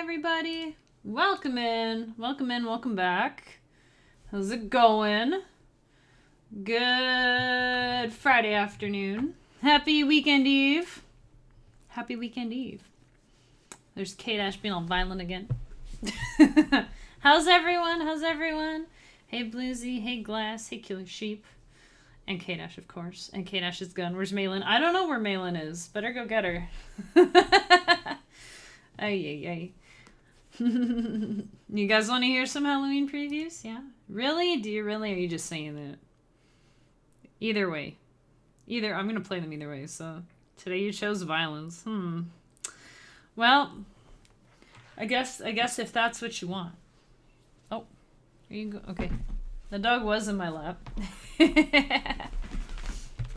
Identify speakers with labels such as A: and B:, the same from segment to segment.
A: everybody. Welcome in. Welcome back. How's it going? Good Friday afternoon. Happy weekend eve. Happy weekend eve. There's Kate Ash being all violent again. How's everyone? Hey Bluesy, hey Glass, hey Killer Sheep. And Kate Ash, of course. And Kate Ash's gun. Where's Malin? I don't know where Malin is. Better go get her. Ay. You guys want to hear some Halloween previews? Yeah? Really? Do you really? Or are you just saying that? Either way. I'm going to play them either way. So today you chose violence. Well, I guess if that's what you want. Oh, here you go. Okay. The dog was in my lap.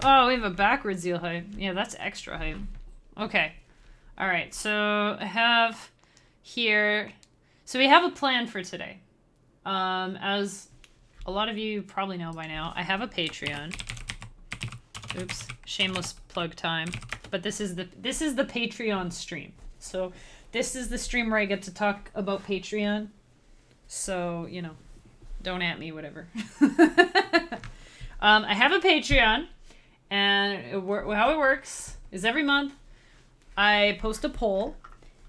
A: Oh, we have a backwards eel hype. Yeah, that's extra hype. Okay. All right. So I have here. So we have a plan for today. As a lot of you probably know by now, I have a Patreon. Oops, shameless plug time. But this is the Patreon stream. So this is the stream where I get to talk about Patreon. So, you know, don't at me, whatever. I have a Patreon, and how it works is every month I post a poll,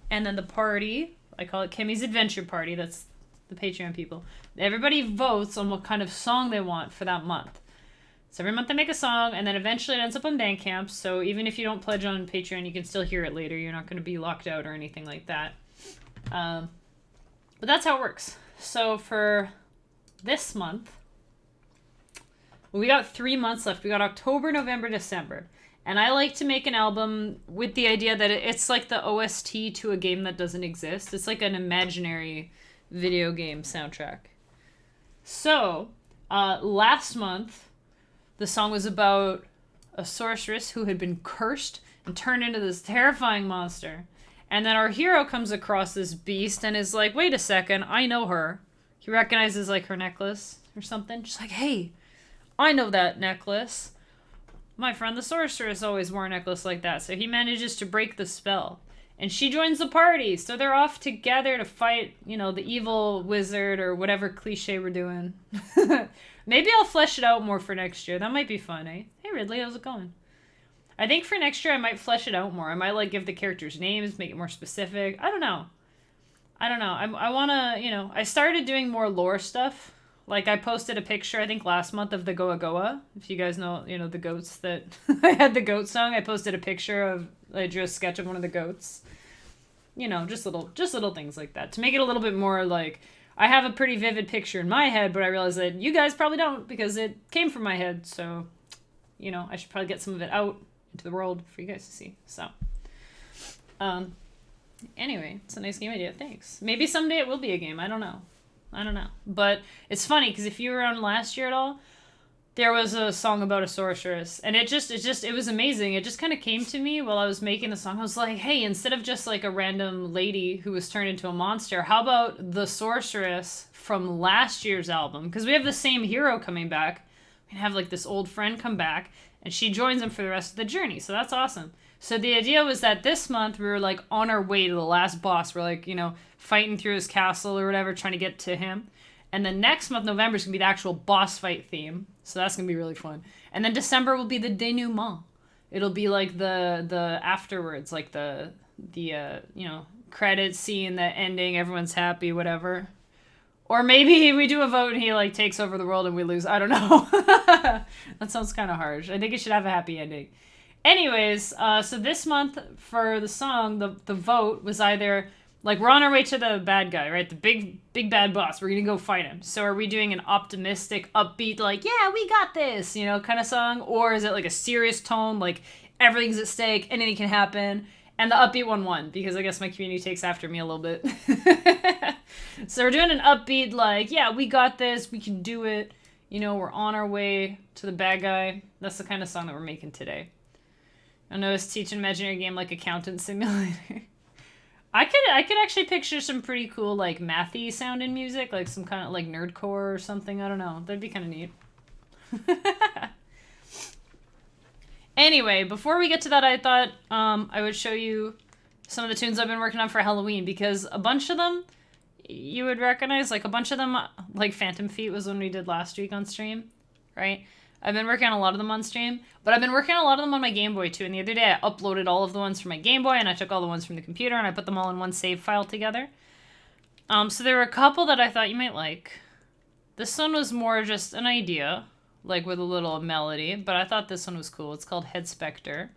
A: and then the party, I call it Kimmy's Adventure Party, that's the Patreon people, everybody votes on what kind of song they want for that month. So every month I make a song, and then eventually it ends up on Bandcamp, so even if you don't pledge on Patreon, you can still hear it later. You're not going to be locked out or anything like that. But that's how it works. So for this month, we got 3 months left. We got October, November, December. And I like to make an album with the idea that it's like the OST to a game that doesn't exist. It's like an imaginary video game soundtrack. So, last month, the song was about a sorceress who had been cursed and turned into this terrifying monster. And then our hero comes across this beast and is like, wait a second, I know her. He recognizes like her necklace or something. Just like, hey, I know that necklace. My friend the sorceress always wore a necklace like that. So he manages to break the spell. And she joins the party. So they're off together to fight, you know, the evil wizard or whatever cliche we're doing. Maybe I'll flesh it out more for next year. That might be fun, eh? Hey Ridley, how's it going? I think for next year I might flesh it out more. I might like give the characters names, make it more specific. I don't know. I want to, you know, I started doing more lore stuff. Like, I posted a picture, I think, last month of the Goa Goa. If you guys know, you know, the goats that... I had the goat song. I posted a picture of... I drew a sketch of one of the goats. You know, just little things like that. To make it a little bit more, like... I have a pretty vivid picture in my head, but I realize that you guys probably don't, because it came from my head. So, you know, I should probably get some of it out into the world for you guys to see. So, anyway, it's a nice game idea. Thanks. Maybe someday it will be a game. I don't know. But it's funny because if you were on last year at all, there was a song about a sorceress, and it was amazing. It just kind of came to me while I was making the song. I was like, hey, instead of just like a random lady who was turned into a monster, how about the sorceress from last year's album? Because we have the same hero coming back. We can have like this old friend come back, and she joins him for the rest of the journey. So that's awesome. So the idea was that this month we were like on our way to the last boss. We're like, you know, fighting through his castle or whatever, trying to get to him. And then next month, November, is going to be the actual boss fight theme. So that's going to be really fun. And then December will be the denouement. It'll be like the afterwards, like the you know, credit scene, the ending, everyone's happy, whatever. Or maybe we do a vote and he like takes over the world and we lose. I don't know. That sounds kind of harsh. I think it should have a happy ending. Anyways, so this month for the song, the vote was either, like, we're on our way to the bad guy, right? The big bad boss. We're going to go fight him. So are we doing an optimistic, upbeat, like, yeah, we got this, you know, kind of song? Or is it like a serious tone, like everything's at stake, anything can happen? And the upbeat one won, because I guess my community takes after me a little bit. So we're doing an upbeat, like, yeah, we got this, we can do it. You know, we're on our way to the bad guy. That's the kind of song that we're making today. I know it's teach an imaginary game like Accountant Simulator. I could actually picture some pretty cool like mathy sounding music, like some kind of like nerdcore or something. I don't know. That'd be kind of neat. Anyway, before we get to that, I thought I would show you some of the tunes I've been working on for Halloween, because a bunch of them you would recognize. Like a bunch of them, like Phantom Feet was one we did last week on stream, right? I've been working on a lot of them on stream, but I've been working on a lot of them on my Game Boy too. And the other day I uploaded all of the ones from my Game Boy, and I took all the ones from the computer, and I put them all in one save file together. So there were a couple that I thought you might like. This one was more just an idea, like with a little melody, but I thought this one was cool. It's called Head Spectre.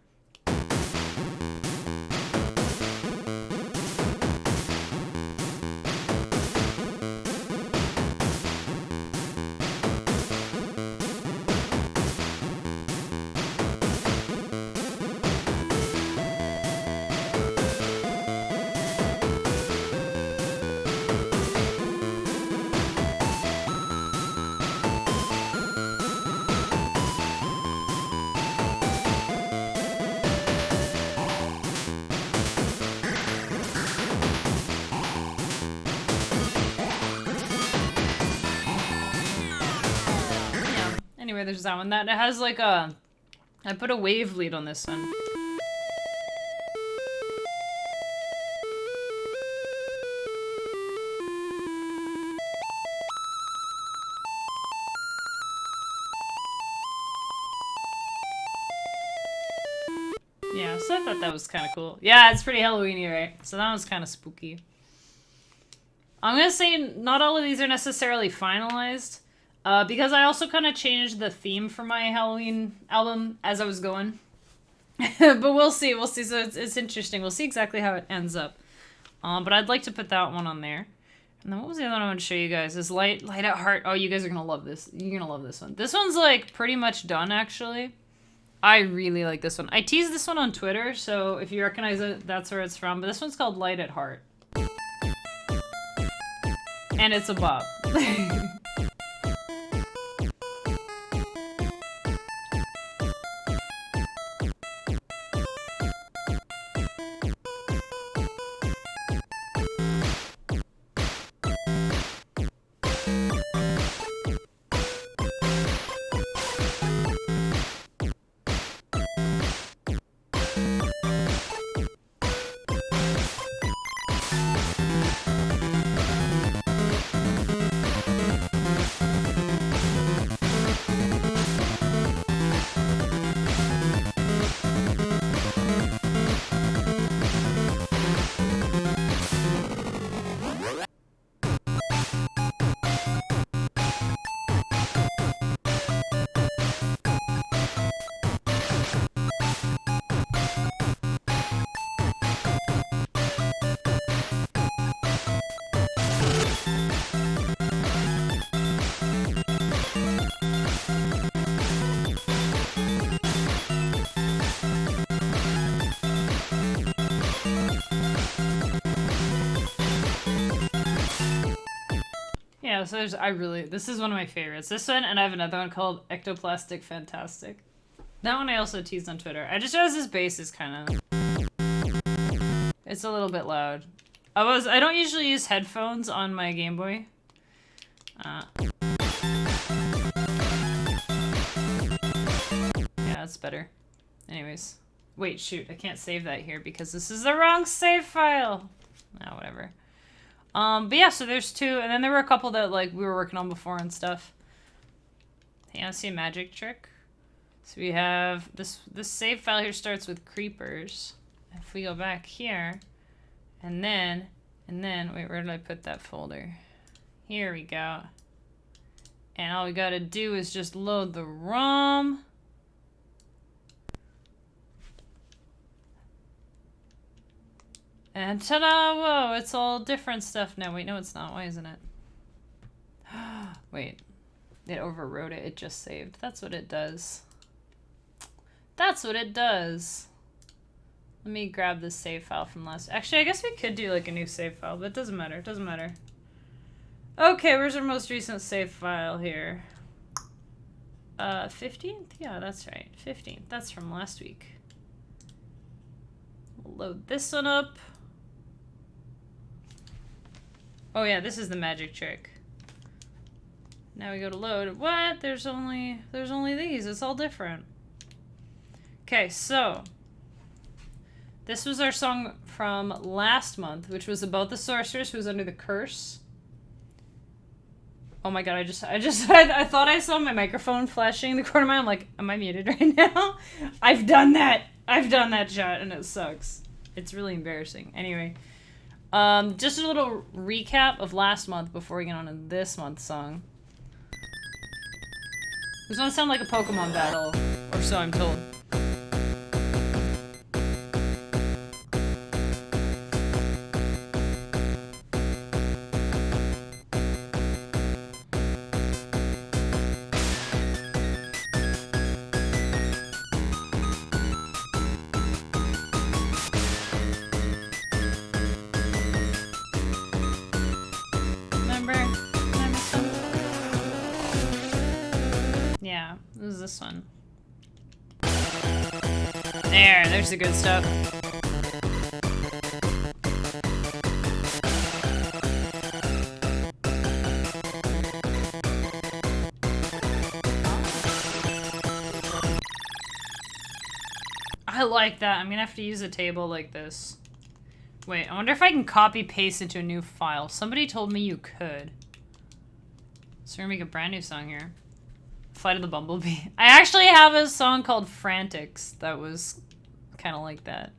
A: Anyway, there's that one. That it has like a... I put a wave lead on this one. Yeah, so I thought that was kind of cool. Yeah, it's pretty Halloween-y, right? So that was kind of spooky. I'm gonna say not all of these are necessarily finalized. Because I also kind of changed the theme for my Halloween album as I was going. But we'll see. We'll see. So it's interesting. We'll see exactly how it ends up. But I'd like to put that one on there. And then what was the other one I want to show you guys? Is Light at Heart. Oh, you guys are going to love this. You're going to love this one. This one's like pretty much done, actually. I really like this one. I teased this one on Twitter, so if you recognize it, that's where it's from. But this one's called Light at Heart. And it's a bop. Yeah, so this is one of my favorites. This one, and I have another one called Ectoplastic Fantastic. That one I also teased on Twitter. I just realized this bass is kind of... It's a little bit loud. I don't usually use headphones on my Game Boy. Yeah, that's better. Anyways. Wait, shoot. I can't save that here because this is the wrong save file. Oh, whatever. But yeah, so there's two, and then there were a couple that, like, we were working on before and stuff. Hey, I see a magic trick. So we have, this save file here starts with creepers. If we go back here, and then, wait, where did I put that folder? Here we go. And all we gotta do is just load the ROM. And ta-da! Whoa, it's all different stuff now. Wait, no, it's not. Why isn't it? Wait. It overwrote it. It just saved. That's what it does. That's what it does. Let me grab this save file from last... Actually, I guess we could do, like, a new save file, but it doesn't matter. It doesn't matter. Okay, where's our most recent save file here? 15th? Yeah, that's right. 15th. That's from last week. We'll load this one up. Oh yeah, this is the magic trick. Now we go to load. What? There's only these. It's all different. Okay, so This was our song from last month, which was about the sorceress who was under the curse. Oh my god, I thought I saw my microphone flashing in the corner of my eye. I'm like, am I muted right now? I've done that, chat, and it sucks. It's really embarrassing. Anyway, just a little recap of last month before we get on to this month's song. This one sound like a Pokemon battle, or so I'm told. This one. There's the good stuff. I like that. I'm gonna have to use a table like this. Wait, I wonder if I can copy paste into a new file. Somebody told me you could. So we're gonna make a brand new song here. Flight of the Bumblebee. I actually have a song called Frantics that was kind of like that.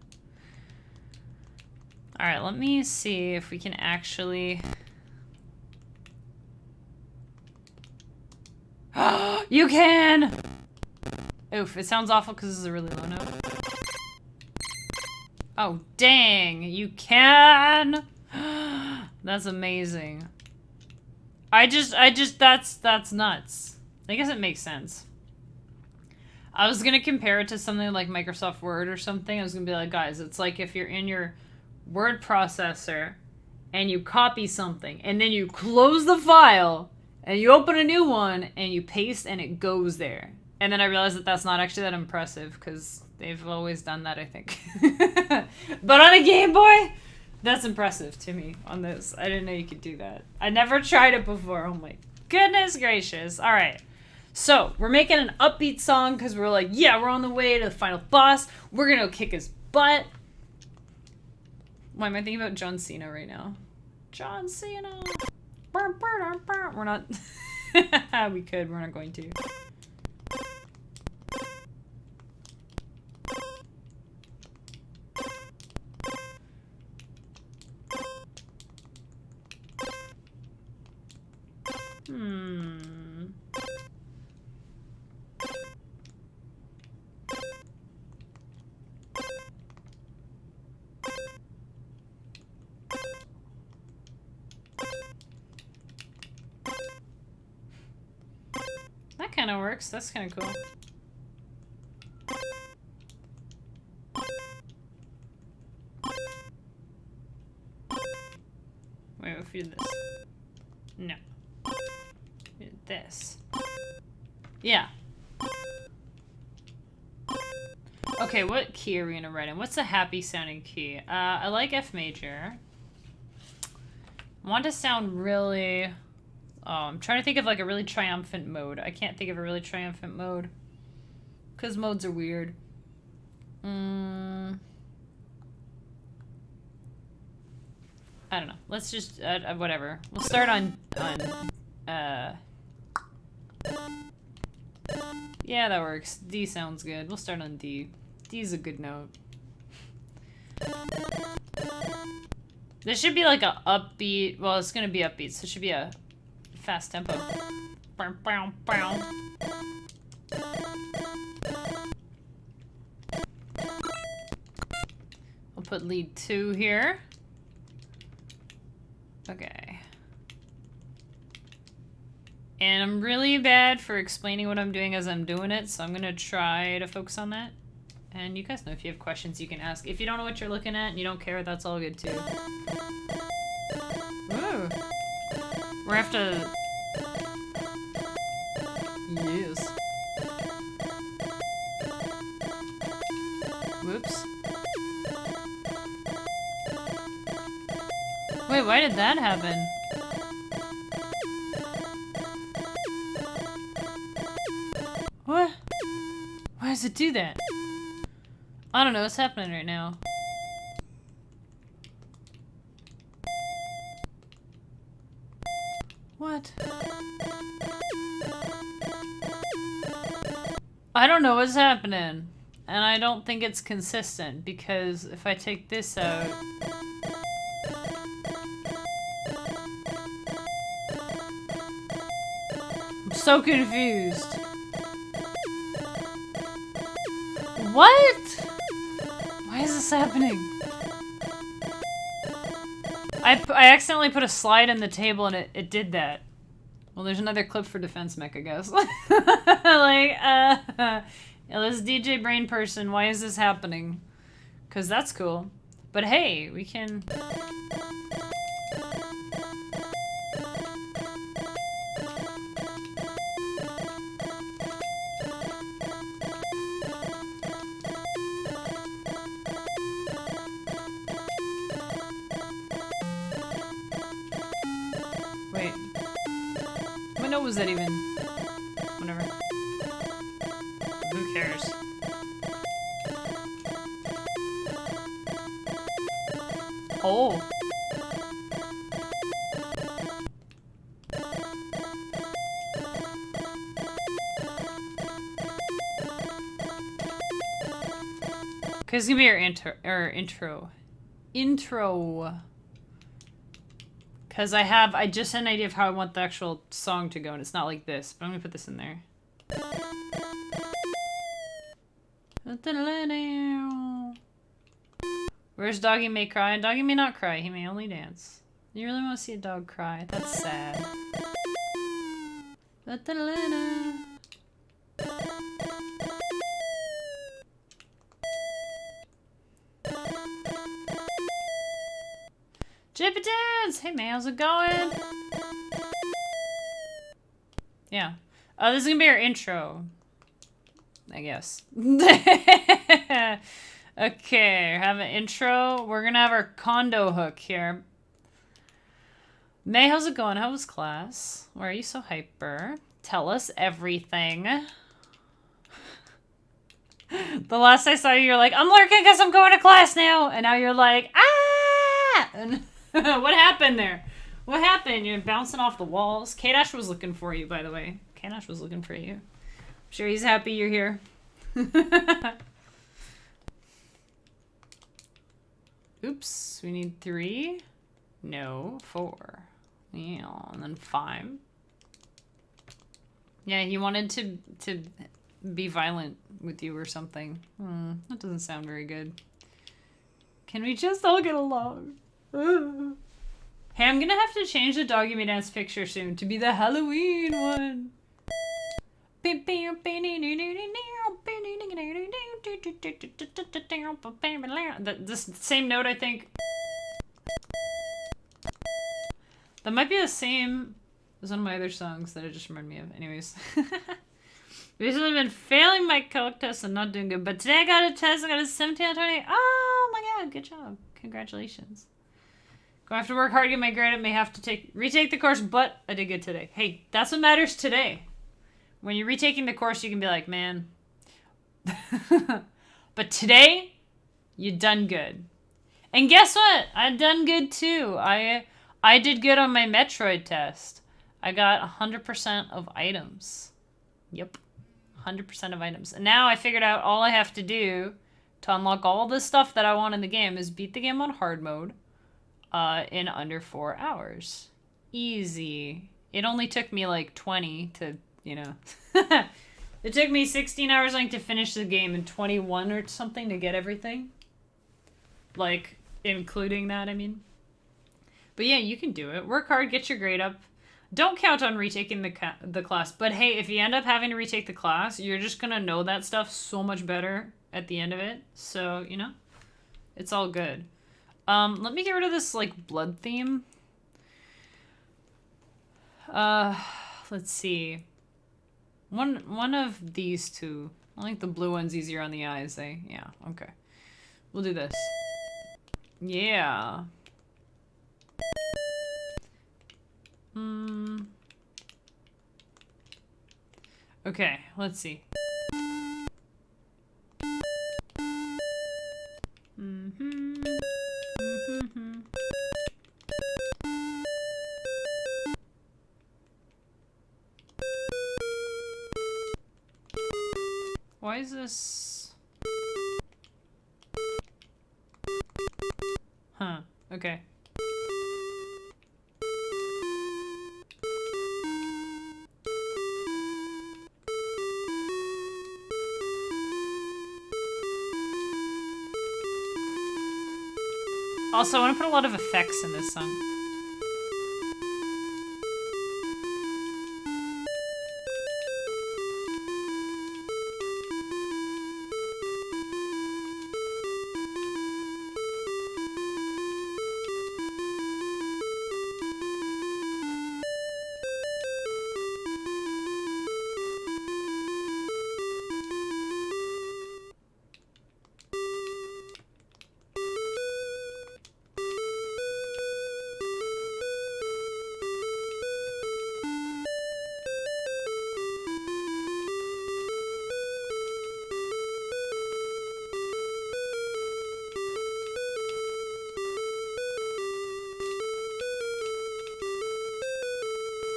A: Alright, let me see if we can actually... You can! Oof, it sounds awful because this is a really low note. Oh, dang! You can! That's amazing. That's nuts. I guess it makes sense. I was gonna compare it to something like Microsoft Word or something. I was gonna be like, guys, it's like if you're in your word processor and you copy something and then you close the file and you open a new one and you paste and it goes there. And then I realized that that's not actually that impressive because they've always done that, I think. But on a Game Boy, that's impressive to me on this. I didn't know you could do that. I never tried it before. Oh my goodness gracious. All right. So, we're making an upbeat song because we're like, yeah, we're on the way to the final boss. We're going to kick his butt. Why am I thinking about John Cena right now? John Cena. We're not... We could. We're not going to. That kind of works. That's kind of cool. Wait, if we do this. No. We did this. Yeah. Okay, what key are we gonna write in? What's a happy sounding key? I like F major. I want to sound really... Oh, I'm trying to think of like a really triumphant mode. I can't think of a really triumphant mode. Because modes are weird. I don't know. Let's just, whatever. We'll start on, yeah, that works. D sounds good. We'll start on D. D's a good note. This should be like a upbeat, well, it's gonna be upbeat, so it should be a fast tempo. Bow, bow, bow. We'll put lead 2 here. Okay. And I'm really bad for explaining what I'm doing as I'm doing it, so I'm gonna try to focus on that. And you guys know if you have questions you can ask. If you don't know what you're looking at and you don't care, that's all good too. Ooh. We're gonna have to... Yes. Whoops. Wait, why did that happen? What? Why does it do that? I don't know what's happening right now. What? I don't know what's happening. And I don't think it's consistent, because if I take this out... I'm so confused. What? Why is this happening? I accidentally put a slide in the table and it did that. Well, there's another clip for Defense Mech, I guess. Like, LSDj brain person, why is this happening? Because that's cool. But hey, we can... Wait. What note was that even? Whatever. Who cares? Oh. Cause it's gonna be our intro. Cause I just had an idea of how I want the actual song to go, and it's not like this, but I'm gonna put this in there. Where's Doggy may cry? Doggy may not cry, he may only dance. You really want to see a dog cry? That's sad. Jippitons! Hey man, how's it going? Yeah. This is gonna be our intro. I guess. Okay, have an intro. We're gonna have our condo hook here. May, how's it going? How was class? Why are you so hyper? Tell us everything. The last I saw you, you're like, I'm lurking because I'm going to class now. And now you're like, ah! And what happened there? What happened? You're bouncing off the walls. K-Dash was looking for you, by the way. K-Dash was looking for you. I'm sure he's happy you're here. Oops, we need 3. No, 4. Yeah, and then 5. Yeah, he wanted to be violent with you or something. That doesn't sound very good. Can we just all get along? Hey, I'm gonna have to change the Doggy Me Dance picture soon to be the Halloween one. This same note, I think. That might be the same as one of my other songs that it just reminded me of. Anyways. Recently been failing my calc test and not doing good, but today I got a test, I got a 17 out of 20. Oh my god, good job. Congratulations. Gonna have to work hard to get my grade. I may have to retake the course, but I did good today. Hey, that's what matters today. When you're retaking the course, you can be like, man. But today, you done good. And guess what? I done good too. I did good on my Metroid test. I got 100% of items. Yep. 100% of items. And now I figured out all I have to do to unlock all the stuff that I want in the game is beat the game on hard mode in under 4 hours. Easy. It only took me like 20 to, you know. It took me 16 hours like to finish the game and 21 or something to get everything. Like, including that, I mean. But yeah, you can do it. Work hard, get your grade up. Don't count on retaking the class. But hey, if you end up having to retake the class, you're just going to know that stuff so much better at the end of it. So, you know, it's all good. Let me get rid of this, like, blood theme. Let's see. One of these two. I think the blue one's easier on the eyes, eh? Yeah, okay. We'll do this. Yeah. Okay, let's see. is this? Huh. Okay. Also, I want to put a lot of effects in this song.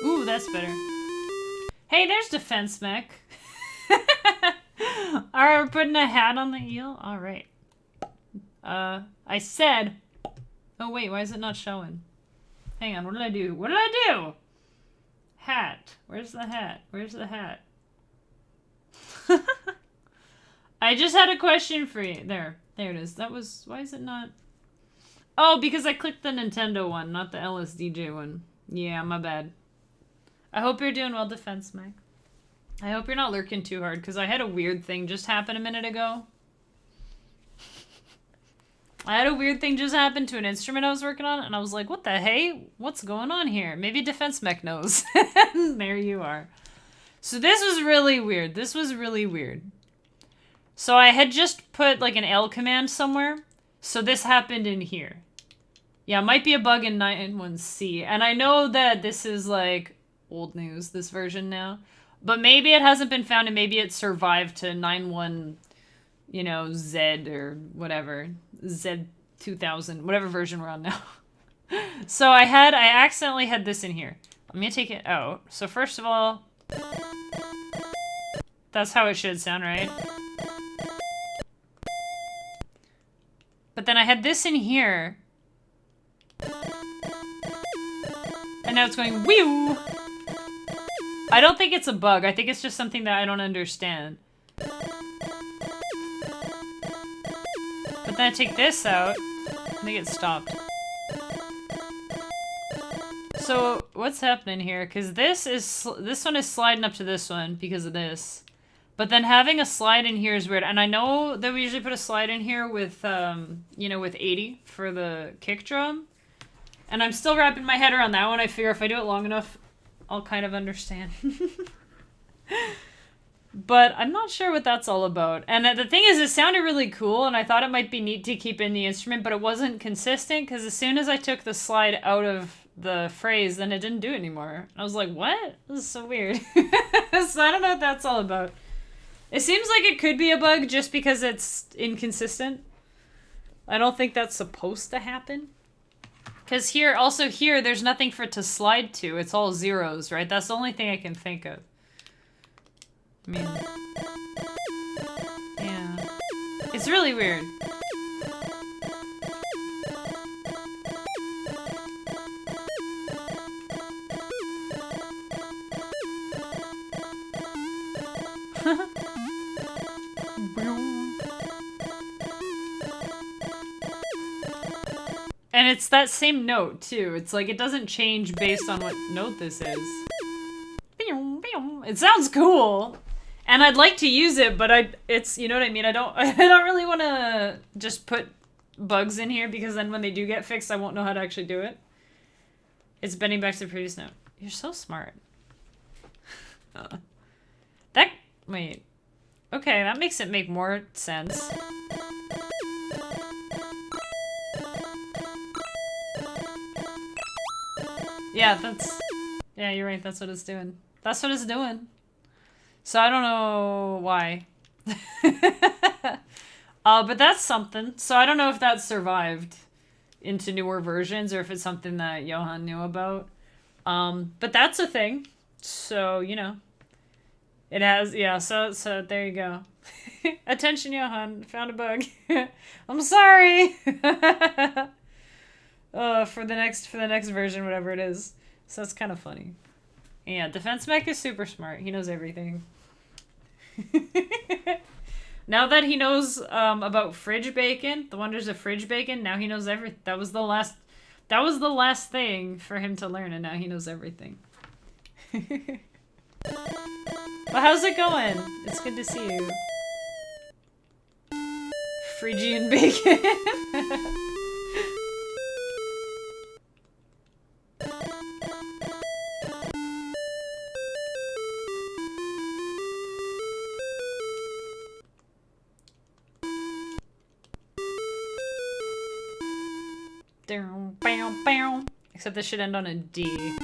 A: Ooh, that's better. Hey, there's Defense Mech. Alright, we're putting a hat on the eel? Alright. I said... Oh wait, why is it not showing? Hang on, what did I do? What did I do? Hat. Where's the hat? Where's the hat? I just had a question for you. There. There it is. That was... Why is it not... Oh, because I clicked the Nintendo one, not the LSDj one. Yeah, my bad. I hope you're doing well, Defense Mech. I hope you're not lurking too hard, because I had a weird thing just happen a minute ago. I had a weird thing just happen to an instrument I was working on, and I was like, what the hey? What's going on here? Maybe Defense Mech knows. There you are. So this was really weird. This was really weird. So I had just put like an L command somewhere, so this happened in here. Yeah, it might be a bug in 9.1c, and I know that this is like old news, this version now. But maybe it hasn't been found and maybe it survived to 9.1, you know, Z or whatever. Z2000, whatever version we're on now. So I accidentally had this in here. Let me take it out. So first of all, that's how it should sound, right? But then I had this in here. And now it's going whew. I don't think it's a bug. I think it's just something that I don't understand. But then I take this out. I think it stopped. So what's happening here? Because this one is sliding up to this one because of this. But then having a slide in here is weird. And I know that we usually put a slide in here with, you know, with 80 for the kick drum. And I'm still wrapping my head around that one. I figure if I do it long enough, I'll kind of understand. But I'm not sure what that's all about. And the thing is, it sounded really cool, and I thought it might be neat to keep in the instrument, but it wasn't consistent, because as soon as I took the slide out of the phrase, then it didn't do it anymore. I was like, what? This is so weird. So I don't know what that's all about. It seems like it could be a bug just because it's inconsistent. I don't think that's supposed to happen. Because here, also here, there's nothing for it to slide to. It's all zeros, right? That's the only thing I can think of. I mean... Yeah. It's really weird. And it's that same note, too. It's like, it doesn't change based on what note this is. It sounds cool. And I'd like to use it, but it's, you know what I mean? I don't really want to just put bugs in here, because then when they do get fixed, I won't know how to actually do it. It's bending back to the previous note. You're so smart. Wait. Okay, that makes it make more sense. Yeah, yeah, you're right, that's what it's doing. That's what it's doing. So I don't know why. But that's something. So I don't know if that survived into newer versions or if it's something that Johan knew about. But that's a thing. So, you know. It has, yeah, so there you go. Attention, Johan, found a bug. I'm sorry. For the next version, whatever it is. So it's kind of funny. Yeah, Defense Mech is super smart. He knows everything. Now that he knows about fridge bacon, the wonders of fridge bacon, now he knows everything. That was the last thing for him to learn, and now he knows everything. Well, how's it going? It's good to see you. Phrygian bacon. Except this should end on a D.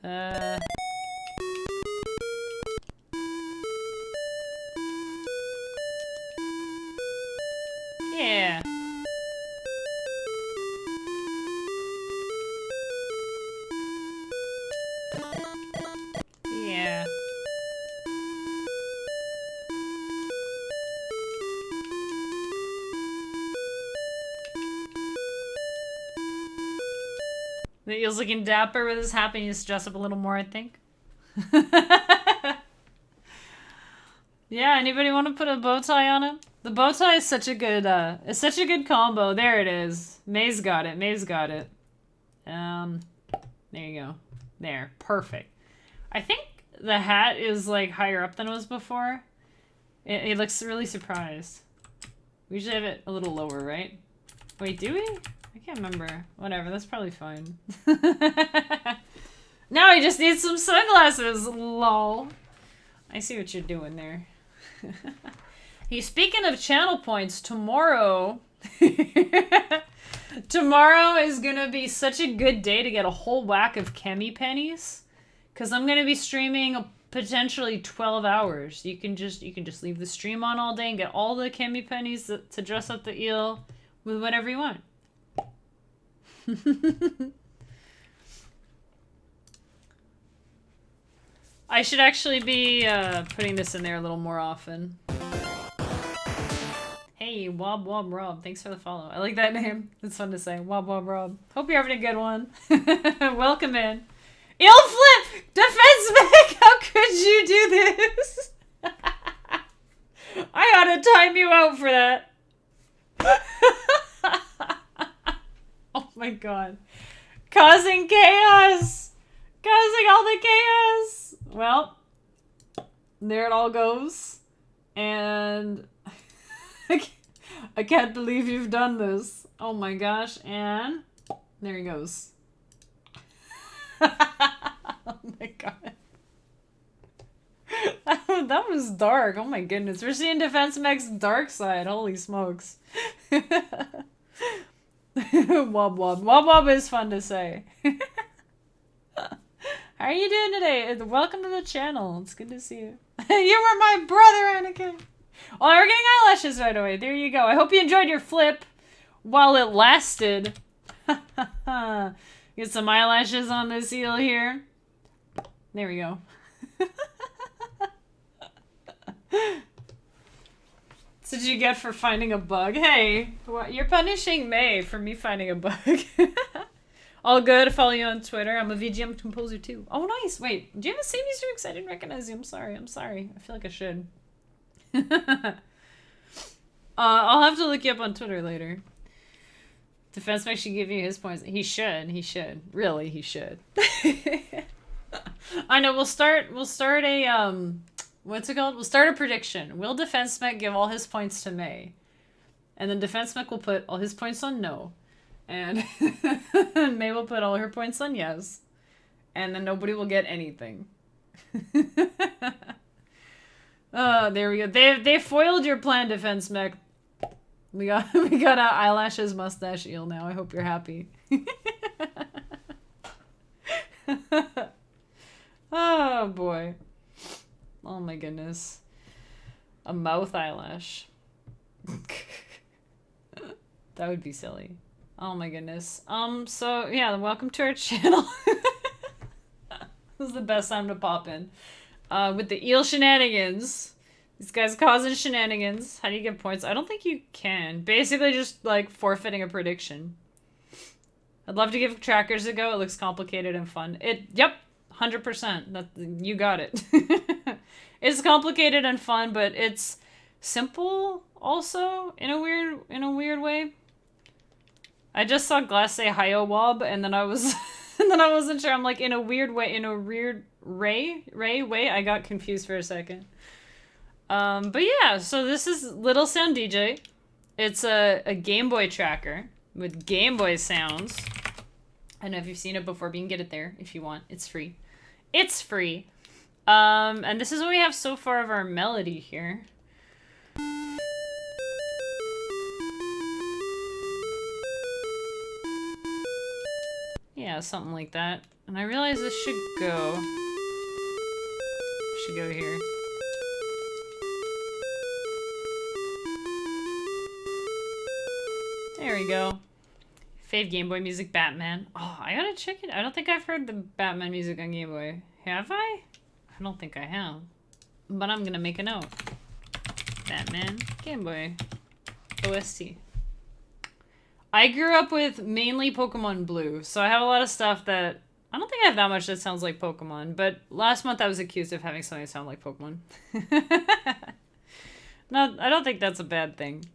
A: Yeah. Yeah. The eel's looking dapper with his hat, and he needs to dress up a little more, I think. Yeah, anybody want to put a bow tie on him? The bow tie is such a good, it's such a good combo. There it is. May's got it. May's got it. There you go. There. Perfect. I think the hat is, like, higher up than it was before. It looks really surprised. We usually have it a little lower, right? Wait, do we? I can't remember. Whatever, that's probably fine. Now he just needs some sunglasses. Lol. I see what you're doing there. Speaking of channel points, tomorrow... tomorrow is gonna be such a good day to get a whole whack of Chemi pennies. Because I'm gonna be streaming potentially 12 hours. You can just leave the stream on all day and get all the Chemi pennies to dress up the eel with whatever you want. I should actually be putting this in there a little more often. Hey, Wob Wob Rob, thanks for the follow. I like that name. It's fun to say. Wob Wob Rob. Hope you're having a good one. Welcome in. Eel flip! Defense Mech! How could you do this? I ought to time you out for that. Oh my god. Causing chaos! Causing all the chaos! Well, there it all goes. And I can't believe you've done this. Oh my gosh. And there he goes. Oh my god. That was dark. Oh my goodness. We're seeing Defense Mech's dark side. Holy smokes. Wob Wob. Wob Wob is fun to say. How are you doing today? Welcome to the channel. It's good to see you. You were my brother, Anakin. Oh, we're getting eyelashes right away. There you go. I hope you enjoyed your flip while it lasted. Get some eyelashes on this eel here. There we go. That's what you get for finding a bug. Hey, what? You're punishing May for me finding a bug. All good. Follow you on Twitter. I'm a VGM composer too. Oh, nice. Wait, do you have the same Easter eggs? I didn't recognize you. I'm sorry. I'm sorry. I feel like I should. I'll have to look you up on Twitter later. Defense Mech should give you his points. He should. He should. Really, he should. I know. We'll start a what's it called? We'll start a prediction. Will Defense Mech give all his points to May? And then Defense Mech will put all his points on no. And May will put all her points on yes. And then nobody will get anything. Oh, there we go. They foiled your plan, Defense Mech. We got a eyelashes mustache eel now. I hope you're happy. Oh boy. Oh my goodness. A mouth eyelash. That would be silly. Oh my goodness. So yeah, welcome to our channel. This is the best time to pop in. with the eel shenanigans. These guys causing shenanigans. How do you get points? I don't think you can. Basically just, like, forfeiting a prediction. I'd love to give trackers a go. It looks complicated and fun. Yep, 100%. You got it. It's complicated and fun, but it's simple also in a weird way. I just saw Glass say "Hiyo Wob" and then I was and then I wasn't sure. I'm like, in a weird way, I got confused for a second. But yeah, so this is Little Sound DJ. It's a Game Boy tracker with Game Boy sounds. I don't know if you've seen it before, but you can get it there if you want. It's free. It's free. And this is what we have so far of our melody here. Yeah, something like that. And I realize this should go here. There we go. Fave Game Boy music, Batman. Oh, I gotta check it. I don't think I've heard the Batman music on Game Boy. Have I? I don't think I have. But I'm gonna make a note. Batman, Game Boy, OST. I grew up with mainly Pokemon Blue, so I have a lot of stuff that... I don't think I have that much that sounds like Pokemon, but last month I was accused of having something sound like Pokemon. No, I don't think that's a bad thing.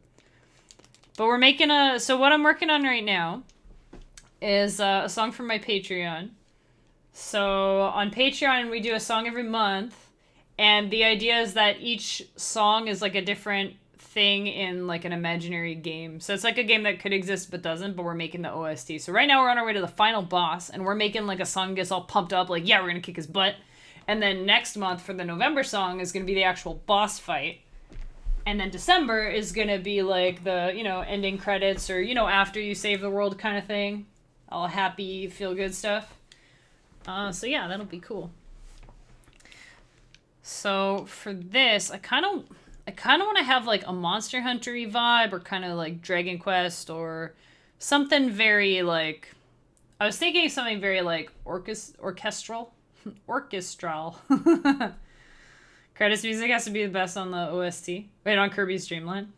A: But we're making so what I'm working on right now is a song for my Patreon. So on Patreon, we do a song every month, and the idea is that each song is like a different thing in like an imaginary game. So it's like a game that could exist but doesn't, but we're making the OST. So right now we're on our way to the final boss, and we're making like a song that gets all pumped up, like, yeah, we're gonna kick his butt. And then next month for the November song is gonna be the actual boss fight. And then December is gonna be like the, you know, ending credits, or, you know, after you save the world kind of thing. All happy, feel good stuff. So yeah, that'll be cool. So for this, I kind of want to have like a Monster Hunter-y vibe, or kind of like Dragon Quest, or something very like... I was thinking something very like orchestral. Orchestral. Credits music has to be the best on the OST. Wait, on Kirby's Dream Land.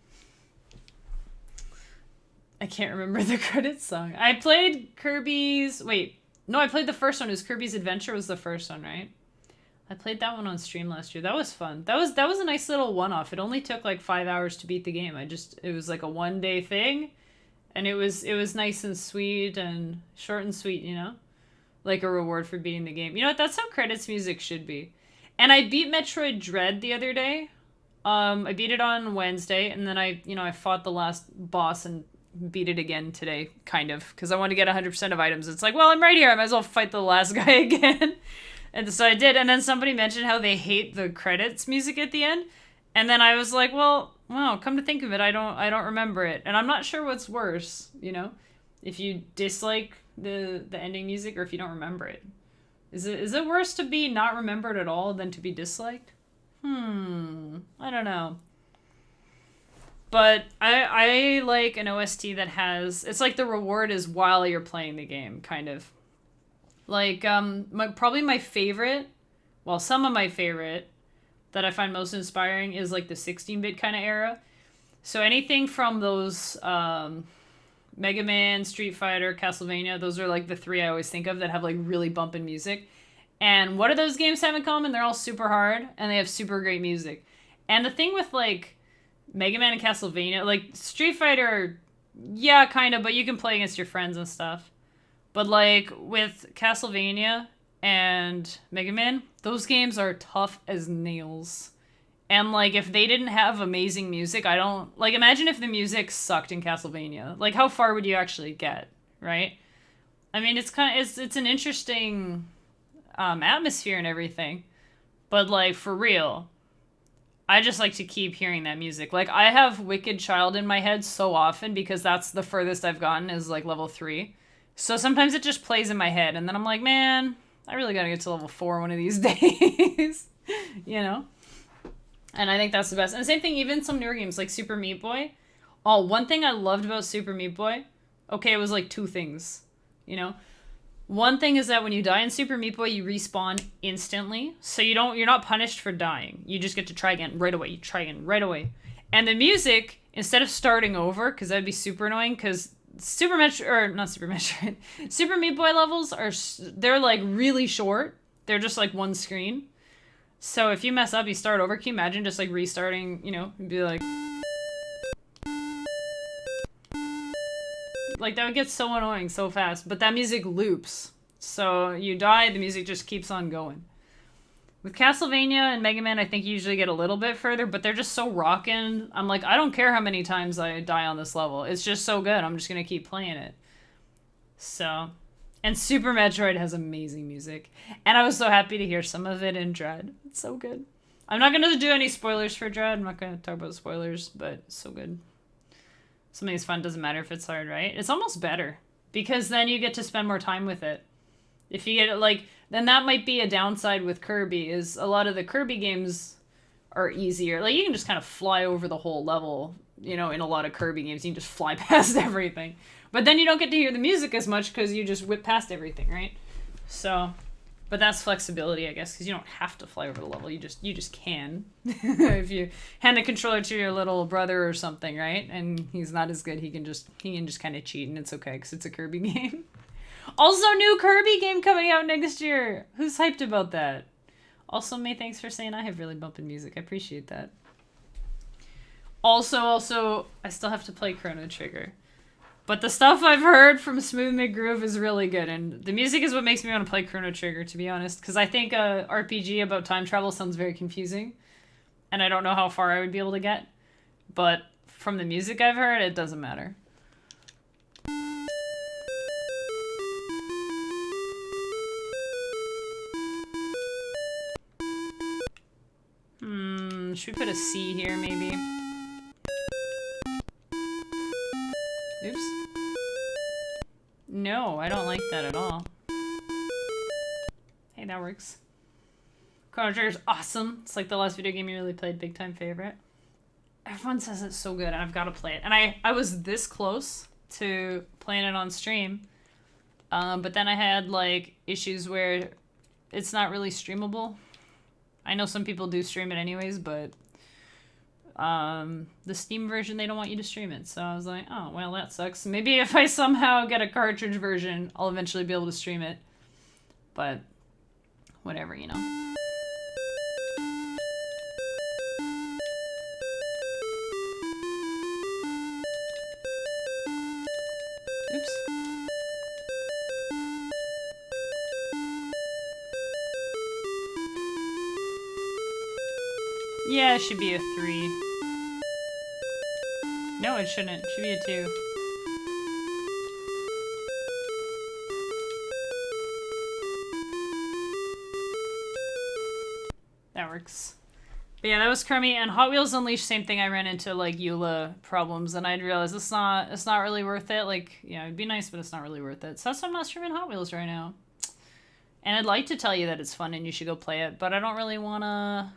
A: I can't remember the credits song. I played Kirby's... Wait. No, I played the first one. It was Kirby's Adventure was the first one, right? I played that one on stream last year. That was fun. That was a nice little one-off. It only took like 5 hours to beat the game. It was like a one-day thing. And it was nice and sweet and short and sweet, you know? Like a reward for beating the game. You know what? That's how credits music should be. And I beat Metroid Dread the other day. I beat it on Wednesday, and then I fought the last boss and beat it again today, kind of, because I wanted to get 100% of items. It's like, well, I'm right here. I might as well fight the last guy again. And so I did. And then somebody mentioned how they hate the credits music at the end. And then I was like, well, come to think of it, I don't remember it. And I'm not sure what's worse, you know, if you dislike the ending music, or if you don't remember it. Is it worse to be not remembered at all than to be disliked? I don't know. But I like an OST that has... It's like the reward is while you're playing the game, kind of. Like, probably my favorite... Well, some of my favorite that I find most inspiring is like the 16-bit kind of era. So anything from those Mega Man, Street Fighter, Castlevania, those are like the three I always think of that have like really bumping music. And what do those games have in common? They're all super hard, and they have super great music. And the thing with like Mega Man and Castlevania, like Street Fighter, yeah, kind of, but you can play against your friends and stuff. But like with Castlevania and Mega Man, those games are tough as nails. And like if they didn't have amazing music, I don't... Like imagine if the music sucked in Castlevania. Like how far would you actually get, right? I mean, it's an interesting atmosphere and everything. But like for real, I just like to keep hearing that music. Like, I have Wicked Child in my head so often because that's the furthest I've gotten is, like, level 3. So sometimes it just plays in my head, and then I'm like, man, I really gotta get to level 4 one of these days. You know? And I think that's the best. And the same thing, even some newer games, like Super Meat Boy. Oh, one thing I loved about Super Meat Boy, okay, it was, like, 2 things, you know? One thing is that when you die in Super Meat Boy, you respawn instantly. So you're not punished for dying. You just get to try again right away. You try again right away. And the music, instead of starting over, because that'd be super annoying, because Super Meat Boy levels they're like really short. They're just like one screen. So if you mess up, you start over. Can you imagine just like restarting, and be like that would get so annoying so fast. But that music loops. So you die, the music just keeps on going. With Castlevania and Mega Man, I think you usually get a little bit further, but they're just so rockin'. I'm like, I don't care how many times I die on this level. It's just so good. I'm just gonna keep playing it. So, and Super Metroid has amazing music. And I was so happy to hear some of it in Dread. It's so good. I'm not gonna do any spoilers for Dread. I'm not gonna talk about spoilers, but it's so good. Something's fun, doesn't matter if it's hard, right? It's almost better. Because then you get to spend more time with it. If you get it, then that might be a downside with Kirby, is a lot of the Kirby games are easier. Like, you can just kind of fly over the whole level, in a lot of Kirby games. You can just fly past everything. But then you don't get to hear the music as much because you just whip past everything, right? So, but that's flexibility, I guess, because you don't have to fly over the level. You just can. If you hand the controller to your little brother or something, right? And he's not as good, he can just kind of cheat, and it's okay because it's a Kirby game. Also, new Kirby game coming out next year. Who's hyped about that? Also, May, thanks for saying I have really bumping music. I appreciate that. Also, I still have to play Chrono Trigger. But the stuff I've heard from Smooth McGroove is really good. And the music is what makes me want to play Chrono Trigger, to be honest. Because I think a RPG about time travel sounds very confusing. And I don't know how far I would be able to get. But from the music I've heard, it doesn't matter. Should we put a C here, maybe? Oops. No, I don't like that at all. Hey, that works. Chrono Trigger's awesome. It's like the last video game you really played. Big time favorite. Everyone says it's so good, and I've got to play it. And I was this close to playing it on stream. But then I had, issues where it's not really streamable. I know some people do stream it anyways, but the Steam version, they don't want you to stream it. So I was like, oh, well, that sucks. Maybe if I somehow get a cartridge version, I'll eventually be able to stream it. But whatever, Oops. Yeah, it should be a 3. No, it shouldn't. It should be a 2. That works. But yeah, that was crummy. And Hot Wheels Unleashed, same thing. I ran into EULA problems, and I'd realized it's not really worth it. It'd be nice, but it's not really worth it. So that's why I'm not streaming Hot Wheels right now. And I'd like to tell you that it's fun and you should go play it, but I don't really wanna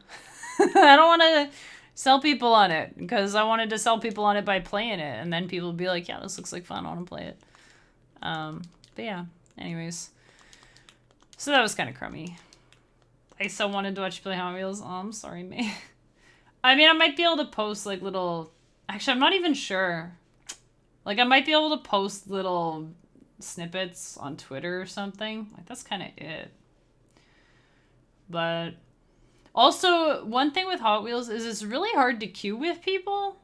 A: I don't wanna sell people on it, because I wanted to sell people on it by playing it, and then people would be like, yeah, this looks like fun, I wanna play it. But yeah, anyways. So that was kind of crummy. I still wanted to watch you play Hot Wheels. Oh, I'm sorry, May. I mean, I might be able to post little... Actually, I'm not even sure. I might be able to post little snippets on Twitter or something. That's kind of it. But also, one thing with Hot Wheels is it's really hard to queue with people.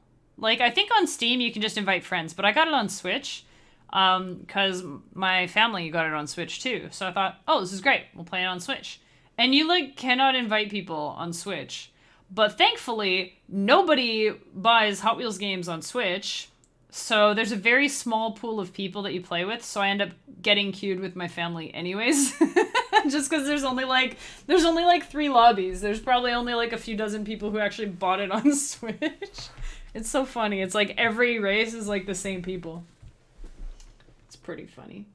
A: I think on Steam you can just invite friends, but I got it on Switch because my family got it on Switch too. So I thought, oh, this is great. We'll play it on Switch. And you cannot invite people on Switch. But thankfully, nobody buys Hot Wheels games on Switch. So there's a very small pool of people that you play with. So I end up getting queued with my family anyways. Just because there's only 3 lobbies. There's probably only a few dozen people who actually bought it on Switch. It's so funny. It's every race is the same people. It's pretty funny.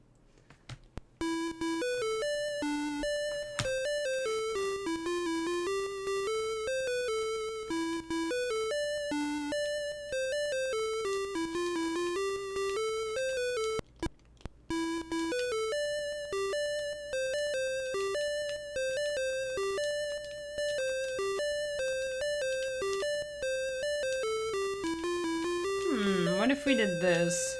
A: we did this?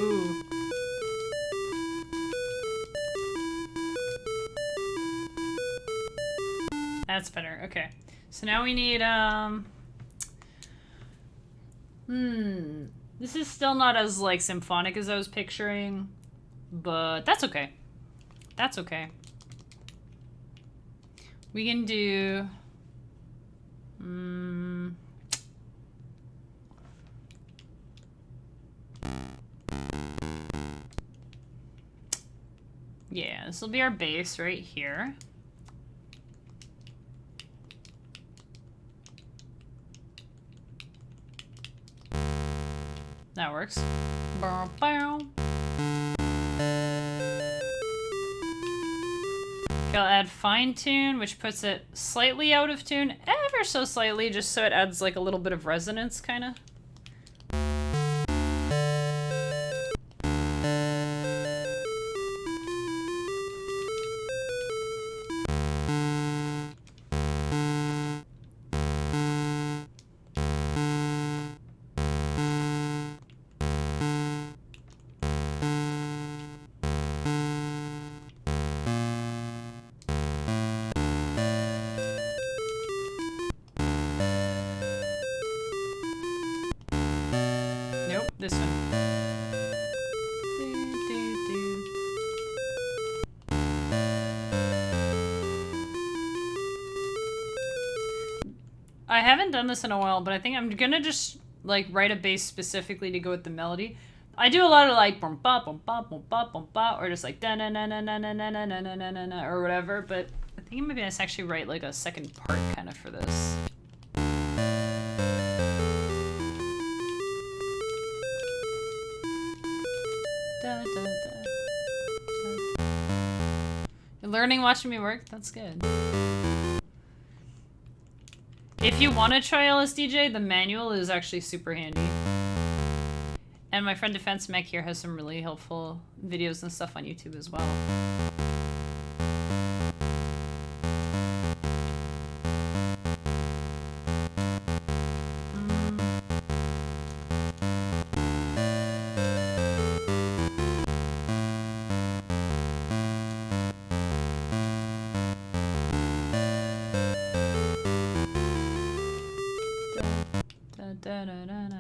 A: Ooh. That's better. Okay. So now we need, This is still not as, like, symphonic as I was picturing, but that's okay. That's okay. We can do... Yeah, this will be our base right here. That works. Bow, bow. Okay, I'll add fine tune, which puts it slightly out of tune, ever so slightly, just so it adds like a little bit of resonance, kind of. This one. I haven't done this in a while, but I think I'm gonna just like write a bass specifically to go with the melody. I do a lot of like bum ba bum ba bum ba bum ba, or just like da na na na na na na na na na na na or whatever. But I think maybe I actually write like a second part kind of for this. Da, da, da. You're learning watching me work? That's good. If you want to try LSDj, the manual is actually super handy. And my friend Defense Mech here has some really helpful videos and stuff on YouTube as well. Da, da, da, da.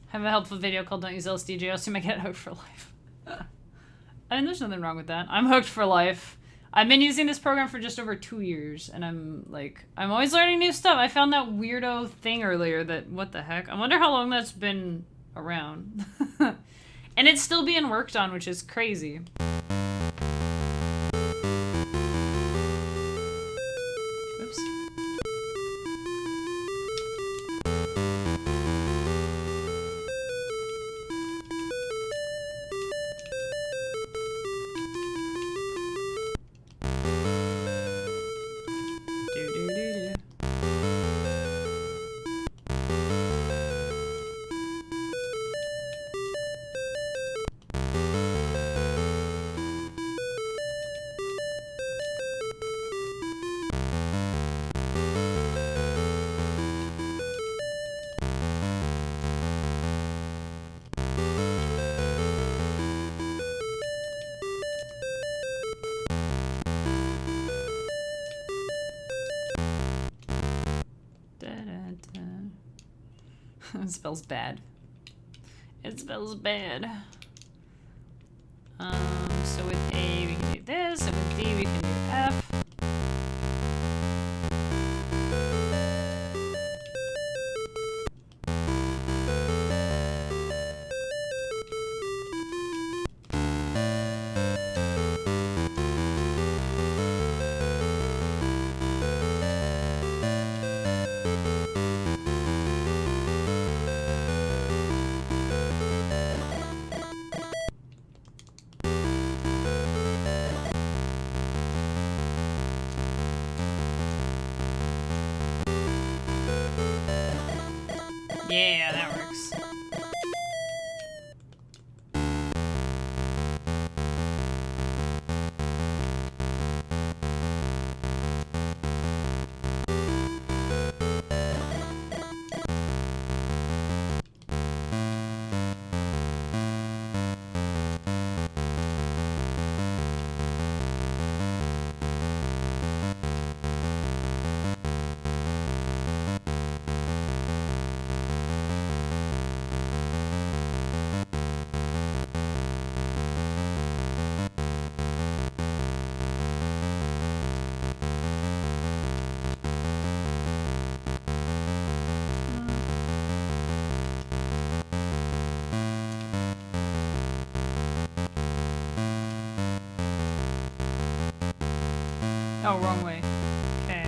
A: I have a helpful video called Don't Use LSDj, else you might get hooked for life. I mean, there's nothing wrong with that. I'm hooked for life. I've been using this program for just over 2 years, and I'm always learning new stuff. I found that weirdo thing earlier that, what the heck? I wonder how long that's been around. And it's still being worked on, which is crazy. It spells bad. It spells bad. So with A we can do this, and with D we can do F. Yeah, that works. Oh, wrong way. Okay.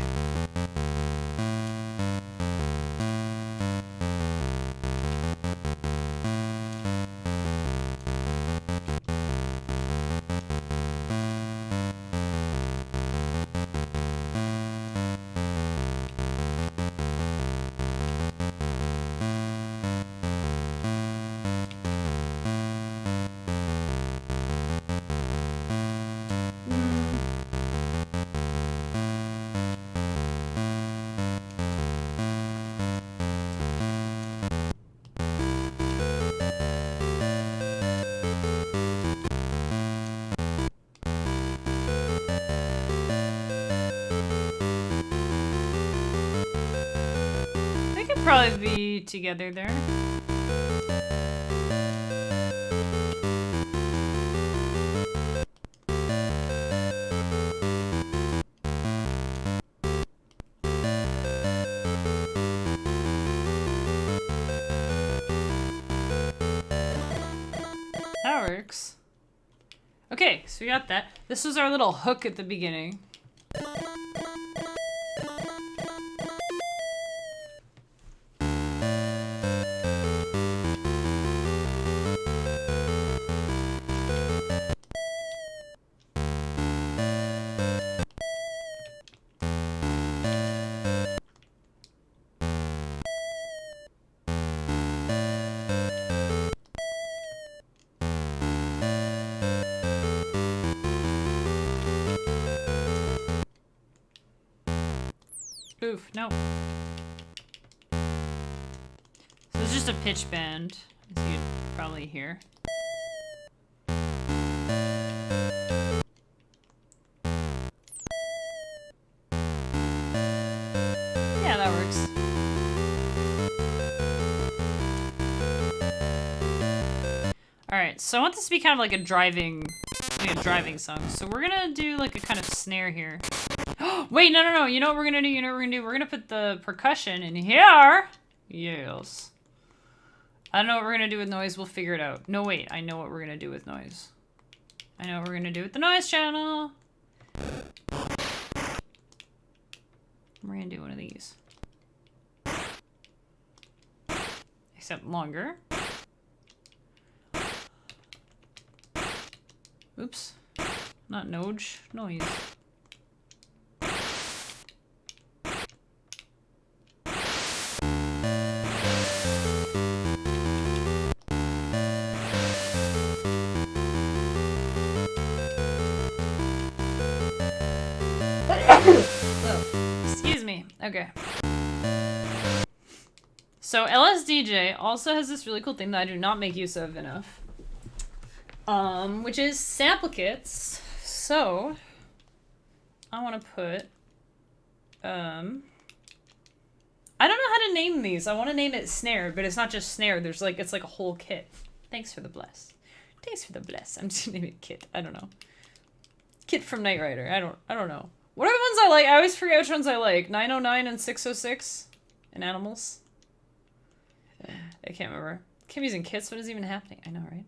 A: They could probably be together there. That works. Okay, so we got that. This was our little hook at the beginning. Oof, no. So it's just a pitch bend, as you'd probably hear. Yeah, that works. Alright, so I want this to be kind of like a driving song. So we're gonna do like a kind of snare here. Wait, no. You know what we're gonna do? We're gonna put the percussion in here. Yes. I don't know what we're gonna do with noise. We'll figure it out. No, wait. I know what we're gonna do with noise. I know what we're gonna do with the noise channel. We're gonna do one of these. Except longer. Oops. Not Noj. Noise. Excuse me. Okay. So LSDj also has this really cool thing that I do not make use of enough. Which is sample kits. So I want to put I don't know how to name these. I want to name it Snare, but it's not just Snare. There's like, it's like a whole kit. Thanks for the bless. Thanks for the bless. I'm just gonna name it Kit. I don't know. Kit from Knight Rider. I don't know. What are the ones I like? I always forget which ones I like. 909 and 606 and Animals. I can't remember. Kim using kits. What is even happening? I know, right?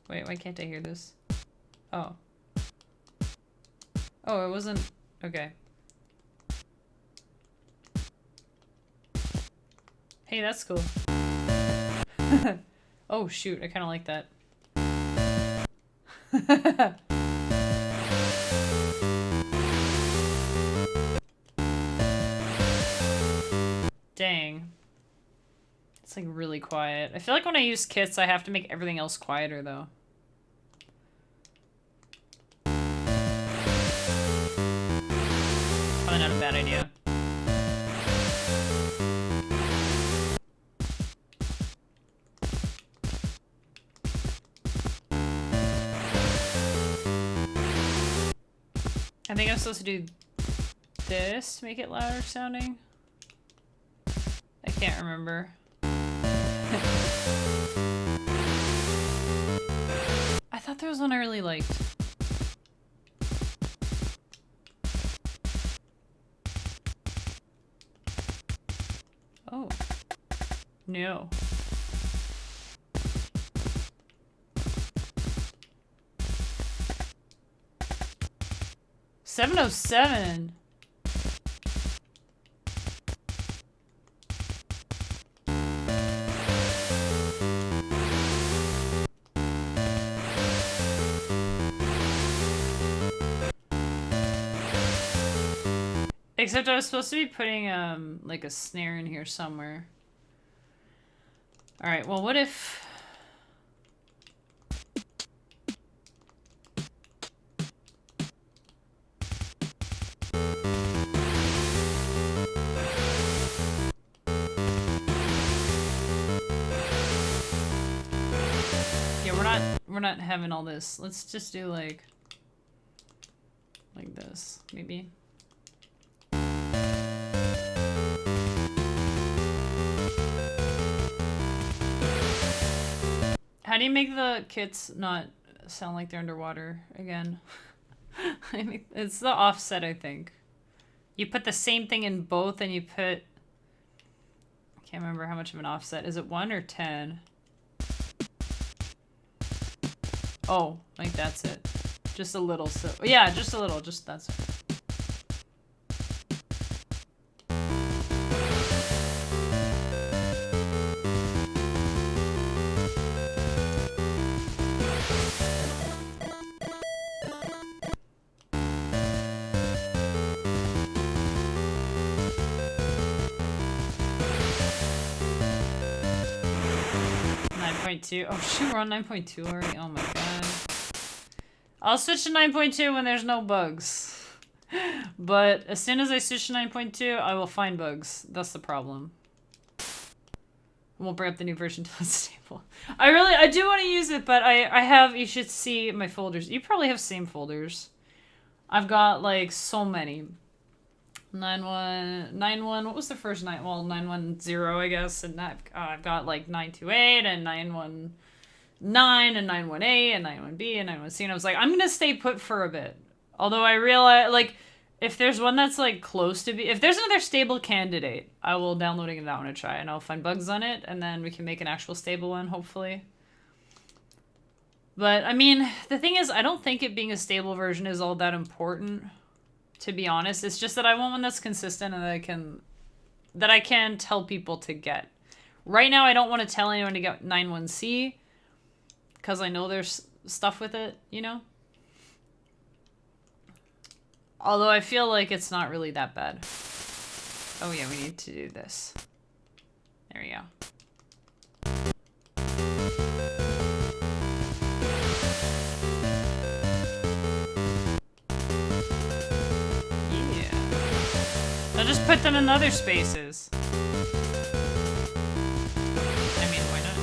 A: Wait, why can't I hear this? Oh. Oh, it wasn't... Okay. Hey, that's cool. Oh, shoot. I kind of like that. Dang. It's like really quiet. I feel like when I use kits, I have to make everything else quieter, though. Probably not a bad idea. I think I'm supposed to do this to make it louder sounding. I can't remember. I thought there was one I really liked. Oh. No. $707. Except I was supposed to be putting like a snare in here somewhere. All right, well, what if... We're not having all this. Let's just do like this, maybe. How do you make the kits not sound like they're underwater again? It's the offset, I think. You put the same thing in both and you put... I can't remember how much of an offset. Is it 1 or 10? Oh, like that's it. Just a little, so... Yeah, just a little, just that's it. Oh shoot, we're on 9.2 already. Oh my god. I'll switch to 9.2 when there's no bugs. But as soon as I switch to 9.2, I will find bugs. That's the problem. I won't bring up the new version until it's stable. I do want to use it, but I have, you should see my folders. You probably have same folders. I've got like so many. 91, what was the first night? Well, 910, I guess, and I've got like 928 and 919 and 918 and 91B and 91C, and I was like, I'm gonna stay put for a bit. Although I realize, like, if there's one that's like close to be, if there's another stable candidate, I will download that one to try, and I'll find bugs on it, and then we can make an actual stable one, hopefully. But I mean, the thing is, I don't think it being a stable version is all that important. To be honest, it's just that I want one that's consistent and that I can tell people to get. Right now, I don't want to tell anyone to get 91C because I know there's stuff with it, you know? Although I feel like it's not really that bad. Oh yeah, we need to do this. There we go. I'll just put them in other spaces. I mean, why not?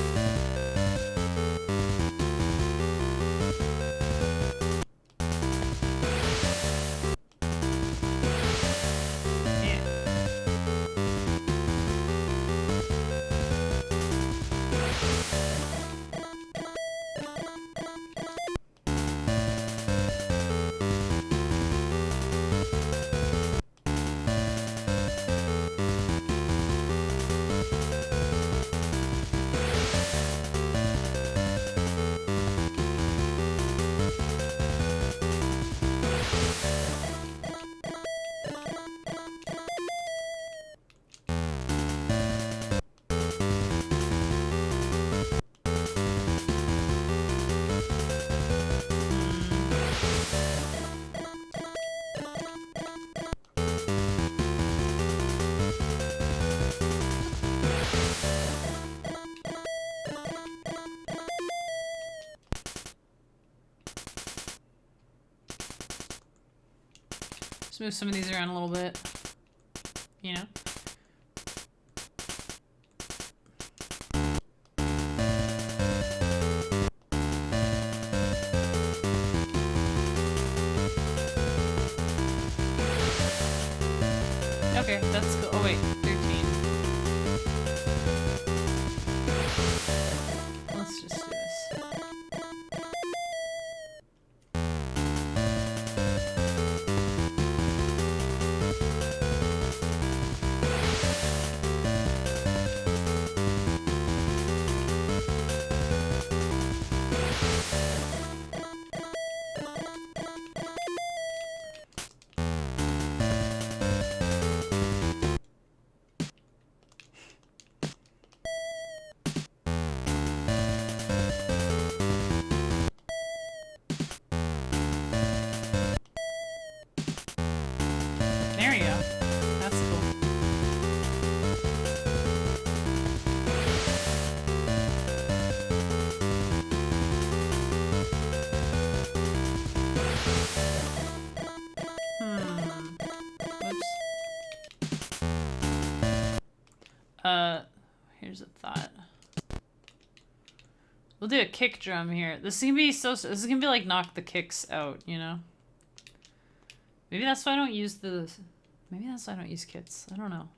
A: Yeah. Let's move some of these around a little bit. You know? Okay, that's cool. Oh wait, 13. Let's just do this. There you go. That's cool. Whoops. Here's a thought. We'll do a kick drum here. This is gonna be this is gonna be like knock the kicks out, you know? Maybe that's why I don't use maybe that's why I don't use kits. I don't know.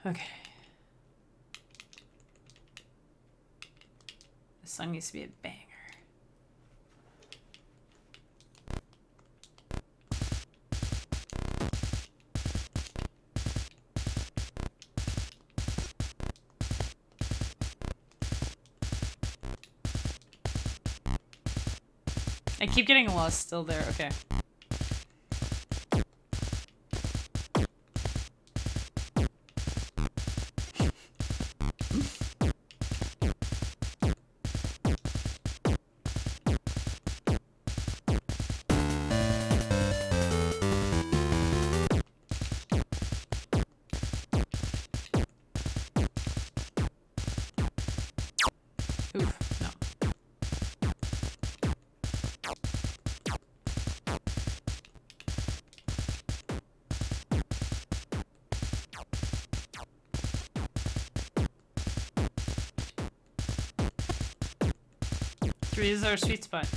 A: Okay. This song needs to be a banger. I keep getting lost still there. Okay. Oof, no. Three is our sweet spot.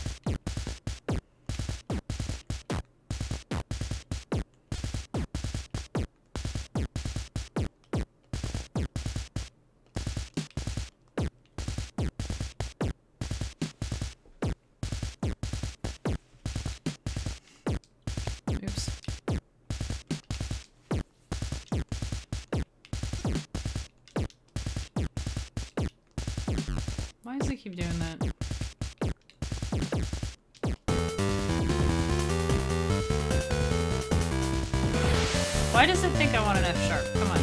A: Oops. Why does it keep doing that? Why does it think I want an F sharp? Come on.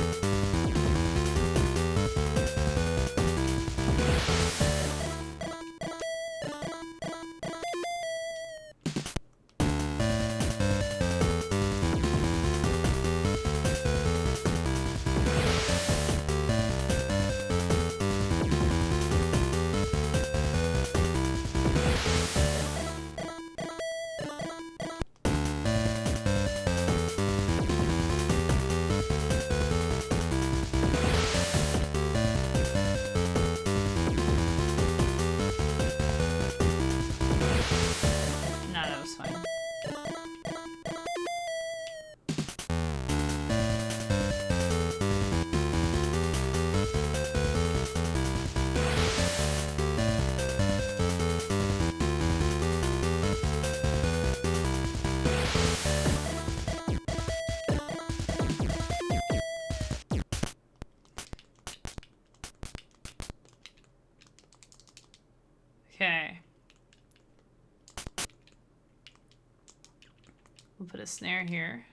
A: the snare here.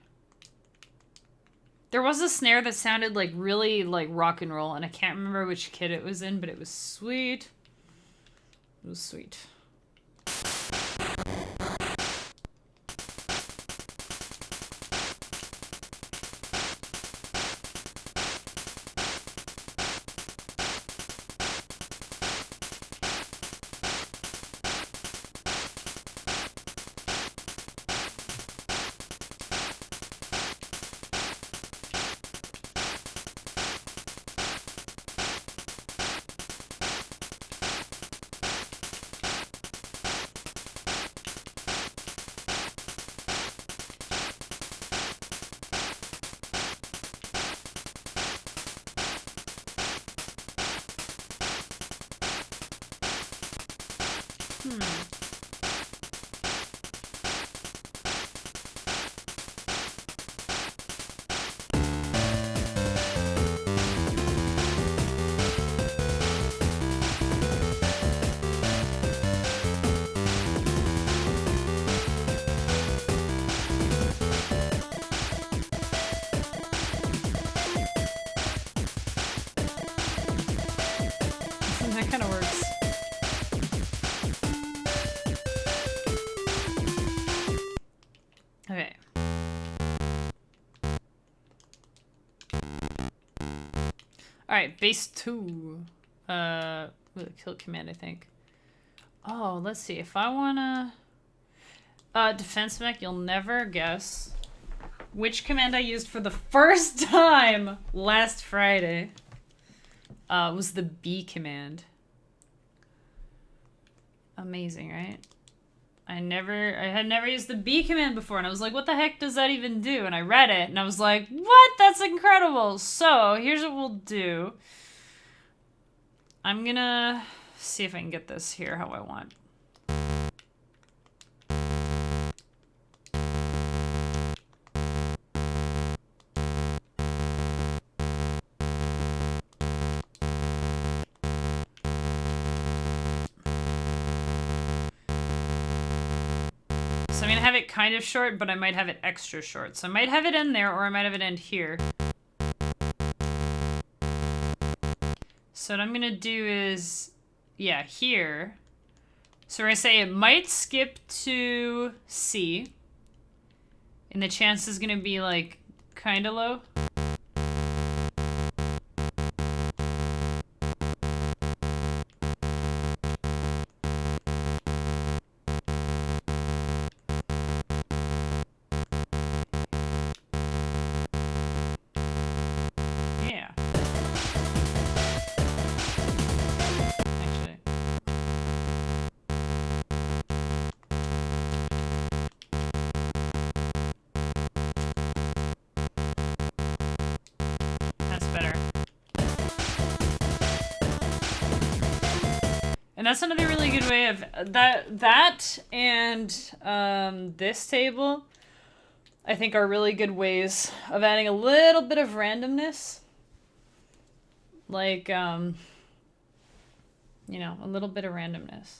A: There was a snare that sounded like really like rock and roll, and I can't remember which kit it was in, but it was sweet. It was sweet. That kind of works. Okay. Alright, base 2. With a kill command, I think. Oh, let's see. If I wanna... defense mech, you'll never guess which command I used for the first time last Friday. Was the B command. Amazing, right? I had never used the B command before, and I was like, what the heck does that even do? And I read it, and I was like, what? That's incredible! So, here's what we'll do. I'm gonna see if I can get this here how I want. So I'm gonna have it kind of short, but I might have it extra short. So I might have it in there, or I might have it end here. So what I'm gonna do is, yeah, here. So we're gonna say it might skip to C. And the chance is gonna be like kinda low. And that's another really good way of that and this table, I think, are really good ways of adding a little bit of randomness. Like, you know, a little bit of randomness.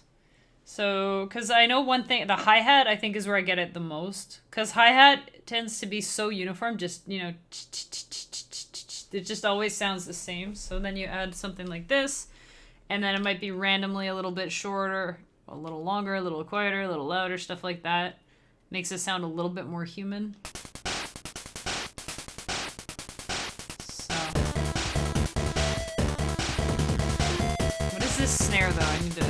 A: So, because I know one thing, the hi-hat, I think, is where I get it the most. Because hi-hat tends to be so uniform, just, you know, it just always sounds the same. So then you add something like this, and then it might be randomly a little bit shorter, a little longer, a little quieter, a little louder, stuff like that. Makes it sound a little bit more human. So. What is this snare, though? I need to...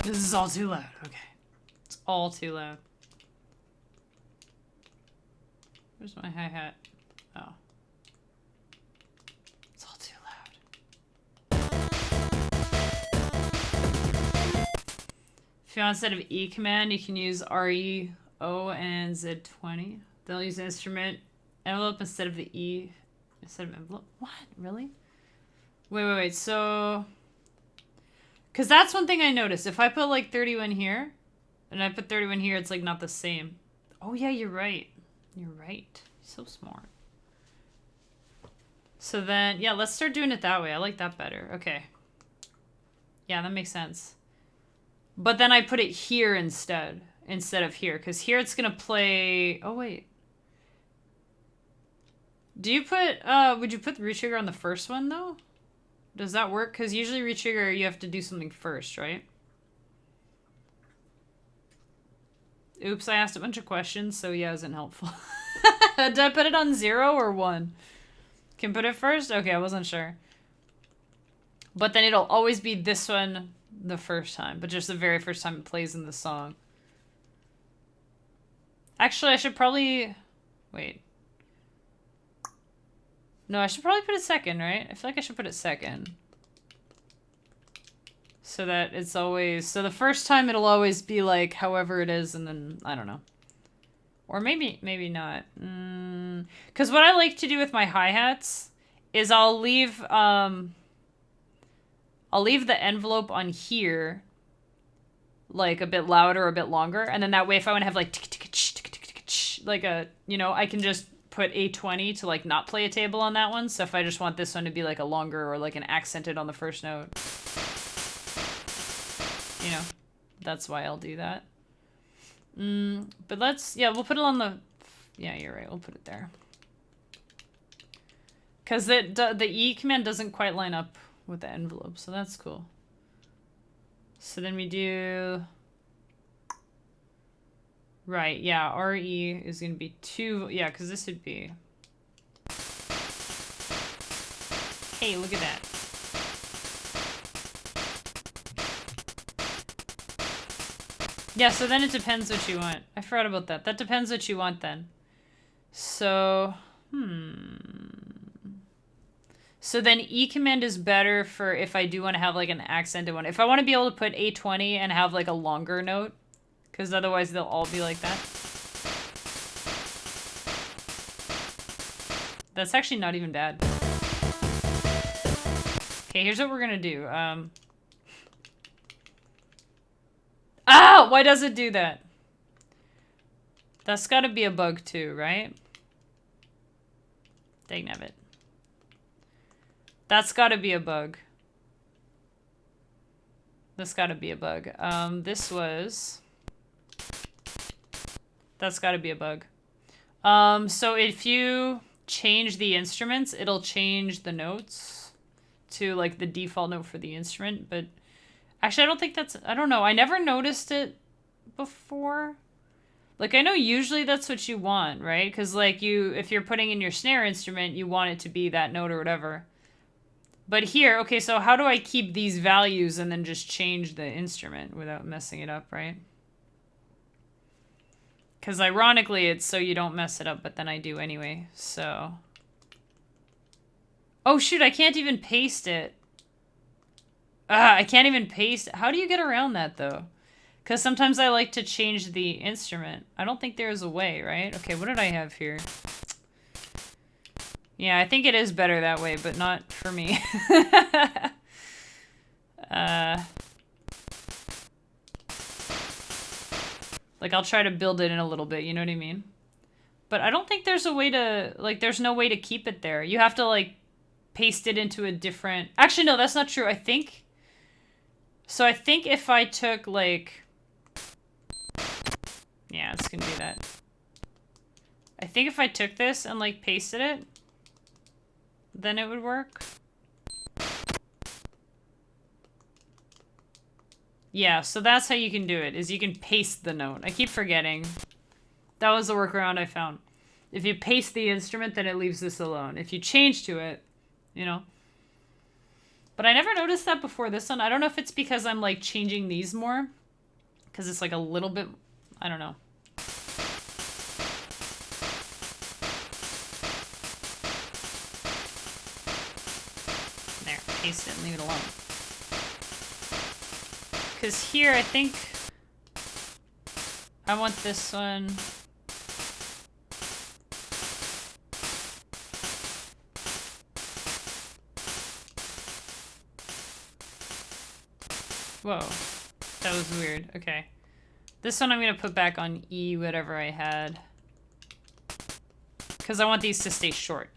A: This is all too loud. Okay. It's all too loud. Where's my hi-hat? Oh. It's all too loud. you want instead of E command, you can use REO and Z20. They'll use instrument envelope instead of the E instead of envelope. What? Really? Wait. So, because that's one thing I noticed. If I put like 31 here, and I put 31 here, it's like not the same. Oh yeah, you're right. You're right. So smart. So then, yeah, let's start doing it that way. I like that better. Okay. Yeah, that makes sense. But then I put it here instead of here. Because here it's going to play... Oh, wait. Do you put... would you put the retrigger on the first one, though? Does that work? Because usually retrigger, you have to do something first, right? Oops, I asked a bunch of questions, so yeah, it wasn't helpful. Did I put it on 0 or 1? Can put it first? Okay, I wasn't sure. But then it'll always be this one the first time, but just the very first time it plays in the song. Actually, I should probably... Wait. No, I should probably put it second, right? I feel like I should put it second. So that it's always... So the first time it'll always be like however it is, and then, I don't know. Or maybe not. Because what I like to do with my hi-hats is I'll leave the envelope on here like a bit louder or a bit longer, and then that way if I want to have like like a, you know, I can just put A20 to like not play a table on that one. So if I just want this one to be like a longer or like an accented on the first note, you know, that's why I'll do that. But let's, yeah, we'll put it on the, yeah, you're right, we'll put it there. Because the E command doesn't quite line up with the envelope, so that's cool. So then we do, right, yeah, RE is going to be 2, yeah, because this would be, hey, look at that. Yeah, so then it depends what you want. I forgot about that. That depends what you want then. So, So then E command is better for if I do want to have like an accented one. If I want to be able to put A20 and have like a longer note, because otherwise they'll all be like that. That's actually not even bad. Okay, here's what we're gonna do. Ah! Why does it do that? That's gotta be a bug too, right? Dangnabbit. That's gotta be a bug. That's gotta be a bug. This was... That's gotta be a bug. So if you change the instruments, it'll change the notes to like the default note for the instrument, but... Actually, I don't think that's... I don't know. I never noticed it before. Like, I know usually that's what you want, right? Because, like, if you're putting in your snare instrument, you want it to be that note or whatever. But here, okay, so how do I keep these values and then just change the instrument without messing it up, right? Because ironically, it's so you don't mess it up, but then I do anyway, so... Oh, shoot, I can't even paste it. I can't even paste. How do you get around that, though? Because sometimes I like to change the instrument. I don't think there's a way, right? Okay, what did I have here? Yeah, I think it is better that way, but not for me. Like, I'll try to build it in a little bit, you know what I mean? But I don't think there's a way to... Like, there's no way to keep it there. You have to, like, paste it into a different... Actually, no, that's not true. I think... So I think if I took, like... Yeah, it's gonna do that. I think if I took this and, like, pasted it, then it would work. Yeah, so that's how you can do it, is you can paste the note. I keep forgetting. That was the workaround I found. If you paste the instrument, then it leaves this alone. If you change to it, you know... But I never noticed that before this one. I don't know if it's because I'm, like, changing these more. Because it's, like, a little bit... I don't know. There. Paste it and leave it alone. Because here, I think... I want this one. Whoa. That was weird. Okay. This one I'm gonna put back on E, whatever I had. Because I want these to stay short.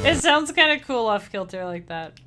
A: It sounds kind of cool off kilter like that.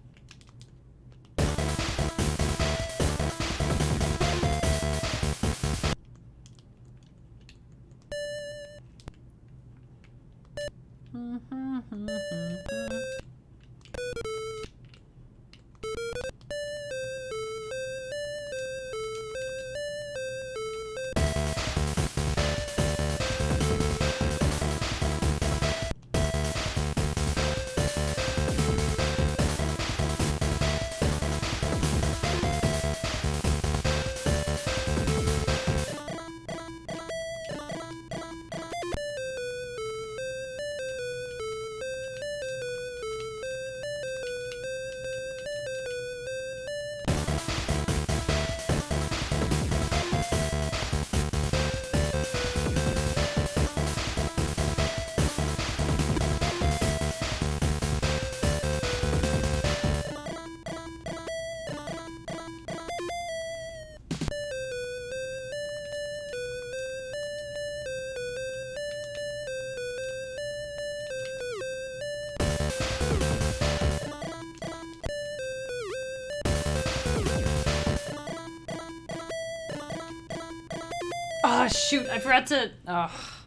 A: Oh, shoot. I forgot to... Oh.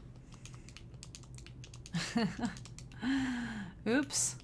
A: Oops.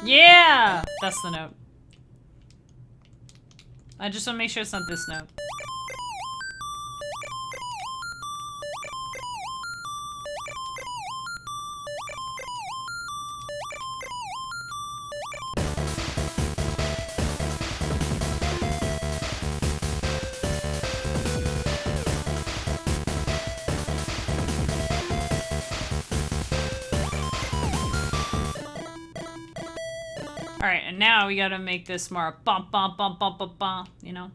A: Yeah! That's the note. I just want to make sure it's not this note. Alright, and now we gotta make this more bump, bump, bump, bump, bump, bump, you know?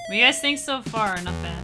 A: What do you guys think so far? Not bad.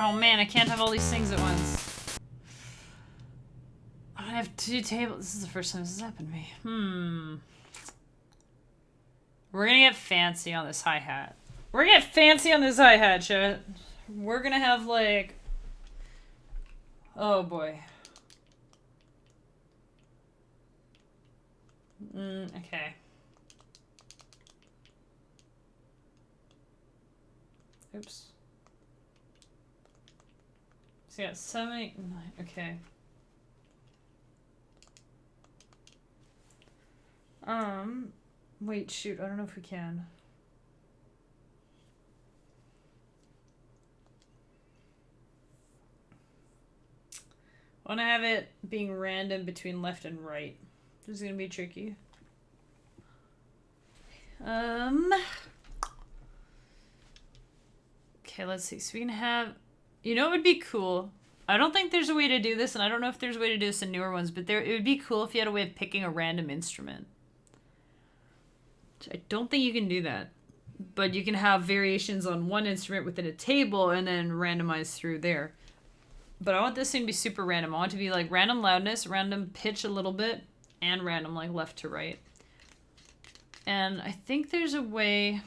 A: Oh man, I can't have all these things at once. I have 2 tables. This is the first time this has happened to me. We're gonna get fancy on this hi-hat. We're gonna get fancy on this hi-hat, chat. We're gonna have like... Oh boy. Okay. Oops. So yeah, 7, 8, 9. Okay. Wait, shoot. I don't know if we can. I want to have it being random between left and right. This is gonna be tricky. Okay, let's see. So we can have... You know what would be cool? I don't think there's a way to do this, and I don't know if there's a way to do this in newer ones, but it would be cool if you had a way of picking a random instrument. I don't think you can do that. But you can have variations on one instrument within a table and then randomize through there. But I want this thing to be super random. I want it to be like random loudness, random pitch a little bit, and random like left to right. And I think there's a way...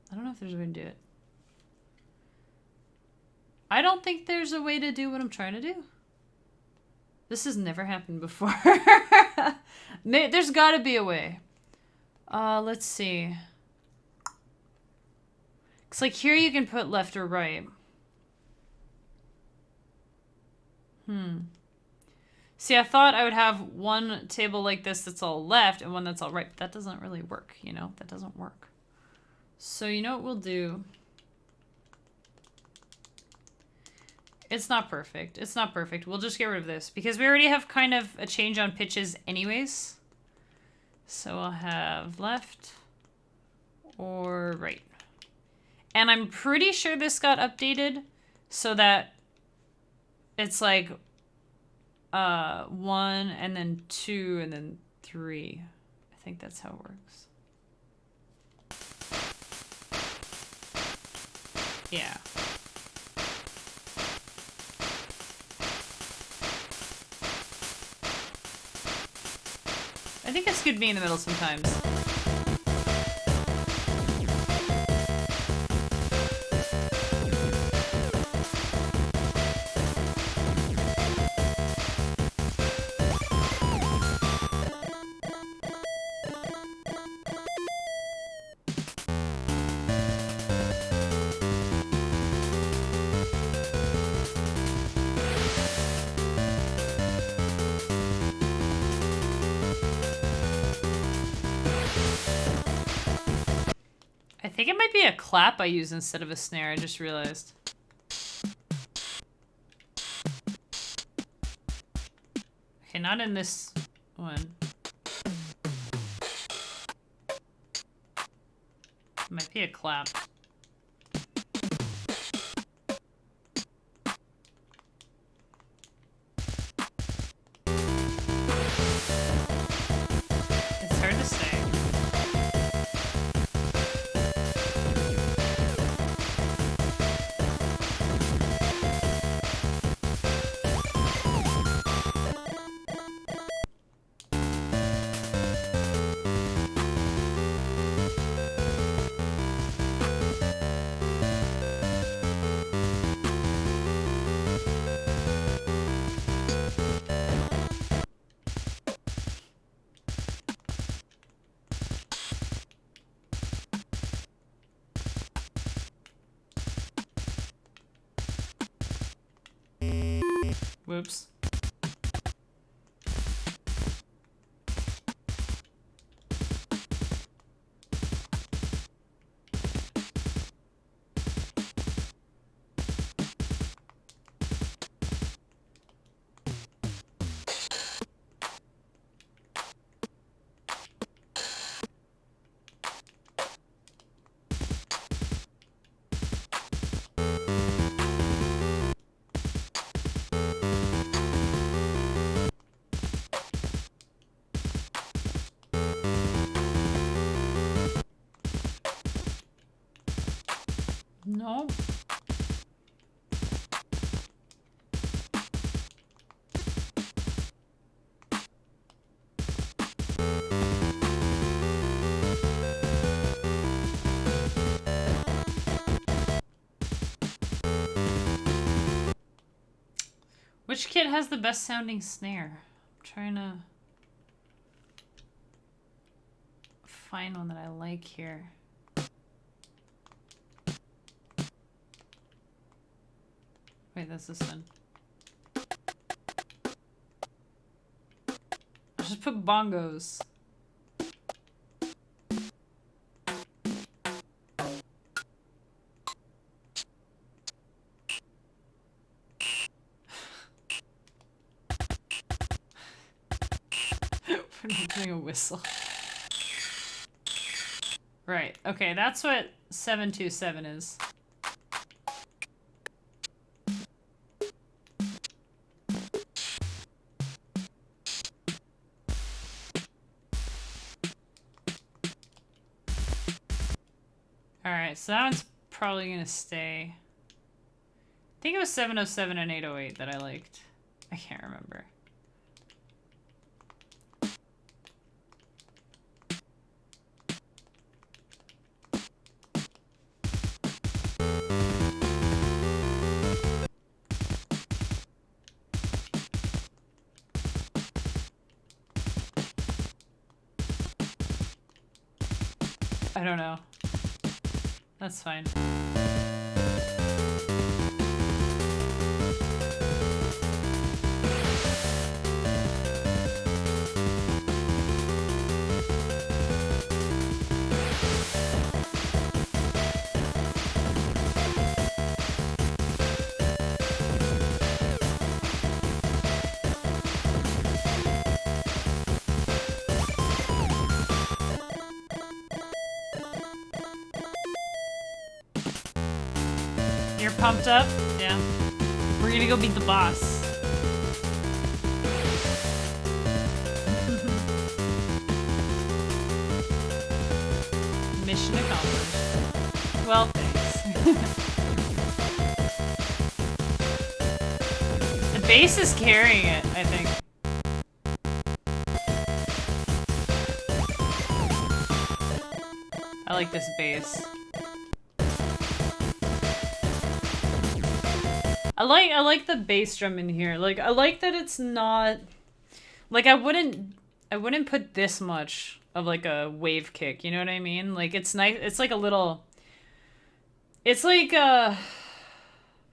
A: I don't know if there's a way to do it. I don't think there's a way to do what I'm trying to do. This has never happened before. There's gotta be a way. Let's see. It's like here you can put left or right. See, I thought I would have one table like this that's all left and one that's all right, but that doesn't really work, you know? That doesn't work. So you know what we'll do? It's not perfect. It's not perfect. We'll just get rid of this because we already have kind of a change on pitches anyways. So I'll have left or right. And I'm pretty sure this got updated so that it's like 1 and then 2 and then 3. I think that's how it works. Yeah. I think it's good to be in the middle sometimes. think it might be a clap I use instead of a snare, I just realized. Okay, not in this one. Might be a clap. It's hard to say. Whoops. No. Which kit has the best sounding snare? I'm trying to find one that I like here. Wait, that's this one. I'll just put bongos. We're doing a whistle. Right, okay, that's what 727 is. Alright, so that one's probably gonna stay. I think it was 707 and 808 that I liked. I can't remember. I don't know. That's fine. You're pumped up? Yeah. We're gonna go beat the boss. Mission accomplished. Well, thanks. The bass is carrying it, I think. I like this bass. I like the bass drum in here. Like, I like that it's not like I wouldn't put this much of like a wave kick, you know what I mean? Like, it's nice. It's like a little, it's like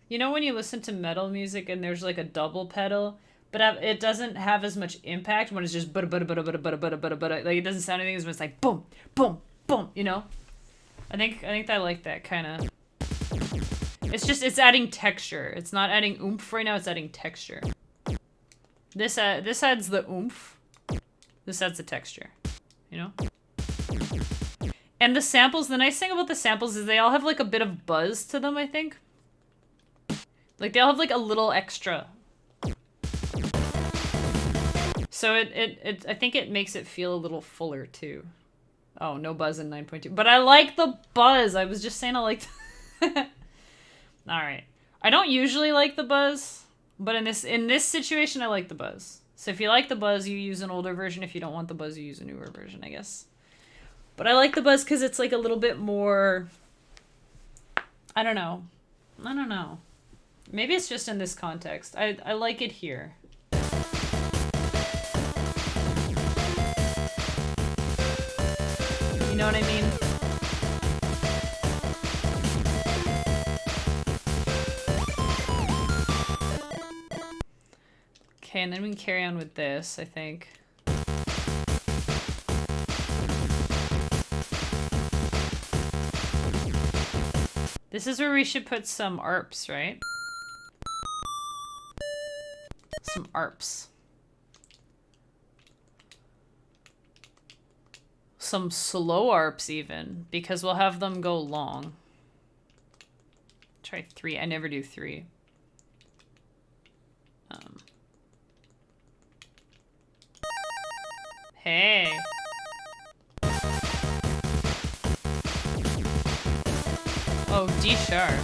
A: you know when you listen to metal music and there's like a double pedal, but it doesn't have as much impact when it's just like it doesn't sound anything as much like boom, boom, boom, you know? I think I like that kind of. It's adding texture. It's not adding oomph right now. It's adding texture. This adds the oomph. This adds the texture. You know. And the samples. The nice thing about the samples is they all have like a bit of buzz to them. I think. Like they all have like a little extra. So I think it makes it feel a little fuller too. Oh, no buzz in 9.2. But I like the buzz. I was just saying I like. Alright. I don't usually like the buzz, but in this situation, I like the buzz. So if you like the buzz, you use an older version. If you don't want the buzz, you use a newer version, I guess. But I like the buzz because it's like a little bit more... I don't know. Maybe it's just in this context. I like it here. You know what I mean? Okay, and then we can carry on with this, I think. This is where we should put some ARPs, right? Some ARPs. Some slow ARPs even, because we'll have them go long. Try 3. I never do 3. Hey. Oh, D sharp.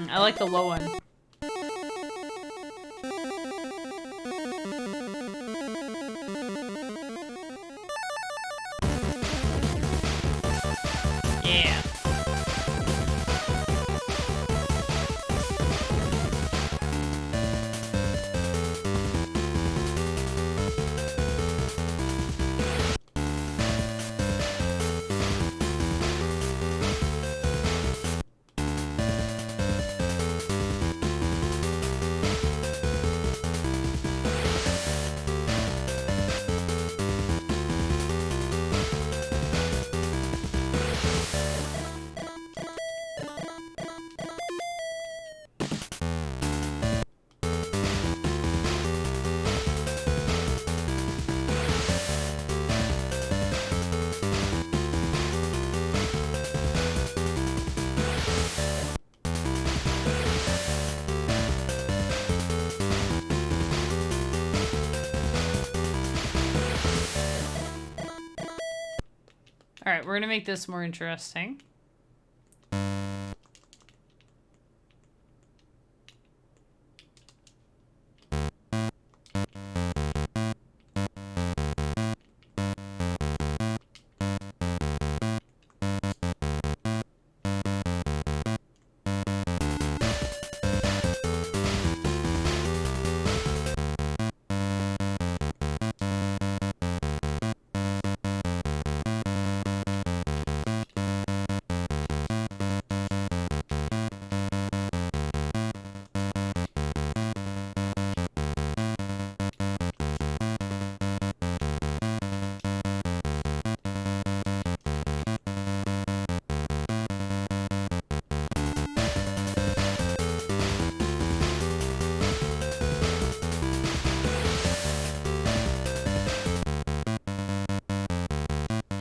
A: I like the low one. Yeah. Alright, we're gonna make this more interesting.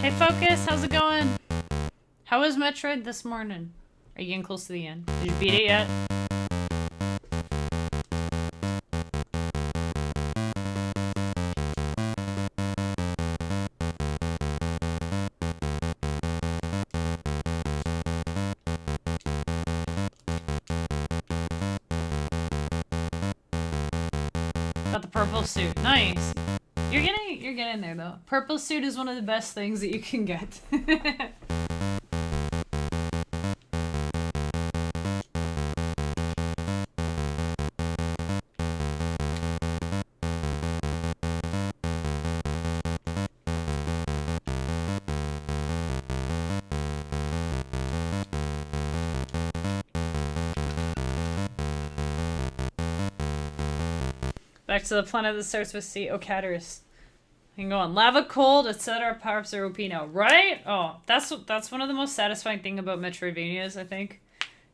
A: Hey, Focus, how's it going? How was Metroid this morning? Are you getting close to the end? Did you beat it yet? Got the purple suit. Nice. You're getting there though. Purple suit is one of the best things that you can get. Back to the planet that starts with C. Ocaterus. I can go on lava, cold, etc. Power-ups are OP now, right? Oh, that's one of the most satisfying thing about Metroidvanias, I think,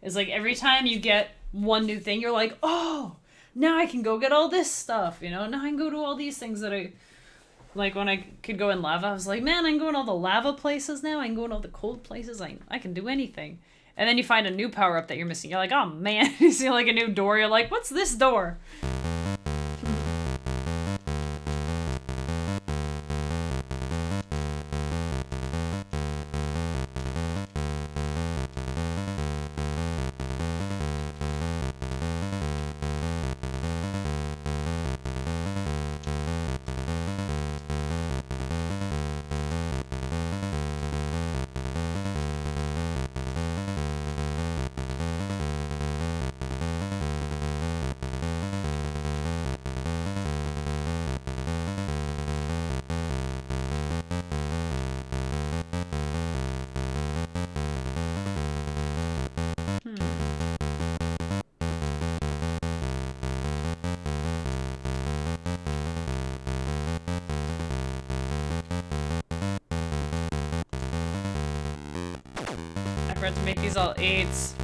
A: is like every time you get one new thing, you're like, oh, now I can go get all this stuff, you know? Now I can go to all these things that I like. When I could go in lava, I was like, man, I can go in all the lava places now. I can go in all the cold places. I can do anything. And then you find a new power-up that you're missing. You're like, oh man, you see like a new door. You're like, what's this door? I forgot to make these all 8s.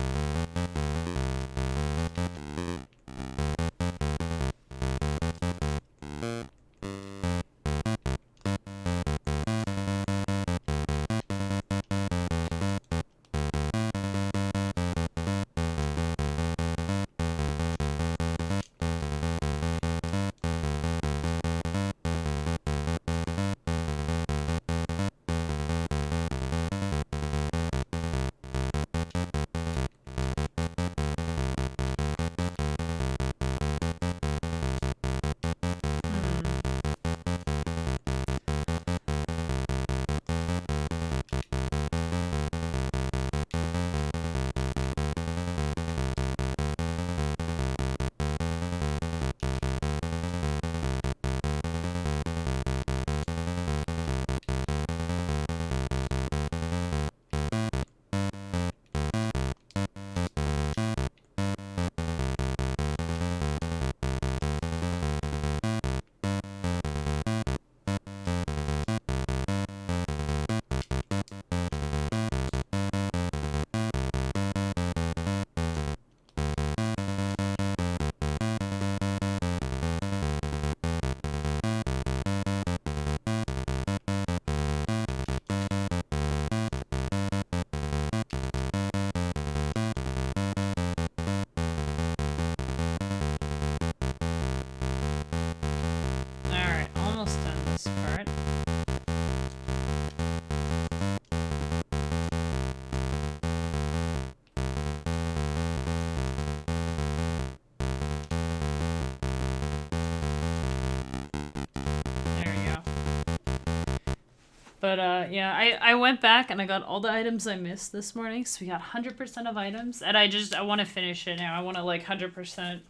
A: But yeah, I went back and I got all the items I missed this morning. So we got 100% of items. And I want to finish it now. I want to like 100%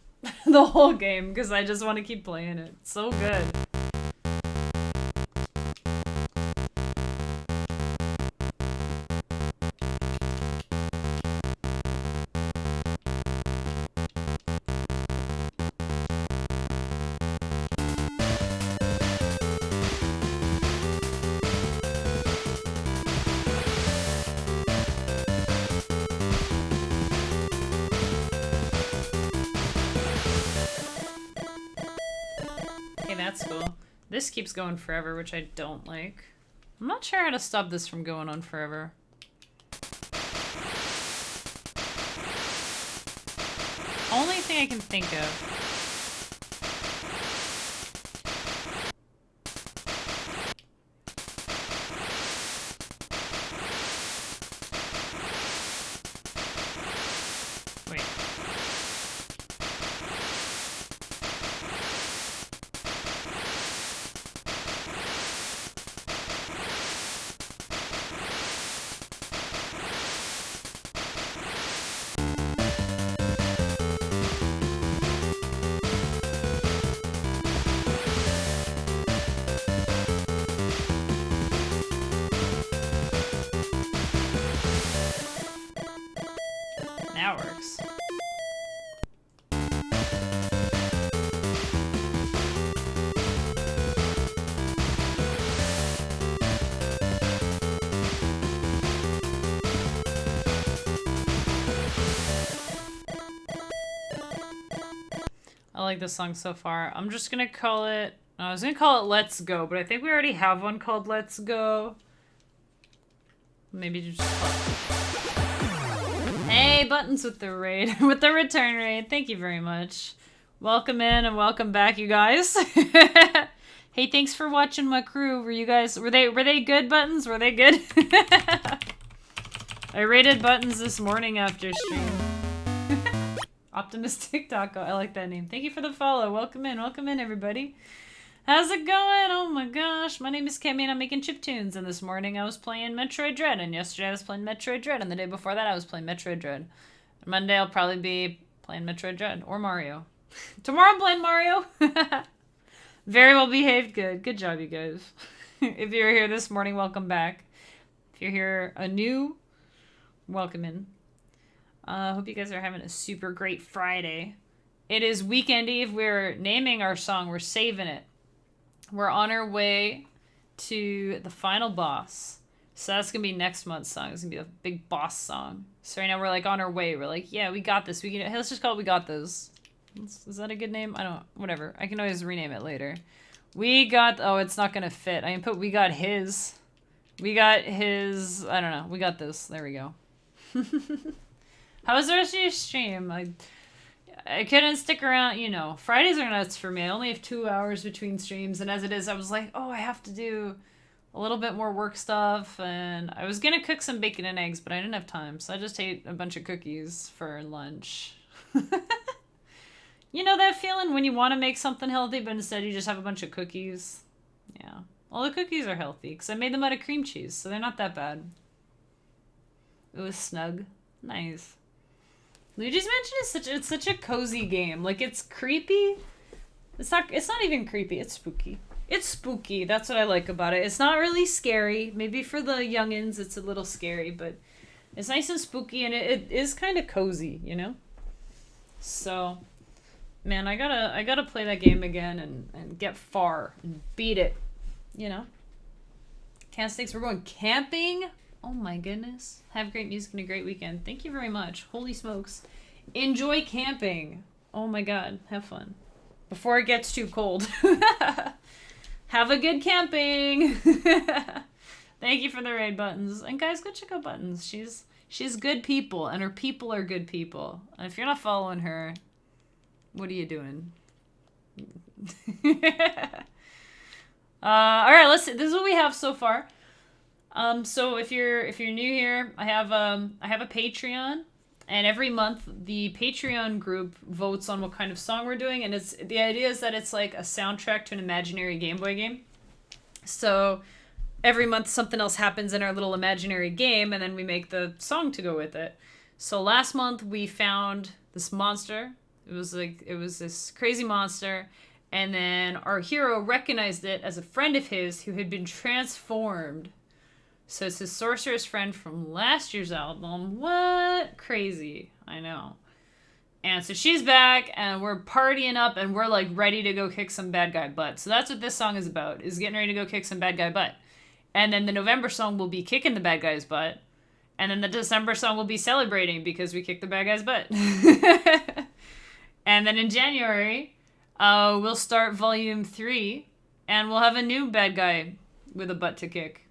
A: the whole game because I just want to keep playing it. It's so good. That's cool. This keeps going forever, which I don't like. I'm not sure how to stop this from going on forever. Only thing I can think of. That works. I like this song so far. I'm just gonna call it... I was gonna call it Let's Go, but I think we already have one called Let's Go. Maybe just call it... Hey, Buttons with the raid, with the return raid. Thank you very much. Welcome in and welcome back, you guys. Hey, thanks for watching my crew. Were you guys... Were they good, Buttons? Were they good? I rated Buttons this morning after stream. Optimistic Taco. I like that name. Thank you for the follow. Welcome in, everybody. How's it going? Oh my gosh. My name is Kemi and I'm making chiptunes. And this morning I was playing Metroid Dread. And yesterday I was playing Metroid Dread. And the day before that I was playing Metroid Dread. And Monday I'll probably be playing Metroid Dread. Or Mario. Tomorrow I'm playing Mario. Very well behaved. Good. Good job, you guys. If you're here this morning, welcome back. If you're here anew, welcome in. Hope you guys are having a super great Friday. It is Weekend Eve. We're naming our song. We're saving it. We're on our way to the final boss. So that's going to be next month's song. It's going to be a big boss song. So right now we're like on our way. We're like, yeah, we got this. Hey, let's just call it We Got This. Is that a good name? I don't... Whatever. I can always rename it later. We got... Oh, it's not going to fit. I can put We Got His. We got his... I don't know. We got this. There we go. How was the rest of your stream? I couldn't stick around, you know. Fridays are nuts for me. I only have 2 hours between streams, and as it is, I was like, oh, I have to do a little bit more work stuff, and I was gonna cook some bacon and eggs, but I didn't have time, so I just ate a bunch of cookies for lunch. You know that feeling when you want to make something healthy, but instead you just have a bunch of cookies? Yeah. Well, the cookies are healthy, because I made them out of cream cheese, so they're not that bad. It was snug. Nice. Luigi's Mansion is such a cozy game. Like, it's creepy. It's not even creepy. It's spooky. It's spooky. That's what I like about it. It's not really scary. Maybe for the youngins it's a little scary, but it's nice and spooky, and it is kind of cozy, you know? So, man, I gotta play that game again and get far and beat it, you know? Cast we're going camping. Oh my goodness. Have great music and a great weekend. Thank you very much. Holy smokes. Enjoy camping. Oh my god. Have fun. Before it gets too cold. Have a good camping. Thank you for the raid, Buttons. And guys, go check out Buttons. She's good people, and her people are good people. And if you're not following her, what are you doing? Alright, let's see. This is what we have so far. So if you're new here, I have a Patreon, and every month the Patreon group votes on what kind of song we're doing, and the idea is that it's like a soundtrack to an imaginary Game Boy game. So every month something else happens in our little imaginary game, and then we make the song to go with it. So last month we found this monster. It was this crazy monster, and then our hero recognized it as a friend of his who had been transformed. So it's his sorceress friend from last year's album. What? Crazy. I know. And so she's back, and we're partying up, and we're like ready to go kick some bad guy butt. So that's what this song is about, is getting ready to go kick some bad guy butt. And then the November song will be kicking the bad guy's butt. And then the December song will be celebrating because we kicked the bad guy's butt. And then in January, we'll start volume 3, and we'll have a new bad guy with a butt to kick.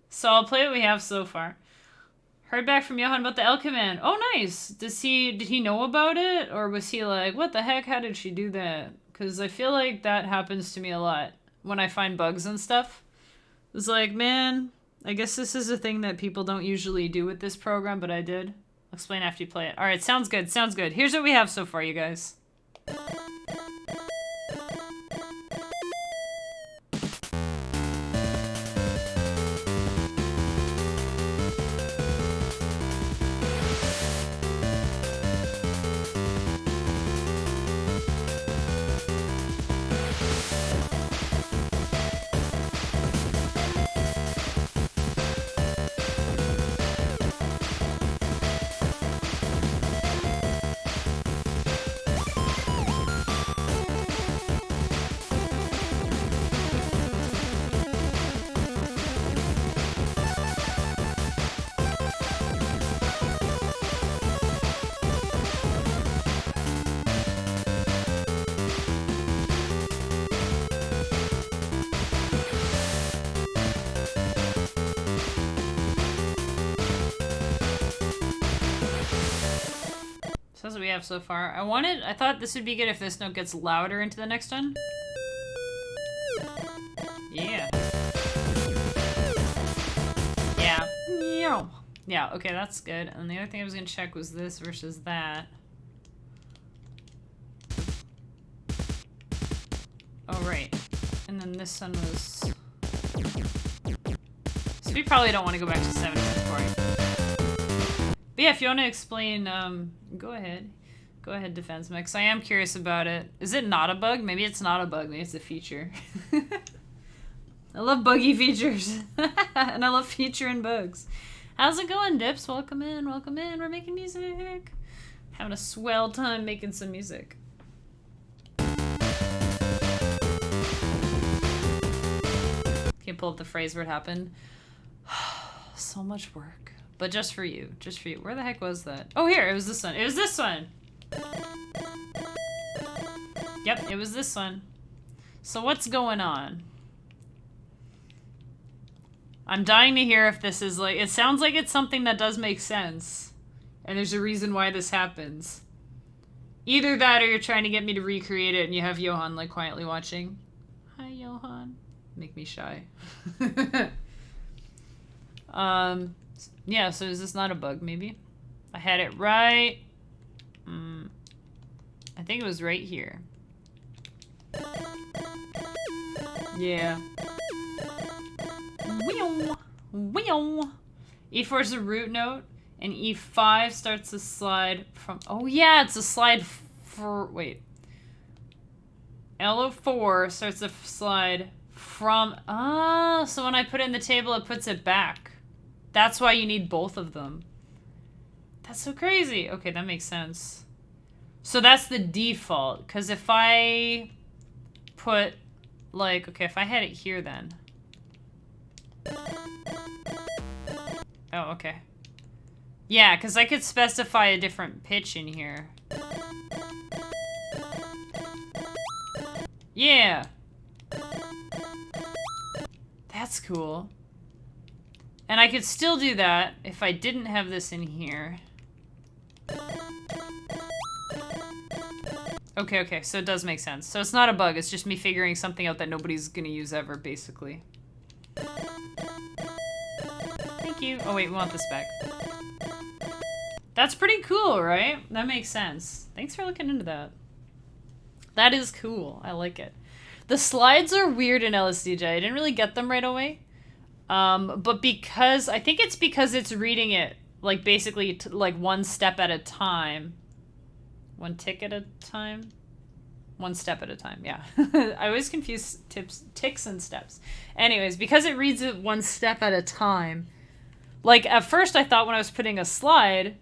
A: So I'll play what we have so far. Heard back from Johan about the L command. Oh, nice. Did he know about it? Or was he like, what the heck? How did she do that? Because I feel like that happens to me a lot when I find bugs and stuff. It's like, man, I guess this is a thing that people don't usually do with this program, but I did. I'll explain after you play it. All right, sounds good. Sounds good. Here's what we have so far, you guys. So that's what we have so far. I thought this would be good if this note gets louder into the next one. Yeah. Yeah. Yeah, okay, that's good. And the other thing I was gonna check was this versus that. Oh, right. And then this one was... So we probably don't want to go back to 7640. But yeah, if you want to explain, go ahead. Go ahead, Defense Mix. I am curious about it. Is it not a bug? Maybe it's not a bug. Maybe it's a feature. I love buggy features. And I love featuring bugs. How's it going, Dips? Welcome in, welcome in. We're making music. Having a swell time making some music. Can you pull up the phrase where it happened? So much work. But just for you. Just for you. Where the heck was that? Oh, here. It was this one. It was this one. Yep, it was this one. So what's going on? I'm dying to hear if this is like... It sounds like it's something that does make sense. And there's a reason why this happens. Either that or you're trying to get me to recreate it and you have Johan like quietly watching. Hi, Johan. Make me shy. Yeah, so is this not a bug, maybe? I had it right. I think it was right here. Yeah. E4 is a root note, and E5 starts to slide from... Oh, yeah, it's a slide for... Wait. LO4 starts to slide from... Ah, so when I put it in the table, it puts it back. That's why you need both of them. That's so crazy. Okay, that makes sense. So that's the default. Because if I put, like... Okay, if I had it here then... Oh, okay. Yeah, because I could specify a different pitch in here. Yeah! That's cool. And I could still do that if I didn't have this in here. Okay, okay, so it does make sense. So it's not a bug, it's just me figuring something out that nobody's gonna use ever, basically. Thank you. Oh wait, we want this back. That's pretty cool, right? That makes sense. Thanks for looking into that. That is cool. I like it. The slides are weird in LSDj. I didn't really get them right away. But because... I think it's because it's reading it, like, basically, like, one step at a time. One tick at a time? One step at a time, yeah. I always confuse ticks and steps. Anyways, because it reads it one step at a time... Like, at first I thought when I was putting a slide,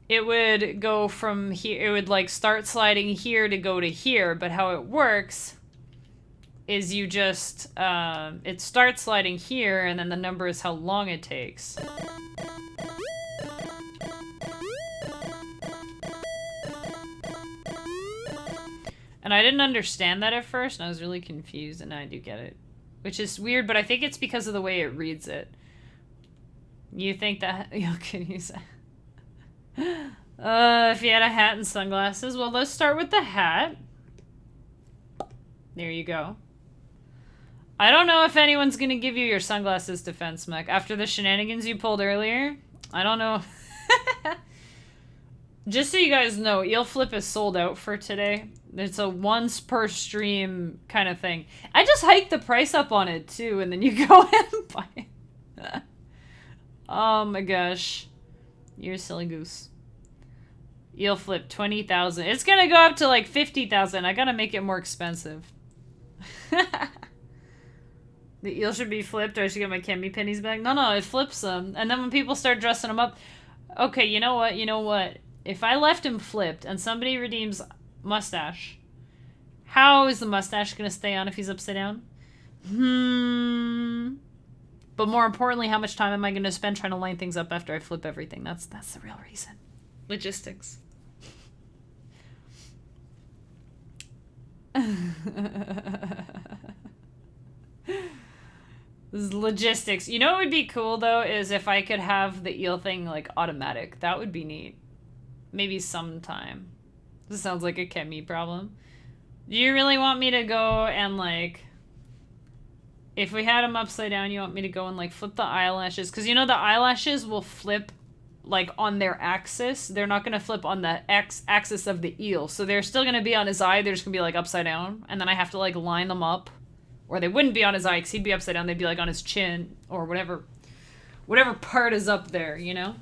A: it would go from here, it would, like, start sliding here to go to here, but how it works is you just, it starts sliding here, and then the number is how long it takes. And I didn't understand that at first, and I was really confused, and now I do get it. which is weird, but I think it's because of the way it reads it. You think that you can use it? If you had a hat and sunglasses, well, let's start with the hat. There you go. I don't know if anyone's gonna give you your sunglasses defense, Mech. After the shenanigans you pulled earlier, I don't know. Just so you guys know, Eel Flip is sold out for today. It's a once per stream kind of thing. I just hiked the price up on it too, and then you go and buy it. Oh my gosh. You're a silly goose. Eel Flip, 20,000. It's gonna go up to like 50,000. I gotta make it more expensive. The eel should be flipped, or I should get my candy pennies back. No, it flips them. And then when people start dressing them up... Okay, you know what? If I left him flipped and somebody redeems mustache, how is the mustache gonna stay on if he's upside down? But more importantly, how much time am I gonna spend trying to line things up after I flip everything? That's the real reason. Logistics. This is logistics. You know what would be cool though is if I could have the eel thing like automatic. That would be neat. Maybe sometime. This sounds like a Kemi problem. Do you really want me to go and like, if we had them upside down, you want me to go and like flip the eyelashes? Because you know the eyelashes will flip like on their axis. They're not going to flip on the axis of the eel. So they're still going to be on his eye. They're just going to be like upside down. And then I have to like line them up. Or they wouldn't be on his eye because he'd be upside down. They'd be like on his chin or whatever part is up there, you know?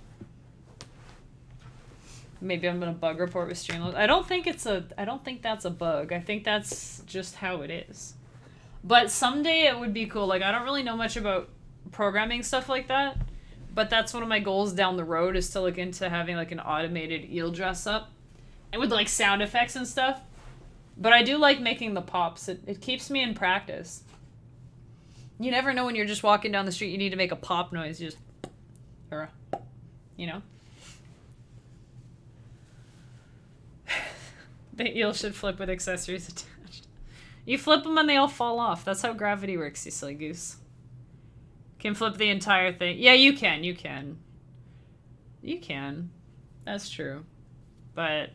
A: Maybe I'm going to bug report with Streamlabs. I don't think that's a bug. I think that's just how it is. But someday it would be cool. Like, I don't really know much about programming stuff like that. But that's one of my goals down the road is to look into having like an automated eel dress up. And with like sound effects and stuff. But I do like making the pops. It keeps me in practice. You never know when you're just walking down the street, you need to make a pop noise. You just... Or, you know? The eel should flip with accessories attached. You flip them and they all fall off. That's how gravity works, you silly goose. Can flip the entire thing. Yeah, you can. You can. That's true. But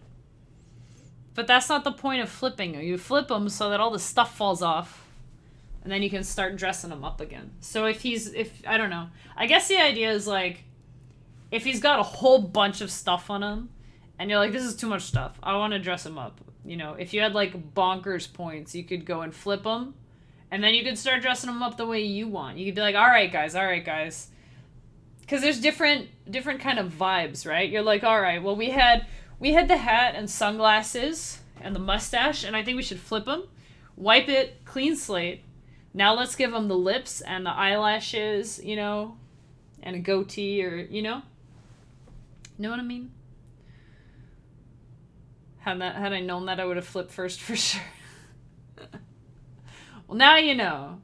A: that's not the point of flipping. You flip them so that all the stuff falls off. And then you can start dressing them up again. So if I don't know. I guess the idea is like, if he's got a whole bunch of stuff on him, and you're like, this is too much stuff. I want to dress him up. You know, if you had like bonkers points, you could go and flip them. And then you could start dressing them up the way you want. You could be like, all right, guys. Because there's different kind of vibes, right? You're like, all right, well, we had the hat and sunglasses and the mustache, and I think we should flip them. Wipe it, clean slate. Now let's give them the lips and the eyelashes, you know, and a goatee or, you know? Know what I mean? Had I known that, I would have flipped first for sure. Well, now you know.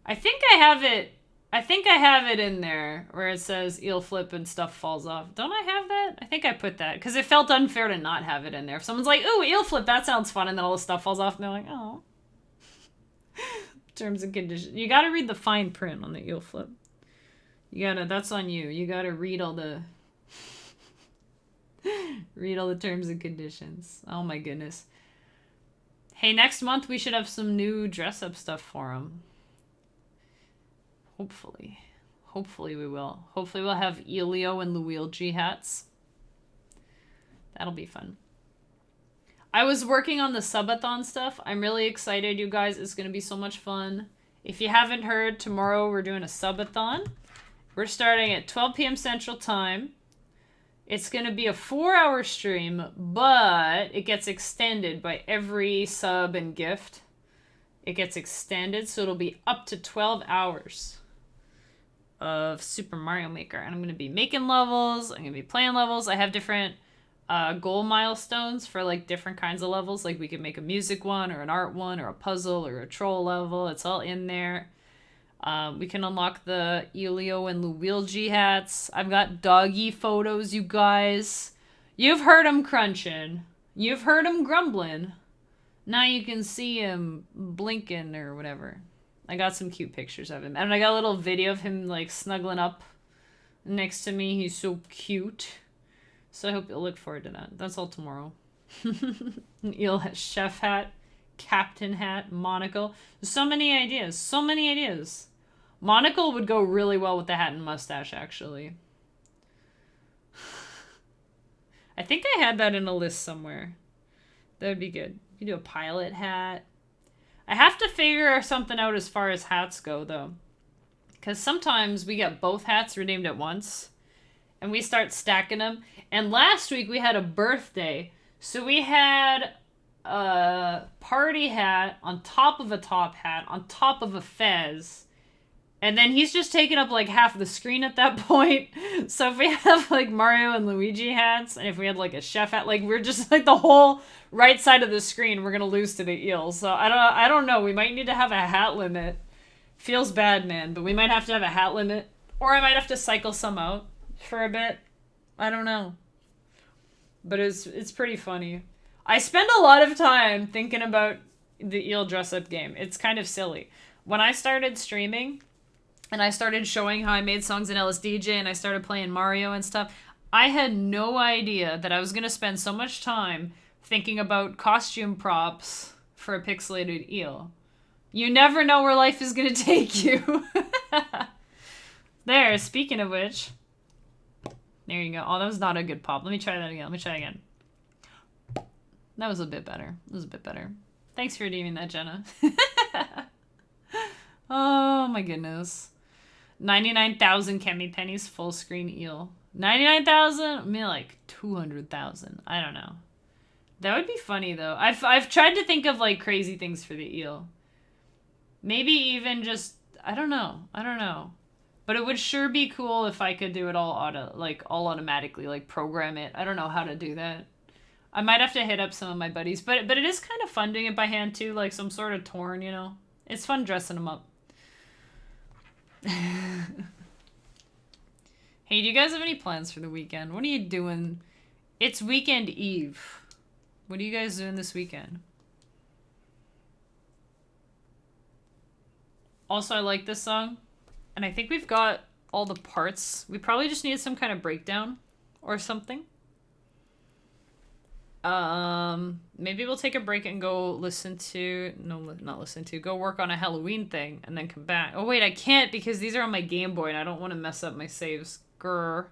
A: I think I have it in there where it says eel flip and stuff falls off. Don't I have that? I think I put that because it felt unfair to not have it in there. If someone's like, ooh, eel flip, that sounds fun, and then all the stuff falls off, and they're like, oh. Terms and conditions. You gotta read the fine print on the eel flip. That's on you. You gotta read all the terms and conditions. Oh my goodness. Hey, next month we should have some new dress-up stuff for him. Hopefully. Hopefully we will. Hopefully we'll have Elio and Luigi hats. That'll be fun. I was working on the subathon stuff. I'm really excited, you guys. It's going to be so much fun. If you haven't heard, tomorrow we're doing a subathon. We're starting at 12 p.m. Central Time. It's going to be a 4-hour stream, but it gets extended by every sub and gift. It gets extended, so it'll be up to 12 hours of Super Mario Maker. And I'm going to be making levels. I'm going to be playing levels. I have different goal milestones for like different kinds of levels. Like we could make a music one or an art one or a puzzle or a troll level. It's all in there. We can unlock the Elio and Luigi hats. I've got doggy photos, you guys. You've heard him crunching. You've heard him grumbling. Now you can see him blinking or whatever. I got some cute pictures of him. And I got a little video of him, like, snuggling up next to me. He's so cute. So I hope you'll look forward to that. That's all tomorrow. An eel hat, chef hat, captain hat, monocle. So many ideas. So many ideas. Monocle would go really well with the hat and mustache, actually. I think I had that in a list somewhere. That would be good. You can do a pilot hat. I have to figure something out as far as hats go, though. Because sometimes we get both hats redeemed at once. And we start stacking them. And last week we had a birthday. So we had a party hat on top of a top hat on top of a fez. And then he's just taking up like half the screen at that point. So if we have like Mario and Luigi hats, and if we had like a chef hat, like we're just like the whole right side of the screen, we're gonna lose to the eel. So I don't know. We might need to have a hat limit. Feels bad, man, but we might have to have a hat limit, or I might have to cycle some out for a bit. I don't know. But it's pretty funny. I spend a lot of time thinking about the eel dress up game. It's kind of silly. When I started streaming, and I started showing how I made songs in LSDj, and I started playing Mario and stuff, I had no idea that I was going to spend so much time thinking about costume props for a pixelated eel. You never know where life is going to take you. There, speaking of which. There you go. Oh, that was not a good pop. Let me try that again. That was a bit better. Thanks for redeeming that, Jenna. Oh, my goodness. 99,000 Kemi pennies, full screen eel. 99,000? I mean, like 200,000. I don't know. That would be funny though. I've tried to think of like crazy things for the eel. Maybe even just I don't know. But it would sure be cool if I could do it all automatically, like program it. I don't know how to do that. I might have to hit up some of my buddies, but it is kind of fun doing it by hand too, like some sort of torn, you know. It's fun dressing them up. Hey, do you guys have any plans for the weekend? What are you doing? It's weekend eve. What are you guys doing this weekend? Also, I like this song. And I think we've got all the parts. We probably just need some kind of breakdown or something. Maybe we'll take a break and go go work on a Halloween thing and then come back. Oh wait, I can't because these are on my Game Boy and I don't want to mess up my saves. Grr.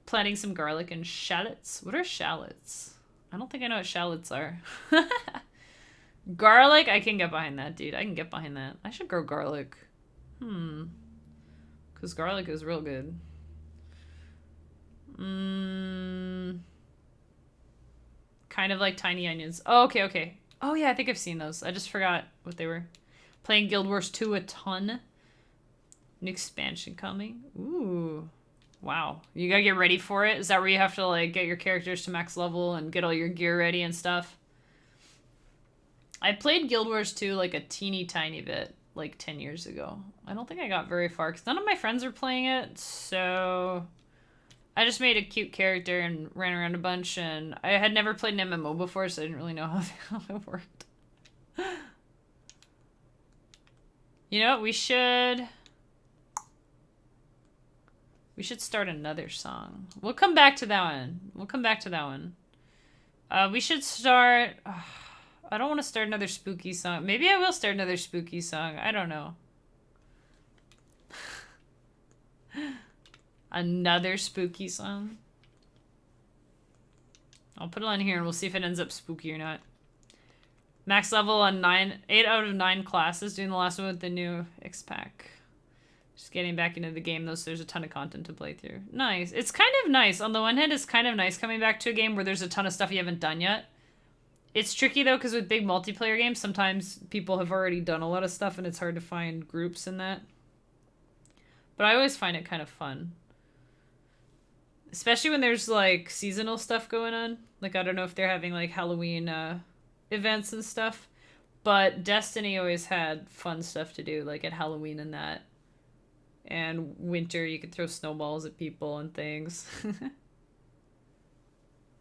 A: Planting some garlic and shallots. What are shallots? I don't think I know what shallots are. Garlic, I can get behind that, dude. I can get behind that. I should grow garlic. Because garlic is real good. Kind of like tiny onions. Oh, okay. Oh, yeah, I think I've seen those. I just forgot what they were. Playing Guild Wars 2 a ton. New expansion coming. Ooh. Wow. You gotta get ready for it? Is that where you have to, like, get your characters to max level and get all your gear ready and stuff? I played Guild Wars 2, like, a teeny tiny bit, like, 10 years ago. I don't think I got very far, because none of my friends are playing it, so... I just made a cute character and ran around a bunch, and I had never played an MMO before, so I didn't really know how it worked. You know what? We should start another song. We'll come back to that one. We should start... I don't want to start another spooky song. Maybe I will start another spooky song. I don't know. Another spooky song. I'll put it on here and we'll see if it ends up spooky or not. Max level on 8 out of 9 classes. Doing the last one with the new X-Pack. Just getting back into the game though, so there's a ton of content to play through. Nice. It's kind of nice. On the one hand, it's kind of nice coming back to a game where there's a ton of stuff you haven't done yet. It's tricky though, because with big multiplayer games, sometimes people have already done a lot of stuff and it's hard to find groups in that. But I always find it kind of fun. Especially when there's, like, seasonal stuff going on. Like, I don't know if they're having, like, Halloween events and stuff. But Destiny always had fun stuff to do, like, at Halloween and that. And winter, you could throw snowballs at people and things.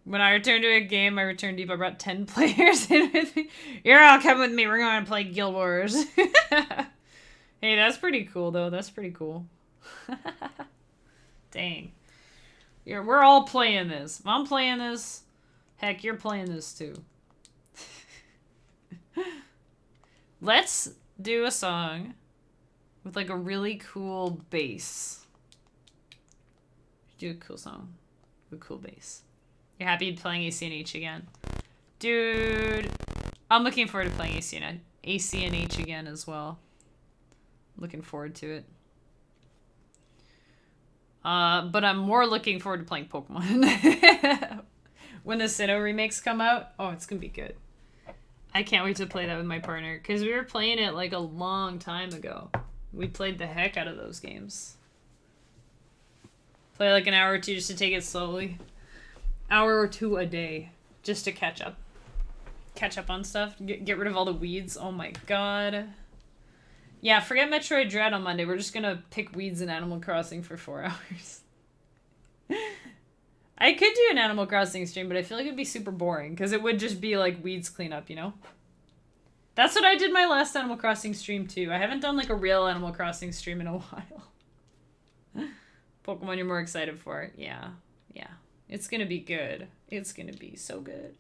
A: When I return to a game, I return deep. I brought 10 players in with me. You're all come with me. We're going to play Guild Wars. Hey, that's pretty cool, though. That's pretty cool. Dang. We're all playing this. If I'm playing this, heck, you're playing this, too. Let's do a song with, like, a really cool bass. Do a cool song with a cool bass. You're happy playing ACNH again? Dude, I'm looking forward to playing ACNH again as well. Looking forward to it. But I'm more looking forward to playing Pokemon. When the Sinnoh remakes come out, oh, it's gonna be good. I can't wait to play that with my partner, because we were playing it like a long time ago. We played the heck out of those games. Play like an hour or two just to take it slowly. Hour or two a day, just to catch up. Catch up on stuff. Get rid of all the weeds. Oh my god. Yeah, forget Metroid Dread on Monday. We're just gonna pick weeds in Animal Crossing for 4 hours. I could do an Animal Crossing stream, but I feel like it'd be super boring, because it would just be like weeds cleanup, you know? That's what I did my last Animal Crossing stream too. I haven't done like a real Animal Crossing stream in a while. Pokemon you're more excited for. Yeah. Yeah. It's gonna be good. It's gonna be so good.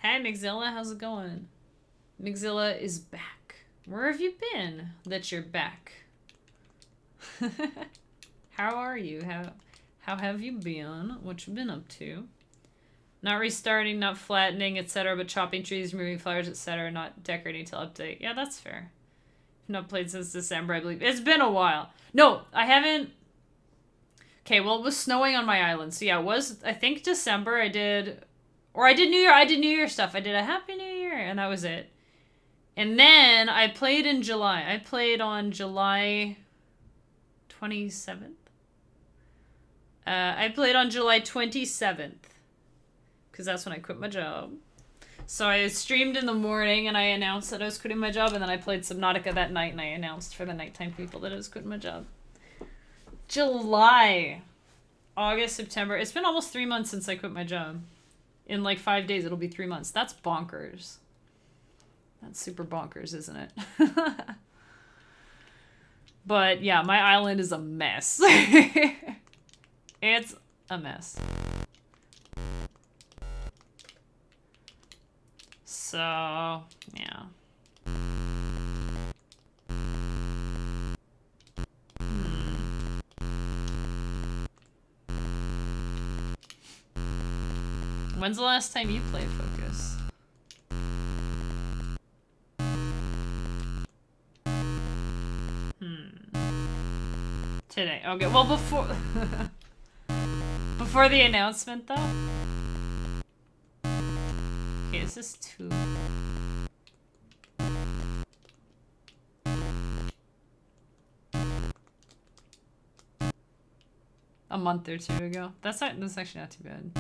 A: Hi, Mixzilla. How's it going? Mixzilla is back. Where have you been that you're back? How are you? How have you been? What you been up to? Not restarting, not flattening, etc., but chopping trees, removing flowers, etc., not decorating till update. Yeah, that's fair. Not played since December, I believe. It's been a while. No, I haven't. Okay, well, it was snowing on my island. So yeah, it was, I think December I did New Year. I did New Year stuff. I did a Happy New Year, and that was it. And then I played in July. I played on July 27th. I played on July 27th. Because that's when I quit my job. So I streamed in the morning, and I announced that I was quitting my job, and then I played Subnautica that night, and I announced for the nighttime people that I was quitting my job. July. August, September. It's been almost 3 months since I quit my job. In like 5 days, it'll be 3 months. That's bonkers. That's super bonkers, isn't it? But yeah, my island is a mess. It's a mess. So, yeah. When's the last time you played Focus? Today. Okay, well before before the announcement though. Okay, is this too a month or two ago? That's actually not too bad.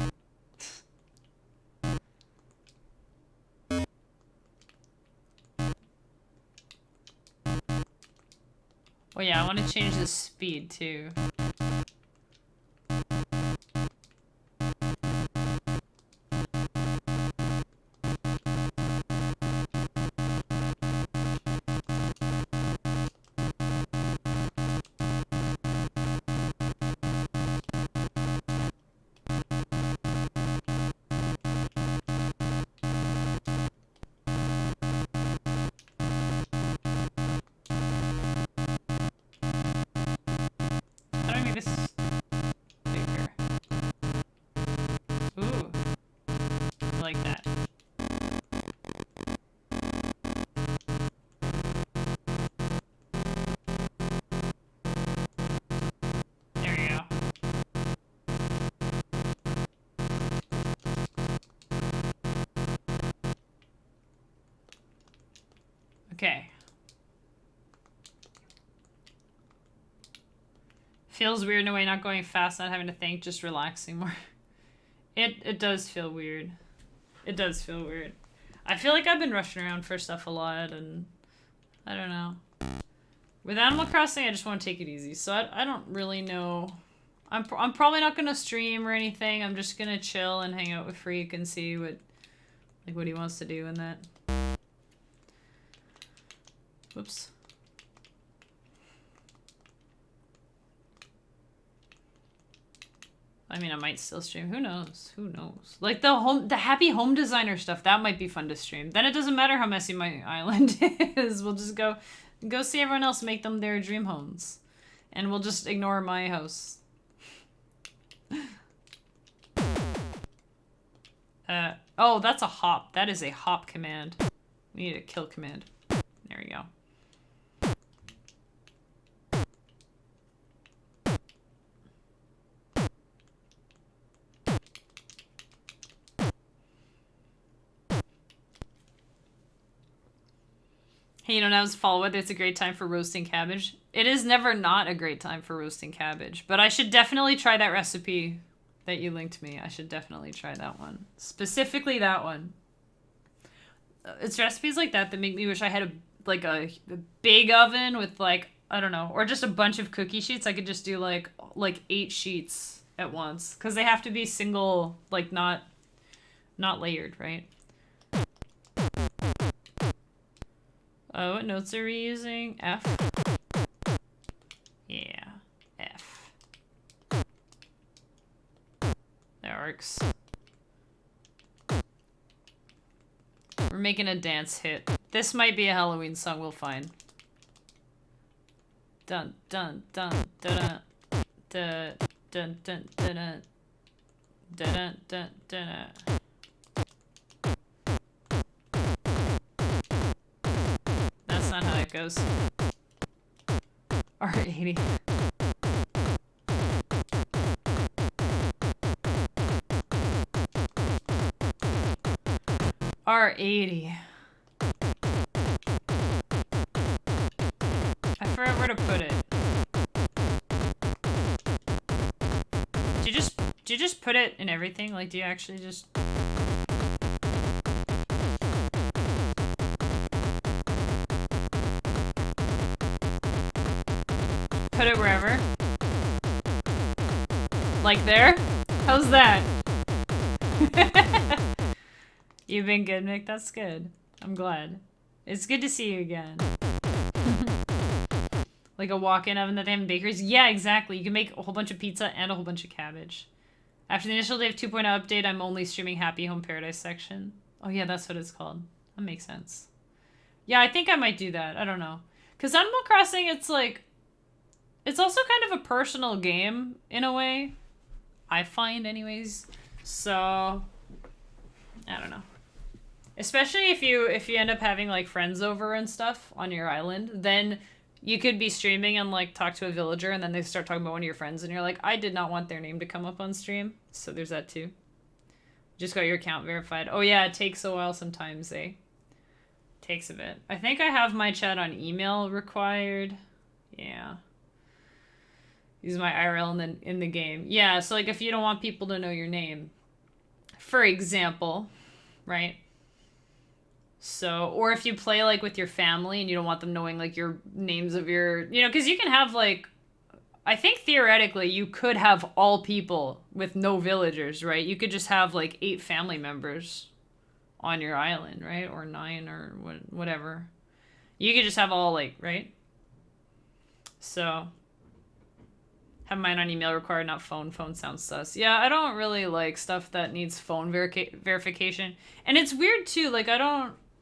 A: Oh yeah, I want to change the speed too. How do I make this bigger? Ooh, I like that. There we go. Okay. Feels weird in a way, not going fast, not having to think, just relaxing more. It does feel weird. It does feel weird. I feel like I've been rushing around for stuff a lot, and I don't know. With Animal Crossing, I just want to take it easy, so I don't really know I'm probably not gonna stream or anything. I'm just gonna chill and hang out with Freak and see what he wants to do in that. Whoops. I mean, I might still stream. Who knows? Who knows? Like the happy home designer stuff, that might be fun to stream. Then it doesn't matter how messy my island is. We'll just go see everyone else make them their dream homes. And we'll just ignore my house. Oh, that's a hop. That is a hop command. We need a kill command. There we go. Hey, you don't have to follow whether it's a great time for roasting cabbage. It is never not a great time for roasting cabbage, but I should definitely try that recipe that you linked me. I should definitely try that one. Specifically that one. It's recipes like that that make me wish I had a big oven with like, I don't know, or just a bunch of cookie sheets. I could just do like 8 sheets at once, because they have to be single, like not layered, right? What notes are we using? F? Yeah, F. That works. We're making a dance hit. This might be a Halloween song, we'll find. Dun dun dun dun dun dun dun dun dun dun dun. That's not how it goes. R80. R80. I forgot where to put it. Do you just put it in everything? Like, do you actually just... Put it wherever? Like there? How's that? You've been good, Mick. That's good. I'm glad. It's good to see you again. Like a walk-in oven that they have in bakeries? Yeah, exactly. You can make a whole bunch of pizza and a whole bunch of cabbage. After the initial day of 2.0 update, I'm only streaming Happy Home Paradise section. Oh yeah, that's what it's called. That makes sense. Yeah, I think I might do that. I don't know. Because Animal Crossing, it's like... It's also kind of a personal game, in a way. I find, anyways. So... I don't know. Especially if you end up having like friends over and stuff on your island, then you could be streaming and like talk to a villager and then they start talking about one of your friends and you're like, I did not want their name to come up on stream. So there's that too. Just got your account verified. Oh yeah, it takes a while sometimes, eh? Takes a bit. I think I have my chat on email required. Yeah. Use my IRL in the game. Yeah, so like if you don't want people to know your name, for example, right? So, or if you play like with your family and you don't want them knowing like your names of your, you know, because you can have like, I think theoretically you could have all people with no villagers, right? You could just have like 8 family members on your island, right? Or 9 or whatever. You could just have all like, right? So, have mine on email required, not phone. Phone sounds sus. Yeah, I don't really like stuff that needs phone verification. And it's weird too, like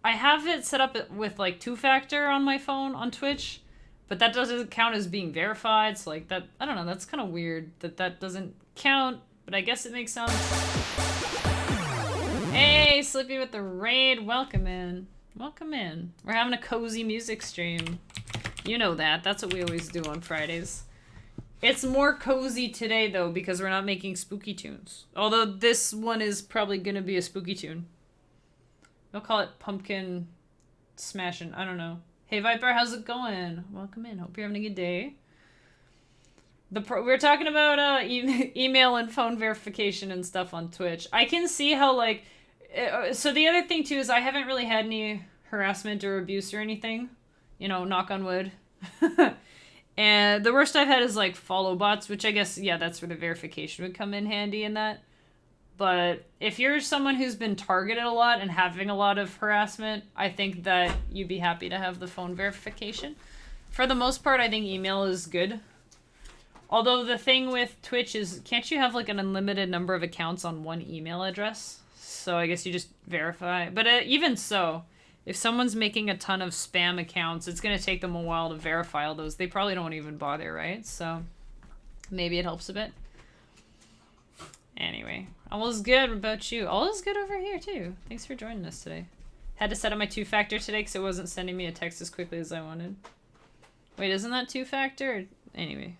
A: I have it set up with like 2-factor on my phone on Twitch, but that doesn't count as being verified. So like that, I don't know, that's kind of weird that doesn't count, but I guess it makes sense. Hey, Slippy with the raid. Welcome in. Welcome in. We're having a cozy music stream. You know that. That's what we always do on Fridays. It's more cozy today though because we're not making spooky tunes. Although this one is probably going to be a spooky tune. They'll call it Pumpkin Smashing. I don't know. Hey Viper, how's it going? Welcome in. Hope you're having a good day. We're talking about email and phone verification and stuff on Twitch. I can see how like... so the other thing too is I haven't really had any harassment or abuse or anything. You know, knock on wood. And the worst I've had is like follow bots, which I guess, yeah, that's where the verification would come in handy in that. But if you're someone who's been targeted a lot and having a lot of harassment, I think that you'd be happy to have the phone verification. For the most part, I think email is good. Although the thing with Twitch is, can't you have like an unlimited number of accounts on one email address? So I guess you just verify. But even so, if someone's making a ton of spam accounts, it's going to take them a while to verify all those. They probably don't even bother, right? So maybe it helps a bit. Anyway, all is good. What about you? All is good over here, too. Thanks for joining us today. Had to set up my two-factor today because it wasn't sending me a text as quickly as I wanted. Wait, isn't that two-factor? Anyway.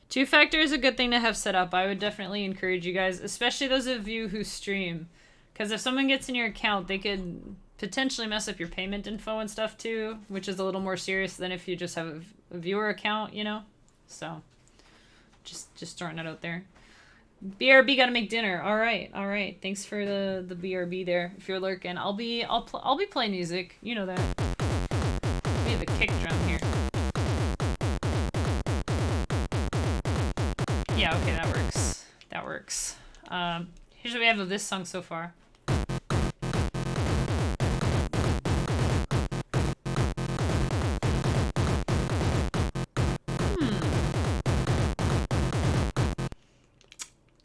A: Two-factor is a good thing to have set up. I would definitely encourage you guys, especially those of you who stream. Because if someone gets in your account, they could potentially mess up your payment info and stuff, too. Which is a little more serious than if you just have a viewer account, you know? So, just throwing it out there. BRB gotta make dinner. All right. Thanks for the BRB there. If you're lurking, I'll be playing music. You know that. We have a kick drum here. Yeah, okay, that works. That works. Here's what we have of this song so far.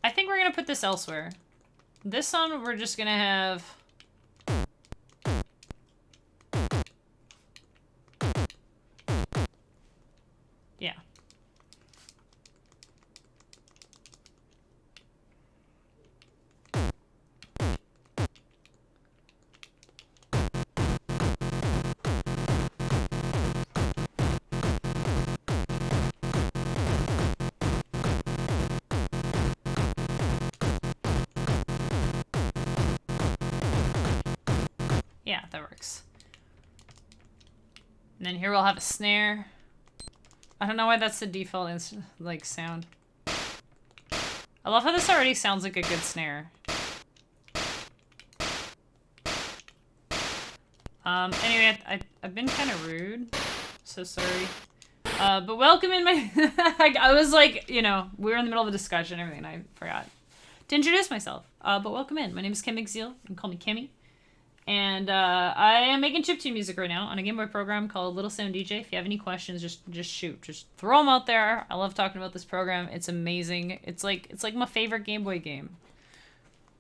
A: I think we're gonna put this elsewhere. This one, we're just gonna have... Yeah. Yeah, that works. And then here we'll have a snare. I don't know why that's the default like sound. I love how this already sounds like a good snare. Anyway, I've been kind of rude. So sorry. But welcome in my... I was like, you know, we were in the middle of a discussion and everything, and I forgot to introduce myself. But welcome in. My name is Kim McZeal. You can call me Kimmy. And I am making chiptune music right now on a Game Boy program called Little Sound DJ. If you have any questions, just shoot. Just throw them out there. I love talking about this program. It's amazing. It's like my favorite Game Boy game.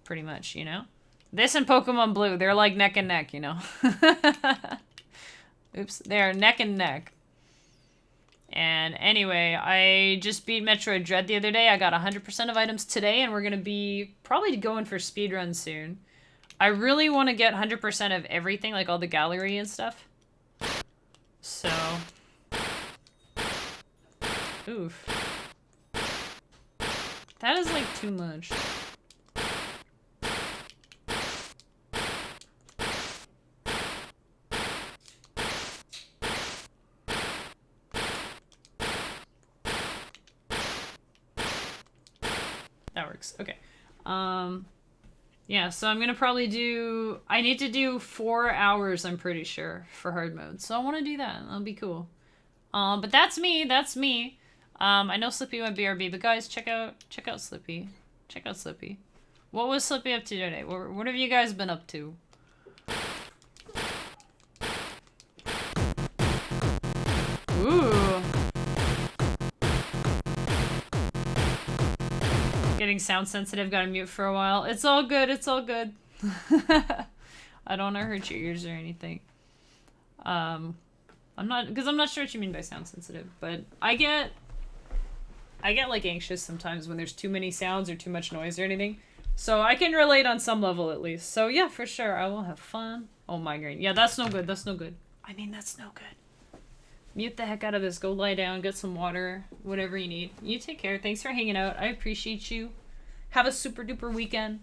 A: Pretty much, you know? This and Pokemon Blue, they're like neck and neck, you know? Oops, they're neck and neck. And anyway, I just beat Metroid Dread the other day. I got 100% of items today, and we're going to be probably going for speedrun soon. I really want to get 100% of everything, like all the gallery and stuff. So. Oof. That is like too much. That works. Okay. Yeah, so I'm gonna probably do... I need to do 4 hours, I'm pretty sure, for hard mode. So I want to do that. That'll be cool. But that's me. That's me. I know Slippy went BRB, but guys, check out Slippy. Check out Slippy. What was Slippy up to today? What have you guys been up to? Ooh. Getting sound sensitive, gotta mute for a while. It's all good, it's all good. I don't want to hurt your ears or anything. I'm not sure what you mean by sound sensitive, but I get like anxious sometimes when there's too many sounds or too much noise or anything. So I can relate on some level at least. So yeah, for sure, I will have fun. Oh, migraine. Yeah, that's no good, that's no good. I mean, that's no good. Mute the heck out of this. Go lie down, get some water, whatever you need. You take care. Thanks for hanging out. I appreciate you. Have a super duper weekend.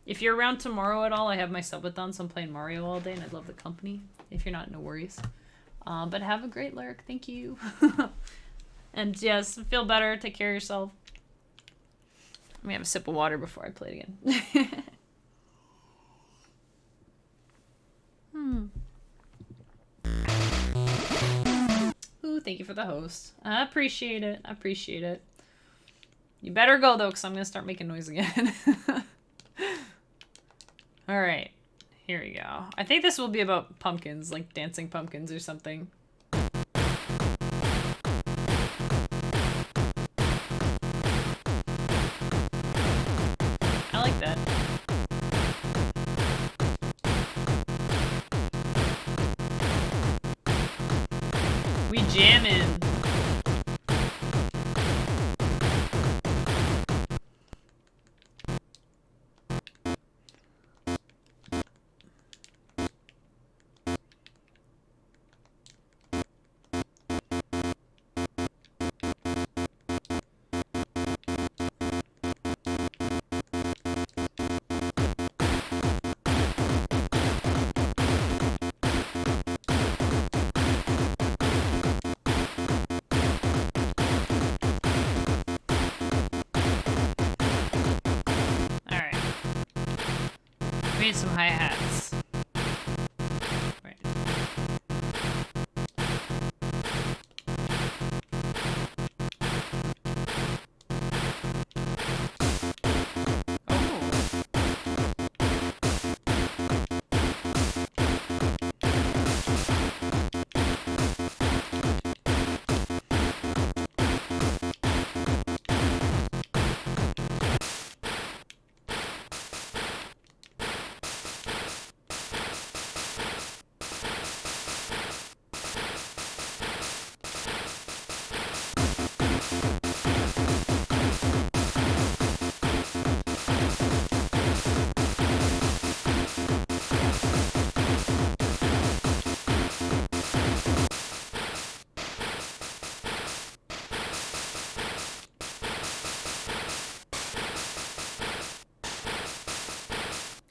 A: If you're around tomorrow at all, I have my subathon, so I'm playing Mario all day, and I'd love the company. If you're not, no worries. But have a great lurk. Thank you. And yes, feel better. Take care of yourself. Let me have a sip of water before I play it again. Ooh, Thank you for the host. I appreciate it. I appreciate it. You better go, though, because I'm going to start making noise again. All right. Here we go. I think this will be about pumpkins, like dancing pumpkins or something. I like that. We jamming. Need some hi-hats. Right.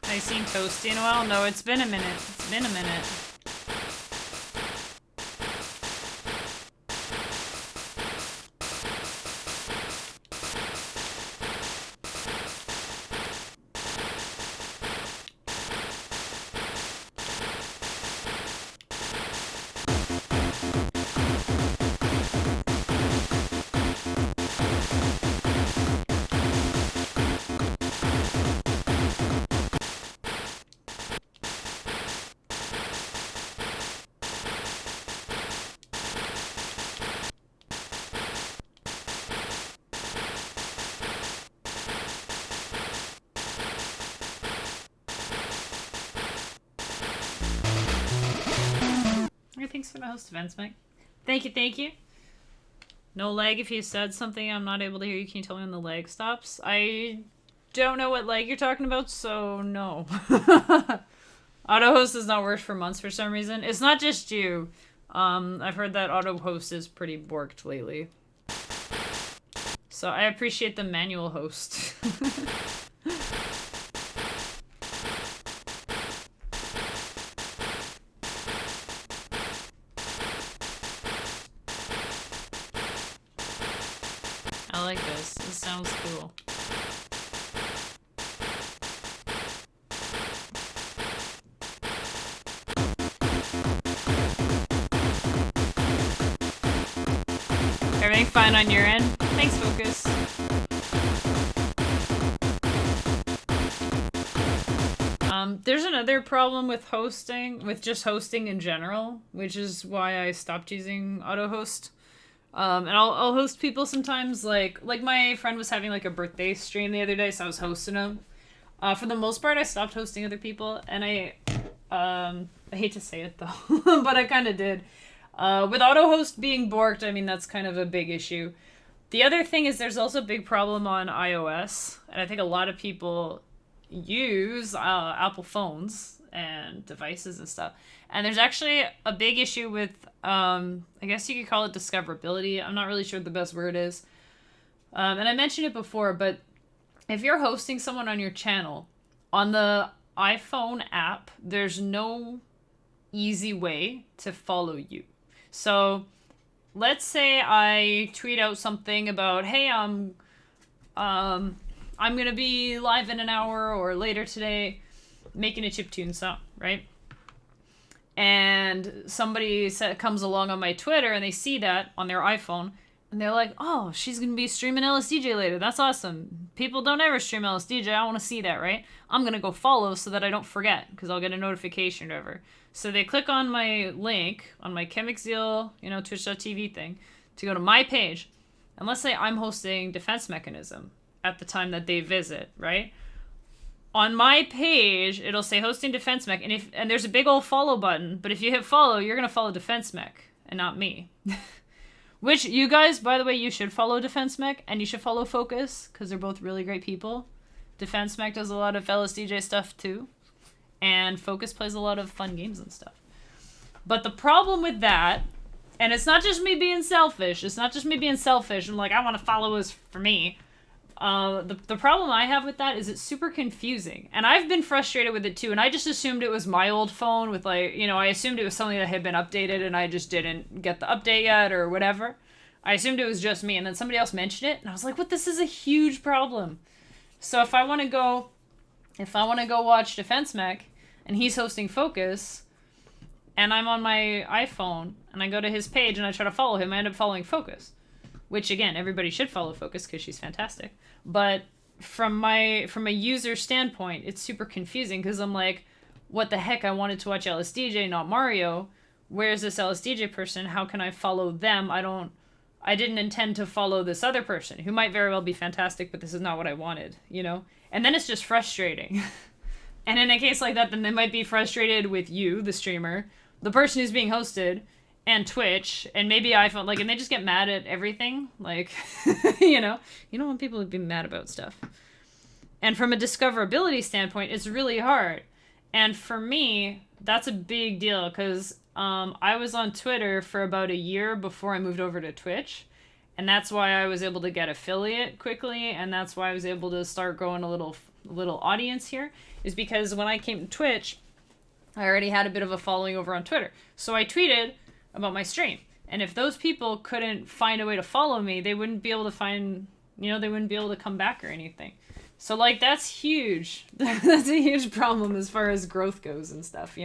A: Have you seen Toasty in a while? No, it's been a minute. It's been a minute. Thanks for the host events, Mike. Thank you, thank you. No lag if you said something I'm not able to hear you. Can you tell me when the lag stops? I don't know what lag you're talking about, so no. AutoHost has not worked for months for some reason. It's not just you. I've heard that AutoHost is pretty borked lately. So I appreciate the manual host. I like this. This sounds cool. Everything fine on your end? Thanks, Focus. There's another problem with hosting, with just hosting in general, which is why I stopped using AutoHost. And I'll host people sometimes, like my friend was having like a birthday stream the other day, so I was hosting them. For the most part, I stopped hosting other people, and I hate to say it though, but I kind of did. With AutoHost being borked, I mean, that's kind of a big issue. The other thing is there's also a big problem on iOS, and I think a lot of people use Apple phones and devices and stuff. And there's actually a big issue with, I guess you could call it discoverability. I'm not really sure what the best word is. And I mentioned it before, but if you're hosting someone on your channel, on the iPhone app, there's no easy way to follow you. So let's say I tweet out something about, hey, I'm going to be live in an hour or later today making a chiptune song, right? And somebody comes along on my Twitter and they see that on their iPhone and they're like, oh, she's going to be streaming LSDj later. That's awesome. People don't ever stream LSDj. I want to see that, right? I'm going to go follow so that I don't forget because I'll get a notification or whatever. So they click on my link on my ChemicZeal, twitch.tv thing to go to my page. And let's say I'm hosting Defense Mechanism at the time that they visit, right? On my page, it'll say hosting Defense Mech, and there's a big old follow button, but if you hit follow, you're going to follow Defense Mech, and not me. Which, you guys, by the way, you should follow Defense Mech, and you should follow Focus, because they're both really great people. Defense Mech does a lot of LSDj stuff, too, and Focus plays a lot of fun games and stuff. But the problem with that, and it's not just me being selfish, I'm like, I want to follow this for me. The problem I have with that is it's super confusing. And I've been frustrated with it too. And I just assumed it was my old phone with I assumed it was something that had been updated and I just didn't get the update yet or whatever. I assumed it was just me. And then somebody else mentioned it and I was like, what? This is a huge problem. So if I want to go watch Defense Mech and he's hosting Focus and I'm on my iPhone and I go to his page and I try to follow him, I end up following Focus. Which, again, everybody should follow Focus because she's fantastic. But from a user standpoint, it's super confusing because I'm like, what the heck? I wanted to watch LSDj, not Mario. Where's this LSDj person? How can I follow them? I didn't intend to follow this other person who might very well be fantastic, but this is not what I wanted, And then it's just frustrating. And in a case like that, then they might be frustrated with you, the streamer, the person who's being hosted, and Twitch, and maybe iPhone, and they just get mad at everything, you don't want people to be mad about stuff. And from a discoverability standpoint, it's really hard. And for me, that's a big deal, because I was on Twitter for about a year before I moved over to Twitch, and that's why I was able to get affiliate quickly, and that's why I was able to start growing a little audience here, is because when I came to Twitch, I already had a bit of a following over on Twitter. So I tweeted about my stream. And if those people couldn't find a way to follow me, they wouldn't be able to they wouldn't be able to come back or anything. So, that's huge. That's a huge problem as far as growth goes and stuff,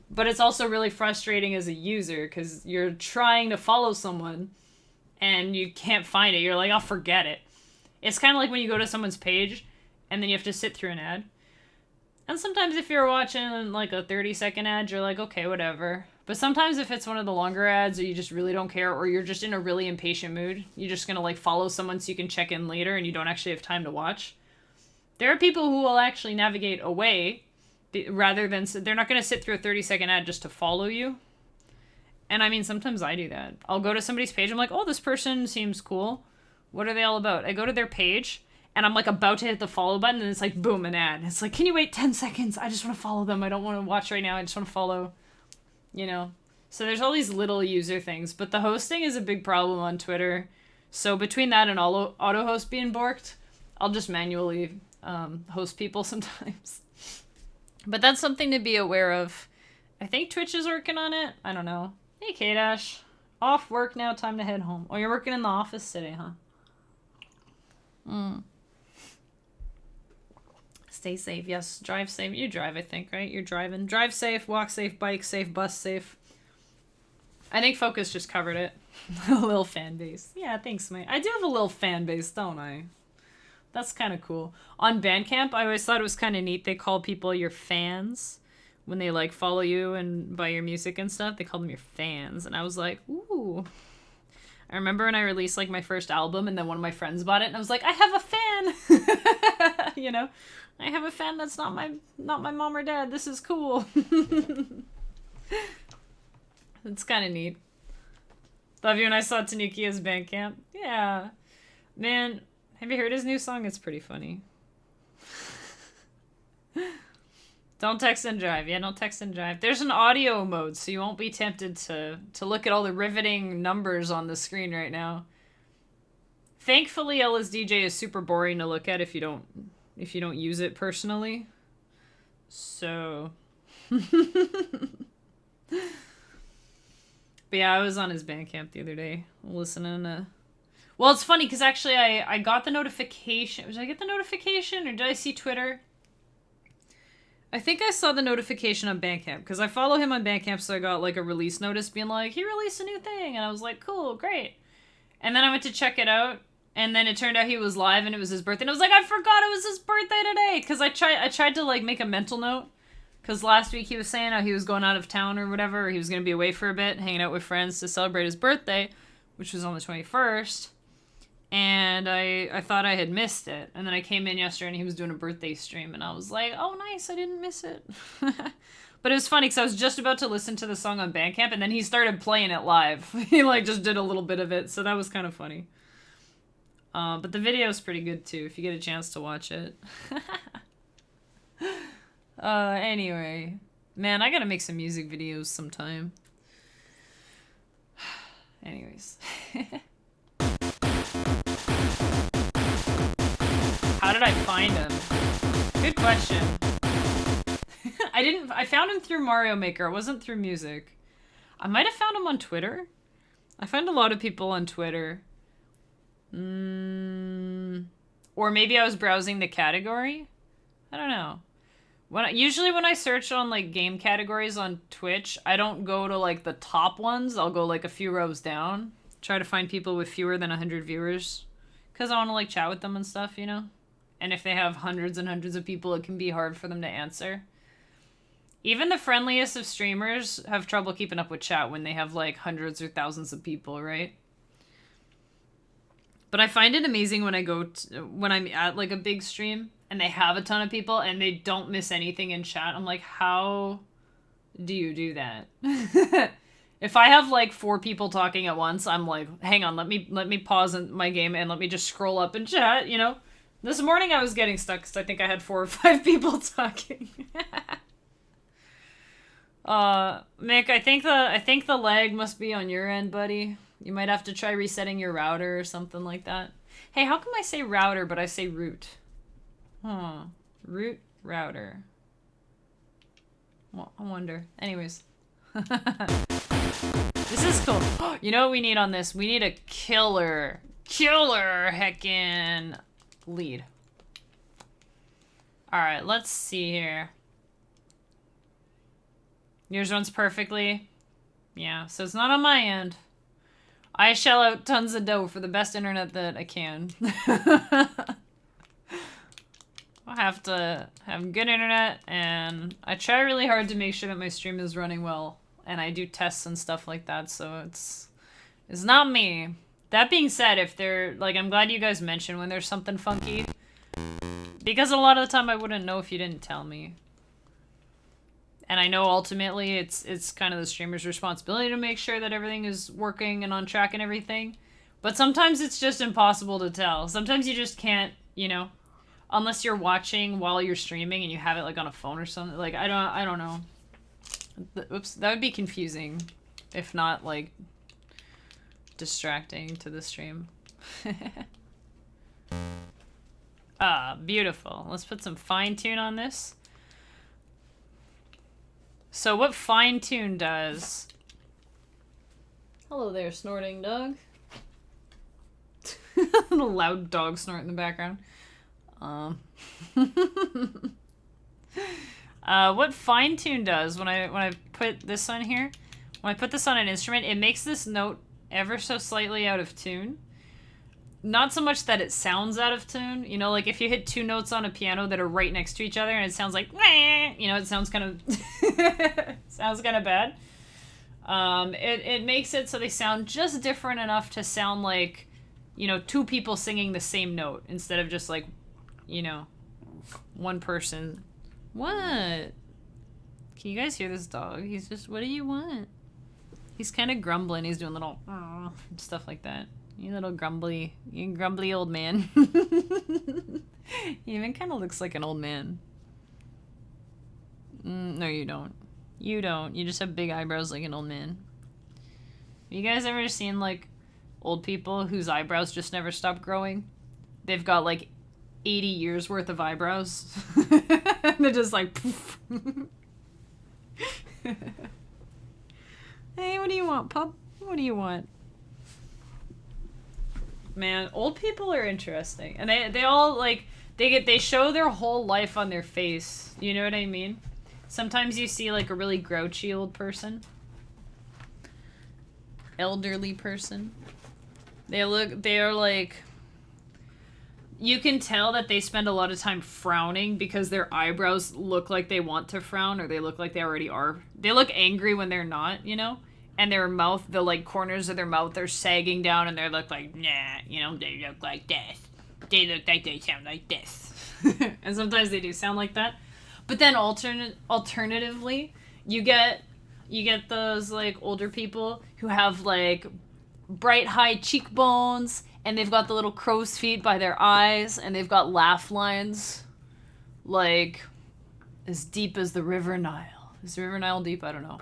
A: But it's also really frustrating as a user because you're trying to follow someone and you can't find it. You're like, I'll forget it. It's kind of like when you go to someone's page and then you have to sit through an ad. And sometimes if you're watching a 30-second ad, you're like, okay, whatever. But sometimes if it's one of the longer ads or you just really don't care or you're just in a really impatient mood, you're just going to follow someone so you can check in later and you don't actually have time to watch. There are people who will actually navigate away rather than... They're not going to sit through a 30-second ad just to follow you. And I mean, sometimes I do that. I'll go to somebody's page. I'm like, oh, this person seems cool. What are they all about? I go to their page and I'm about to hit the follow button and it's boom, an ad. It's can you wait 10 seconds? I just want to follow them. I don't want to watch right now. I just want to follow... So there's all these little user things, but the hosting is a big problem on Twitter. So between that and auto host being borked, I'll just manually host people sometimes. But that's something to be aware of. I think Twitch is working on it. I don't know. Hey, K-Dash. Off work now, time to head home. Oh, you're working in the office today, huh? Stay safe. Yes, drive safe. You drive, I think, right? You're driving. Drive safe, walk safe, bike safe, bus safe. I think Focus just covered it. A little fan base. Yeah, thanks, mate. I do have a little fan base, don't I? That's kind of cool. On Bandcamp, I always thought it was kind of neat. They call people your fans when they follow you and buy your music and stuff. They call them your fans. And I was like, ooh. I remember when I released my first album and then one of my friends bought it and I was like, I have a fan. I have a fan that's not my mom or dad. This is cool. It's kind of neat. Love you when I saw Tanukia's Bandcamp. Yeah. Man, have you heard his new song? It's pretty funny. Don't text and drive. Yeah, don't text and drive. There's an audio mode, so you won't be tempted to look at all the riveting numbers on the screen right now. Thankfully, LSDj is super boring to look at if you don't use it personally. So... But yeah, I was on his Bandcamp the other day, listening to... Well, it's funny, because actually I got the notification. Did I get the notification, or did I see Twitter? I think I saw the notification on Bandcamp, because I follow him on Bandcamp, so I got like a release notice being like, he released a new thing, and I was like, cool, great. And then I went to check it out, and then it turned out he was live, and it was his birthday, and I was like, I forgot it was his birthday today, because I tried to like make a mental note, because last week he was saying how he was going out of town or whatever, or he was going to be away for a bit, hanging out with friends to celebrate his birthday, which was on the 21st. And I thought I had missed it. And then I came in yesterday and he was doing a birthday stream. And I was like, oh, nice, I didn't miss it. But it was funny because I was just about to listen to the song on Bandcamp. And then he started playing it live. He like just did a little bit of it. So that was kind of funny. But the video is pretty good too, if you get a chance to watch it. Anyway. Man, I gotta make some music videos sometime. Anyways. How did I find him? Good question. I found him through Mario Maker. It wasn't through music. I might have found him on Twitter. I find a lot of people on Twitter. Or maybe I was browsing the category. I don't know. Usually when I search on like game categories on Twitch, I don't go to like the top ones. I'll go like a few rows down. Try to find people with fewer than 100 viewers. Because I want to like chat with them and stuff, you know? And if they have hundreds and hundreds of people, it can be hard for them to answer. Even the friendliest of streamers have trouble keeping up with chat when they have like hundreds or thousands of people, right? But I find it amazing when when I'm at like a big stream and they have a ton of people and they don't miss anything in chat. I'm like, how do you do that? If I have like 4 people talking at once, I'm like, hang on, let me pause my game and let me just scroll up and chat, you know? This morning I was getting stuck because I think I had 4 or 5 people talking. Mick, I think the lag must be on your end, buddy. You might have to try resetting your router or something like that. Hey, how come I say router but I say root? Huh. Root router. Well, I wonder. Anyways. This is cool. You know what we need on this? We need a killer heckin' lead. Alright, let's see here. Yours runs perfectly. Yeah, so it's not on my end. I shell out tons of dough for the best internet that I can. I'll have to have good internet, and I try really hard to make sure that my stream is running well. And I do tests and stuff like that, so it's not me. That being said, if they're, like, I'm glad you guys mentioned when there's something funky. Because a lot of the time I wouldn't know if you didn't tell me. And I know ultimately it's kind of the streamer's responsibility to make sure that everything is working and on track and everything. But sometimes it's just impossible to tell. Sometimes you just can't, you know, unless you're watching while you're streaming and you have it like on a phone or something. Like, I don't know. Oops, that would be confusing, if not like distracting to the stream. Ah, beautiful. Let's put some fine tune on this. So what fine tune does... Hello there, snorting dog. A loud dog snort in the background. What fine tune does when I put this on here, when I put this on an instrument, it makes this note ever so slightly out of tune. Not so much that it sounds out of tune, you know, like if you hit 2 notes on a piano that are right next to each other and it sounds like, you know, it sounds kind of sounds kind of bad. It makes it so they sound just different enough to sound like, you know, 2 people singing the same note instead of just like, you know, one person. What? Can you guys hear this dog? He's just, what do you want? He's kind of grumbling. He's doing little stuff like that. You little grumbly old man. He even kind of looks like an old man. No, you don't. You don't. You just have big eyebrows like an old man. Have you guys ever seen, like, old people whose eyebrows just never stop growing? They've got, like, 80 years worth of eyebrows. And they're just like, poof. Hey, what do you want, pup? What do you want? Man, old people are interesting. And they all, like, they show their whole life on their face. You know what I mean? Sometimes you see like a really grouchy old person. Elderly person. They are like, you can tell that they spend a lot of time frowning because their eyebrows look like they want to frown, or they look like they already are. They look angry when they're not, you know? And their mouth, the like corners of their mouth are sagging down, and they look like, nah, you know, they look like this. They look like they sound like this. And sometimes they do sound like that. But then alternatively, you get those like older people who have like bright high cheekbones, and they've got the little crow's feet by their eyes, and they've got laugh lines like as deep as the River Nile. Is the River Nile deep? I don't know.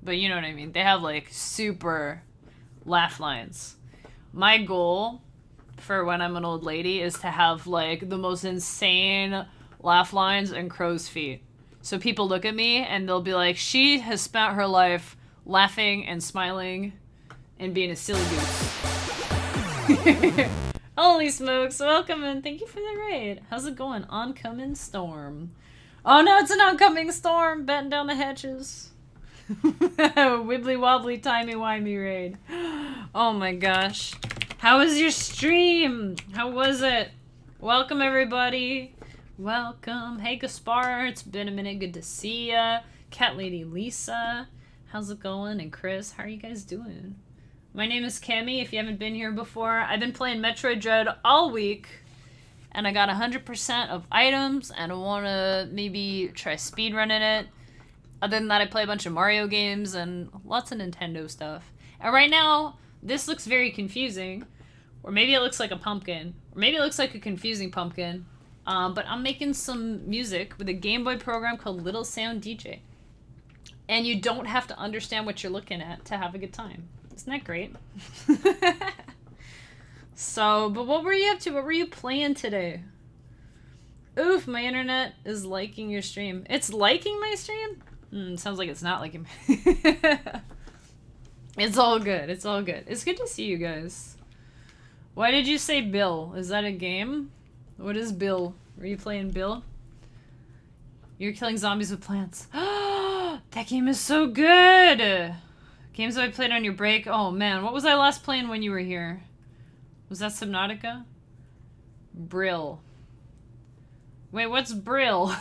A: But you know what I mean. They have like super laugh lines. My goal for when I'm an old lady is to have like the most insane laugh lines and crow's feet. So people look at me and they'll be like, she has spent her life laughing and smiling and being a silly goose. Holy smokes, welcome and thank you for the raid. How's it going? Oncoming storm. Oh no, it's an oncoming storm. Batten down the hatches. Wibbly wobbly timey wimey raid. Oh my gosh. How was your stream? How was it? Welcome everybody. Welcome. Hey Gaspar, it's been a minute. Good to see ya. Cat Lady Lisa. How's it going? And Chris, how are you guys doing? My name is Cammy, if you haven't been here before. I've been playing Metroid Dread all week, and I got 100% of items, and I want to maybe try speedrunning it. Other than that, I play a bunch of Mario games and lots of Nintendo stuff. And right now, this looks very confusing, or maybe it looks like a pumpkin, or maybe it looks like a confusing pumpkin, but I'm making some music with a Game Boy program called LSDj. And you don't have to understand what you're looking at to have a good time. Isn't that great? So, but what were you up to? What were you playing today? Oof, my internet is liking your stream. It's liking my stream? Sounds like it's not liking me. It's all good. It's all good. It's good to see you guys. Why did you say Bill? Is that a game? What is Bill? Were you playing Bill? You're killing zombies with plants. That game is so good! Games that I played on your break? Oh man, what was I last playing when you were here? Was that Subnautica? Brill. Wait, what's Brill?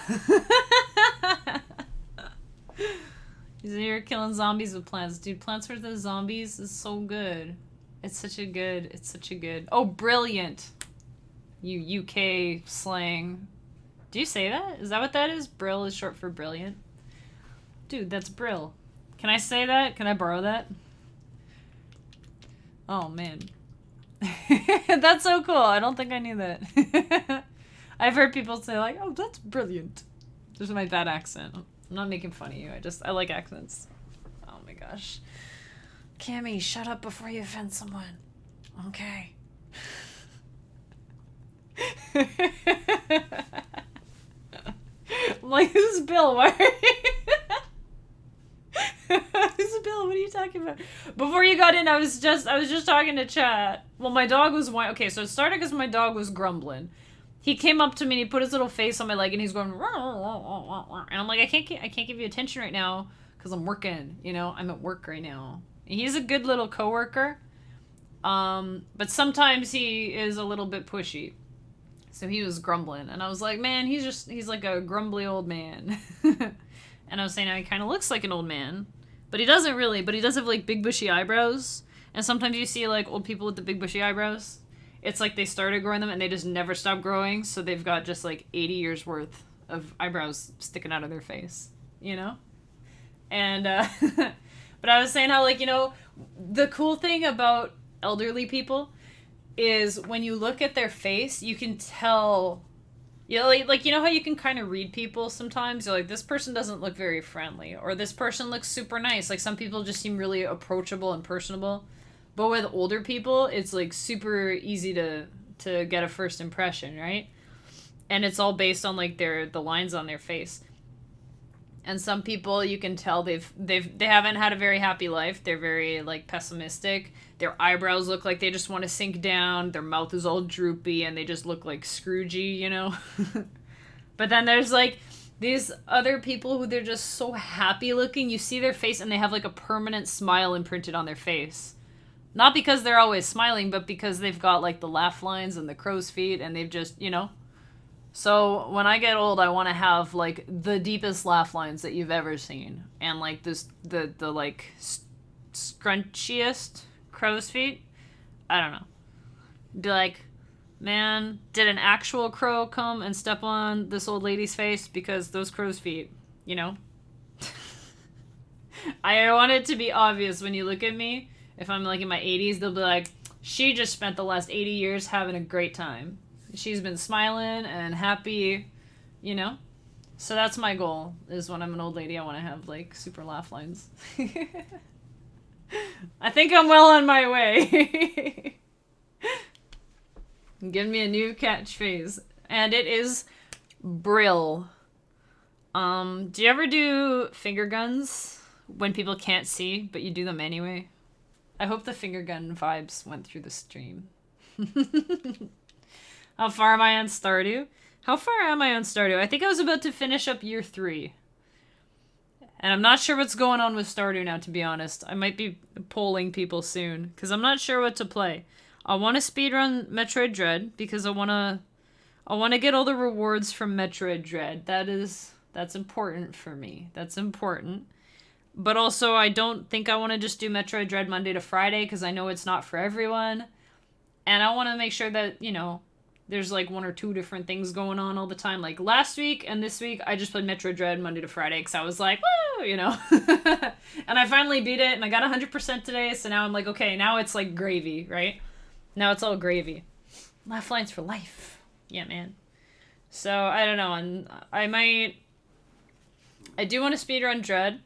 A: You're killing zombies with plants. Dude, Plants vs. Zombies is so good. It's such a good... Oh, brilliant! You UK slang. Do you say that? Is that what that is? Brill is short for brilliant? Dude, that's Brill. Can I say that? Can I borrow that? Oh, man. That's so cool. I don't think I knew that. I've heard people say like, oh, that's brilliant. Just my bad accent. I'm not making fun of you. I like accents. Oh my gosh. Cammy, shut up before you offend someone. Okay. I'm like, who's Bill? Why are you... Who's Bill? What are you talking about? Before you got in, I was just talking to chat. Well, my dog was okay. So it started because my dog was grumbling. He came up to me and he put his little face on my leg and he's going, and I'm like, I can't give you attention right now because I'm working. You know, I'm at work right now. And he's a good little coworker, but sometimes he is a little bit pushy. So he was grumbling, and I was like, man, he's like a grumbly old man. And I was saying how he kind of looks like an old man. But he doesn't really, but he does have, like, big bushy eyebrows. And sometimes you see, like, old people with the big bushy eyebrows. It's like they started growing them and they just never stop growing. So they've got just, like, 80 years worth of eyebrows sticking out of their face. You know? And, but I was saying how, like, you know, the cool thing about elderly people is when you look at their face, you can tell... You know, like, you know how you can kind of read people sometimes? You're like, this person doesn't look very friendly. Or this person looks super nice. Like, some people just seem really approachable and personable. But with older people, it's, like, super easy to get a first impression, right? And it's all based on, like, the lines on their face. And some people, you can tell they haven't had a very happy life. They're very like pessimistic. Their eyebrows look like they just want to sink down. Their mouth is all droopy and they just look like Scroogey, you know? But then there's like these other people who they're just so happy looking. You see their face and they have like a permanent smile imprinted on their face. Not because they're always smiling, but because they've got like the laugh lines and the crow's feet and they've just, you know. So when I get old, I want to have like the deepest laugh lines that you've ever seen, and like the like scrunchiest crow's feet. I don't know. Be like, man, did an actual crow come and step on this old lady's face? Because those crow's feet, you know. I want it to be obvious when you look at me. If I'm like in my 80s, they'll be like, she just spent the last 80 years having a great time. She's been smiling and happy, you know? So that's my goal, is when I'm an old lady, I want to have, like, super laugh lines. I think I'm well on my way. Give me a new catchphrase. And it is Brill. Do you ever do finger guns when people can't see, but you do them anyway? I hope the finger gun vibes went through the stream. How far am I on Stardew? How far am I on Stardew? I think I was about to finish up year 3. And I'm not sure what's going on with Stardew now, to be honest. I might be polling people soon, because I'm not sure what to play. I want to speedrun Metroid Dread, because I want to get all the rewards from Metroid Dread. That's important for me. That's important. But also, I don't think I want to just do Metroid Dread Monday to Friday, because I know it's not for everyone. And I want to make sure that, you know, there's like 1 or 2 different things going on all the time. Like last week and this week, I just played Metroid Dread Monday to Friday because I was like, woo, you know. And I finally beat it and I got 100% today. So now I'm like, okay, now it's like gravy, right? Now it's all gravy. Laugh lines for life. Yeah, man. So I don't know. And I do want to speedrun Dread.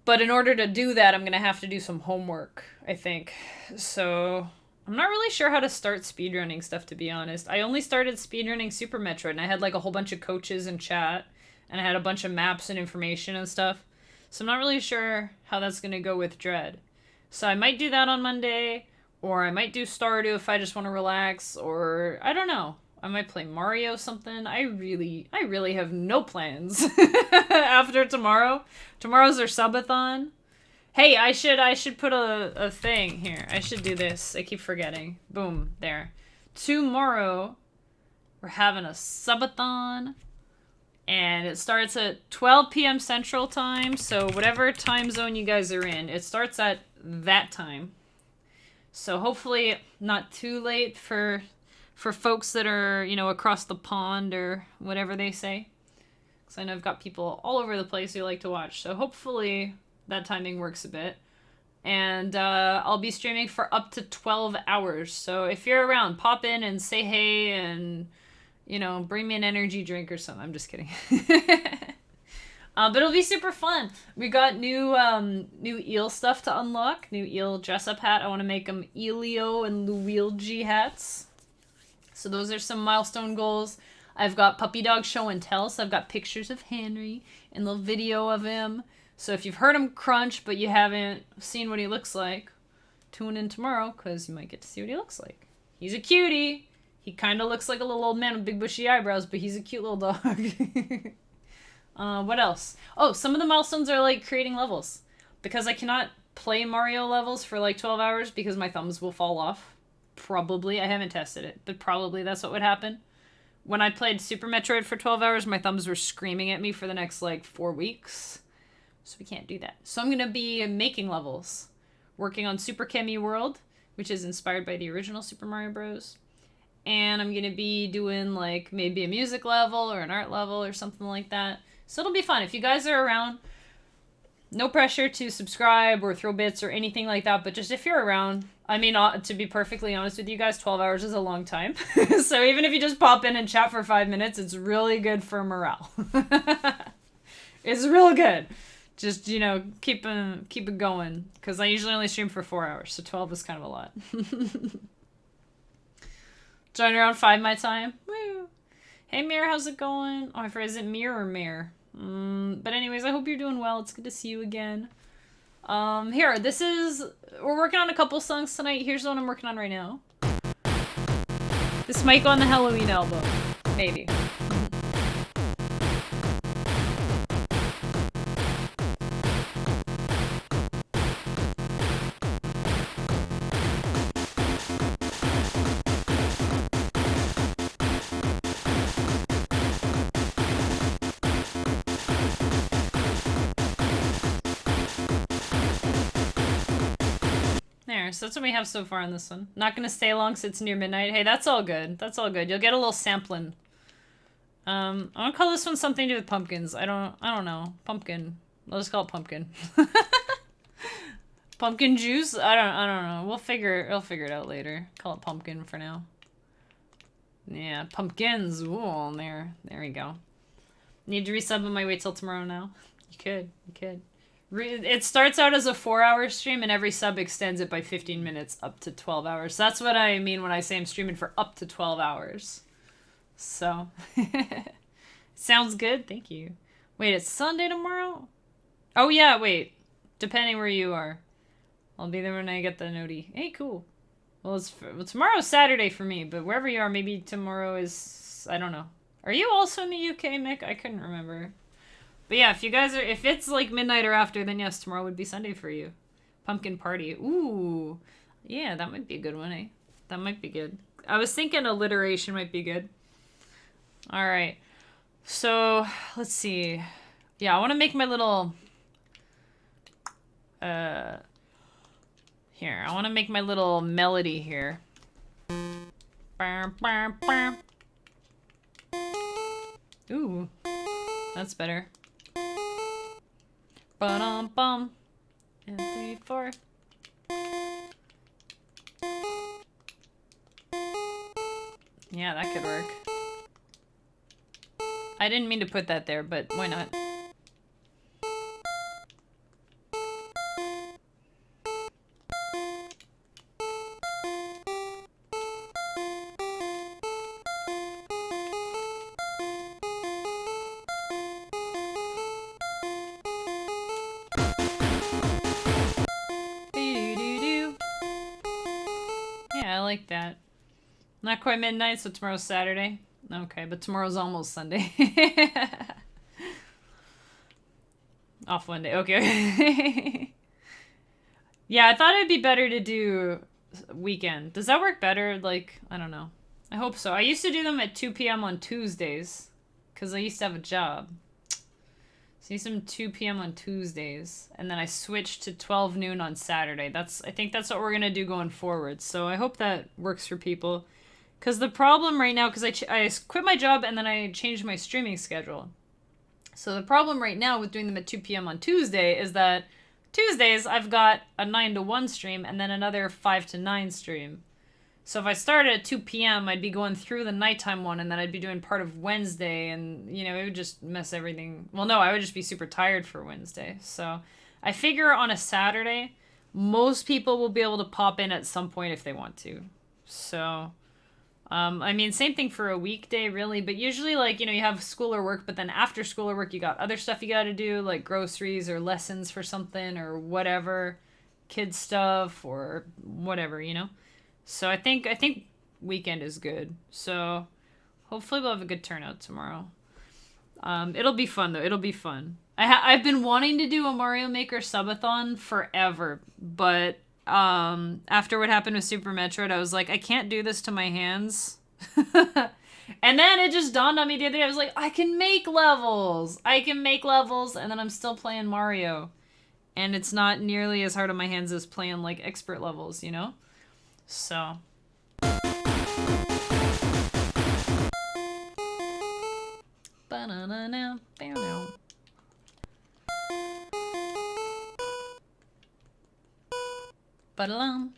A: But in order to do that, I'm going to have to do some homework, I think. So I'm not really sure how to start speedrunning stuff, to be honest. I only started speedrunning Super Metroid, and I had like a whole bunch of coaches in chat, and I had a bunch of maps and information and stuff. So I'm not really sure how that's going to go with Dread. So I might do that on Monday, or I might do Stardew if I just want to relax, or I don't know. I might play Mario something. I really have no plans after tomorrow. Tomorrow's our subathon. Hey, I should put a thing here. I should do this. I keep forgetting. Boom, there. Tomorrow, we're having a subathon, and it starts at 12 p.m. Central Time, so whatever time zone you guys are in, it starts at that time. So hopefully not too late for folks that are, you know, across the pond or whatever they say. Because I know I've got people all over the place who like to watch, so hopefully that timing works a bit. And I'll be streaming for up to 12 hours. So if you're around, pop in and say hey and, you know, bring me an energy drink or something. I'm just kidding. But it'll be super fun. We got new eel stuff to unlock. New eel dress-up hat. I want to make them Elio and Luigi hats. So those are some milestone goals. I've got Puppy Dog Show and Tell. So I've got pictures of Henry and a little video of him. So if you've heard him crunch, but you haven't seen what he looks like, tune in tomorrow, because you might get to see what he looks like. He's a cutie. He kind of looks like a little old man with big bushy eyebrows, but he's a cute little dog. What else? Oh, some of the milestones are like creating levels. Because I cannot play Mario levels for like 12 hours because my thumbs will fall off. Probably. I haven't tested it, but probably that's what would happen. When I played Super Metroid for 12 hours, my thumbs were screaming at me for the next like 4 weeks. So we can't do that. So I'm going to be making levels. Working on Super Kemi World, which is inspired by the original Super Mario Bros. And I'm going to be doing like maybe a music level or an art level or something like that. So it'll be fun. If you guys are around, no pressure to subscribe or throw bits or anything like that. But just if you're around, I mean, to be perfectly honest with you guys, 12 hours is a long time. So even if you just pop in and chat for 5 minutes, it's really good for morale. It's real good. Just, you know, keep it going. Because I usually only stream for 4 hours, so 12 is kind of a lot. Join around 5 my time. Woo! Hey, Mir, how's it going? Oh, I forgot, is it Mir or Mare? But anyways, I hope you're doing well. It's good to see you again. Here, we're working on a couple songs tonight. Here's the one I'm working on right now. This might go on the Halloween album. Maybe. So that's what we have so far on this one. Not gonna stay long since it's near midnight. Hey, that's all good. That's all good. You'll get a little sampling. I'm gonna call this one something to do with pumpkins. I don't know. Pumpkin. I'll just call it pumpkin. Pumpkin juice? I don't know. We'll figure it out later. Call it pumpkin for now. Yeah, pumpkins. Ooh, there we go. Need to resub on my wait till tomorrow now? You could. It starts out as a 4-hour stream, and every sub extends it by 15 minutes up to 12 hours. That's what I mean when I say I'm streaming for up to 12 hours. So, sounds good. Thank you. Wait, it's Sunday tomorrow? Oh, yeah, wait. Depending where you are. I'll be there when I get the noti. Hey, cool. Well, tomorrow's Saturday for me, but wherever you are, maybe tomorrow is... I don't know. Are you also in the UK, Mick? I couldn't remember. But yeah, if it's like midnight or after, then yes, tomorrow would be Sunday for you. Pumpkin party. Ooh. Yeah, that might be a good one, eh? That might be good. I was thinking alliteration might be good. Alright. So, let's see. Yeah, I want to make my little... Here, I want to make my little melody here. Ooh. That's better. Ba-dum-bum. And 3, 4. Yeah, that could work. I didn't mean to put that there, but why not? That. Not quite midnight, so tomorrow's Saturday. Okay, but tomorrow's almost Sunday. Off one day. Okay. Yeah, I thought it'd be better to do weekend. Does that work better? Like, I don't know. I hope so. I used to do them at 2 p.m. on Tuesdays because I used to have a job. So I used them 2 p.m. on Tuesdays, and then I switched to 12 noon on Saturday. I think that's what we're going to do going forward. So I hope that works for people. Because the problem right now, because I quit my job and then I changed my streaming schedule. So the problem right now with doing them at 2 p.m. on Tuesday is that Tuesdays I've got a 9 to 1 stream and then another 5 to 9 stream. So if I started at 2 p.m., I'd be going through the nighttime one, and then I'd be doing part of Wednesday, and, you know, it would just mess everything. Well, no, I would just be super tired for Wednesday. So I figure on a Saturday, most people will be able to pop in at some point if they want to. So, I mean, same thing for a weekday, really, but usually, like, you know, you have school or work, but then after school or work, you got other stuff you got to do, like groceries or lessons for something or whatever, kids stuff or whatever, you know? So I think weekend is good. So hopefully we'll have a good turnout tomorrow. It'll be fun though. It'll be fun. I've been wanting to do a Mario Maker subathon forever, but after what happened with Super Metroid, I was like, I can't do this to my hands. And then it just dawned on me the other day. I was like, I can make levels, and then I'm still playing Mario, and it's not nearly as hard on my hands as playing like expert levels, you know. So ba-na-na-na, ba-na. Ba-da-lam.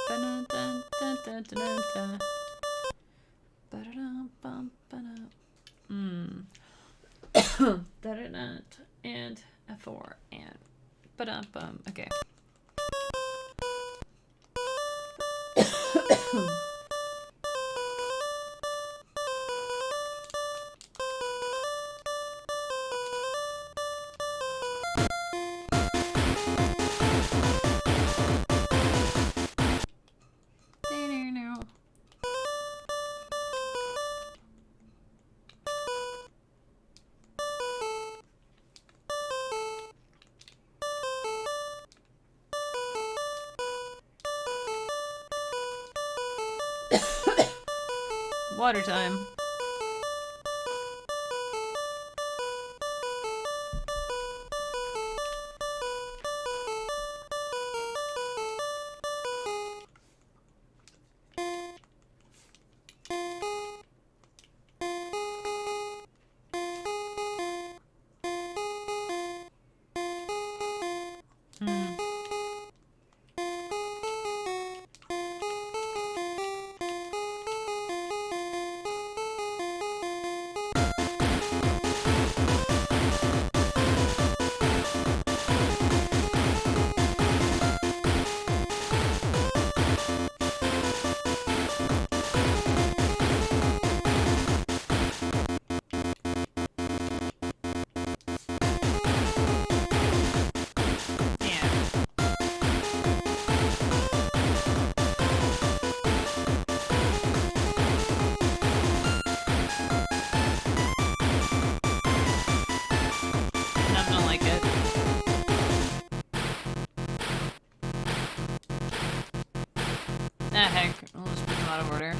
A: Ba-da-da-da-da-da-da. Ba-da-da-bum-ba-da. Da-da-da. And F4 and ba-da-bum. Okay. Water time. Ah, heck. I'll just put them out of order.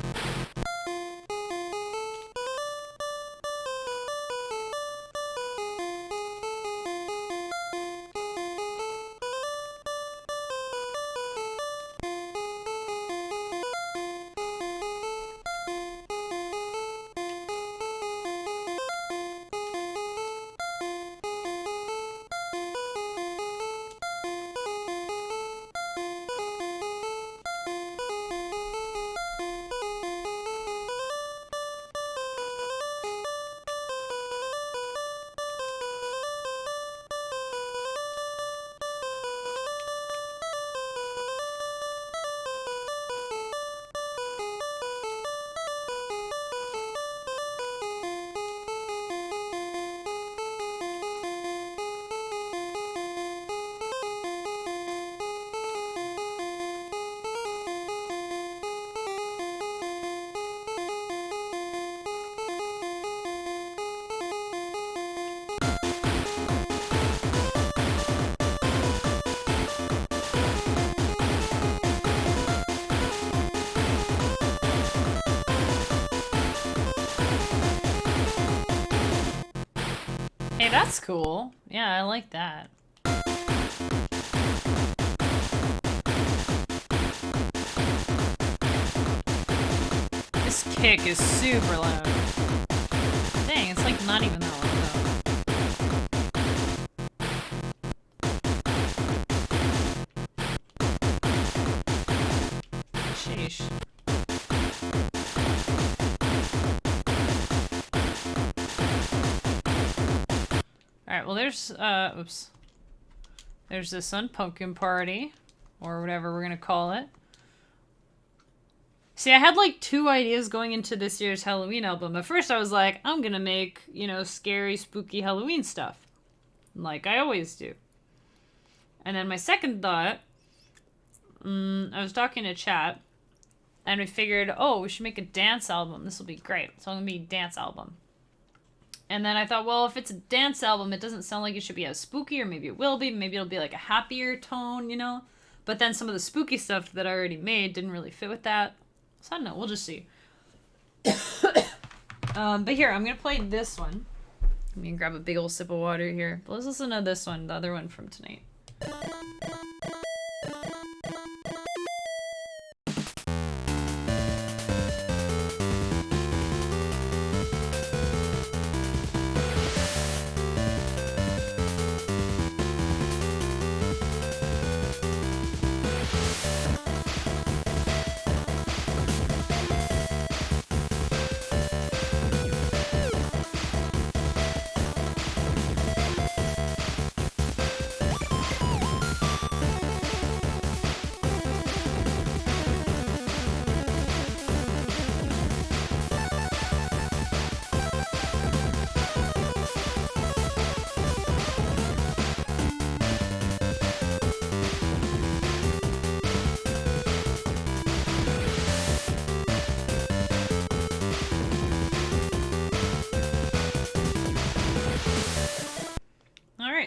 A: Hey, that's cool. Yeah, I like that. This kick is super loud. Dang, it's like not even that loud though. Sheesh. Alright, well there's, oops. There's this one, Pumpkin Party, or whatever we're gonna call it. See, I had like 2 ideas going into this year's Halloween album. At first I was like, I'm gonna make, you know, scary, spooky Halloween stuff. Like I always do. And then my second thought, I was talking to chat, and we figured, oh, we should make a dance album. This will be great. So I'm gonna be a dance album. And then I thought, well, if it's a dance album, it doesn't sound like it should be as spooky, or maybe it will be. Maybe it'll be like a happier tone, you know? But then some of the spooky stuff that I already made didn't really fit with that. So I don't know, we'll just see. But here, I'm going to play this one. Let me grab a big old sip of water here. But let's listen to this one, the other one from tonight.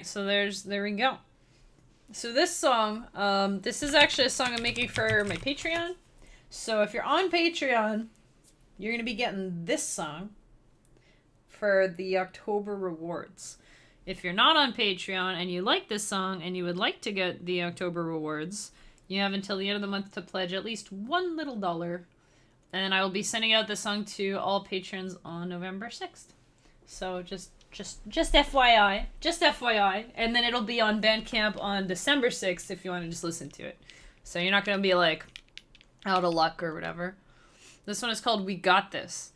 A: So there we go. So this song, this is actually a song I'm making for my Patreon. So if you're on Patreon, you're going to be getting this song for the October rewards. If you're not on Patreon and you like this song and you would like to get the October rewards, you have until the end of the month to pledge at least $1 little. And I will be sending out this song to all patrons on November 6th. So just FYI. Just FYI. And then it'll be on Bandcamp on December 6th if you want to just listen to it. So you're not going to be like out of luck or whatever. This one is called We Got This.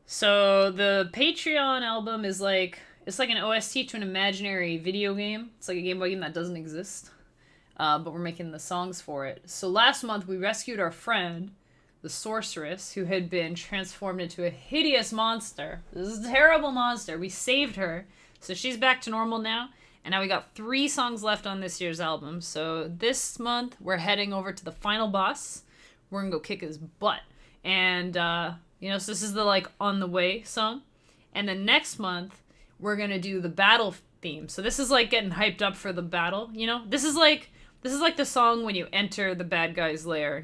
A: So the Patreon album is like, it's like an OST to an imaginary video game. It's like a Game Boy game that doesn't exist. But we're making the songs for it. So last month we rescued our friend, the sorceress, who had been transformed into a hideous monster. This is a terrible monster. We saved her. So she's back to normal now. And now we got 3 songs left on this year's album. So this month we're heading over to the final boss. We're gonna go kick his butt. And, so this is the, like, on the way song. And then next month we're gonna do the battle theme. So this is like getting hyped up for the battle, This is like the song when you enter the bad guy's lair,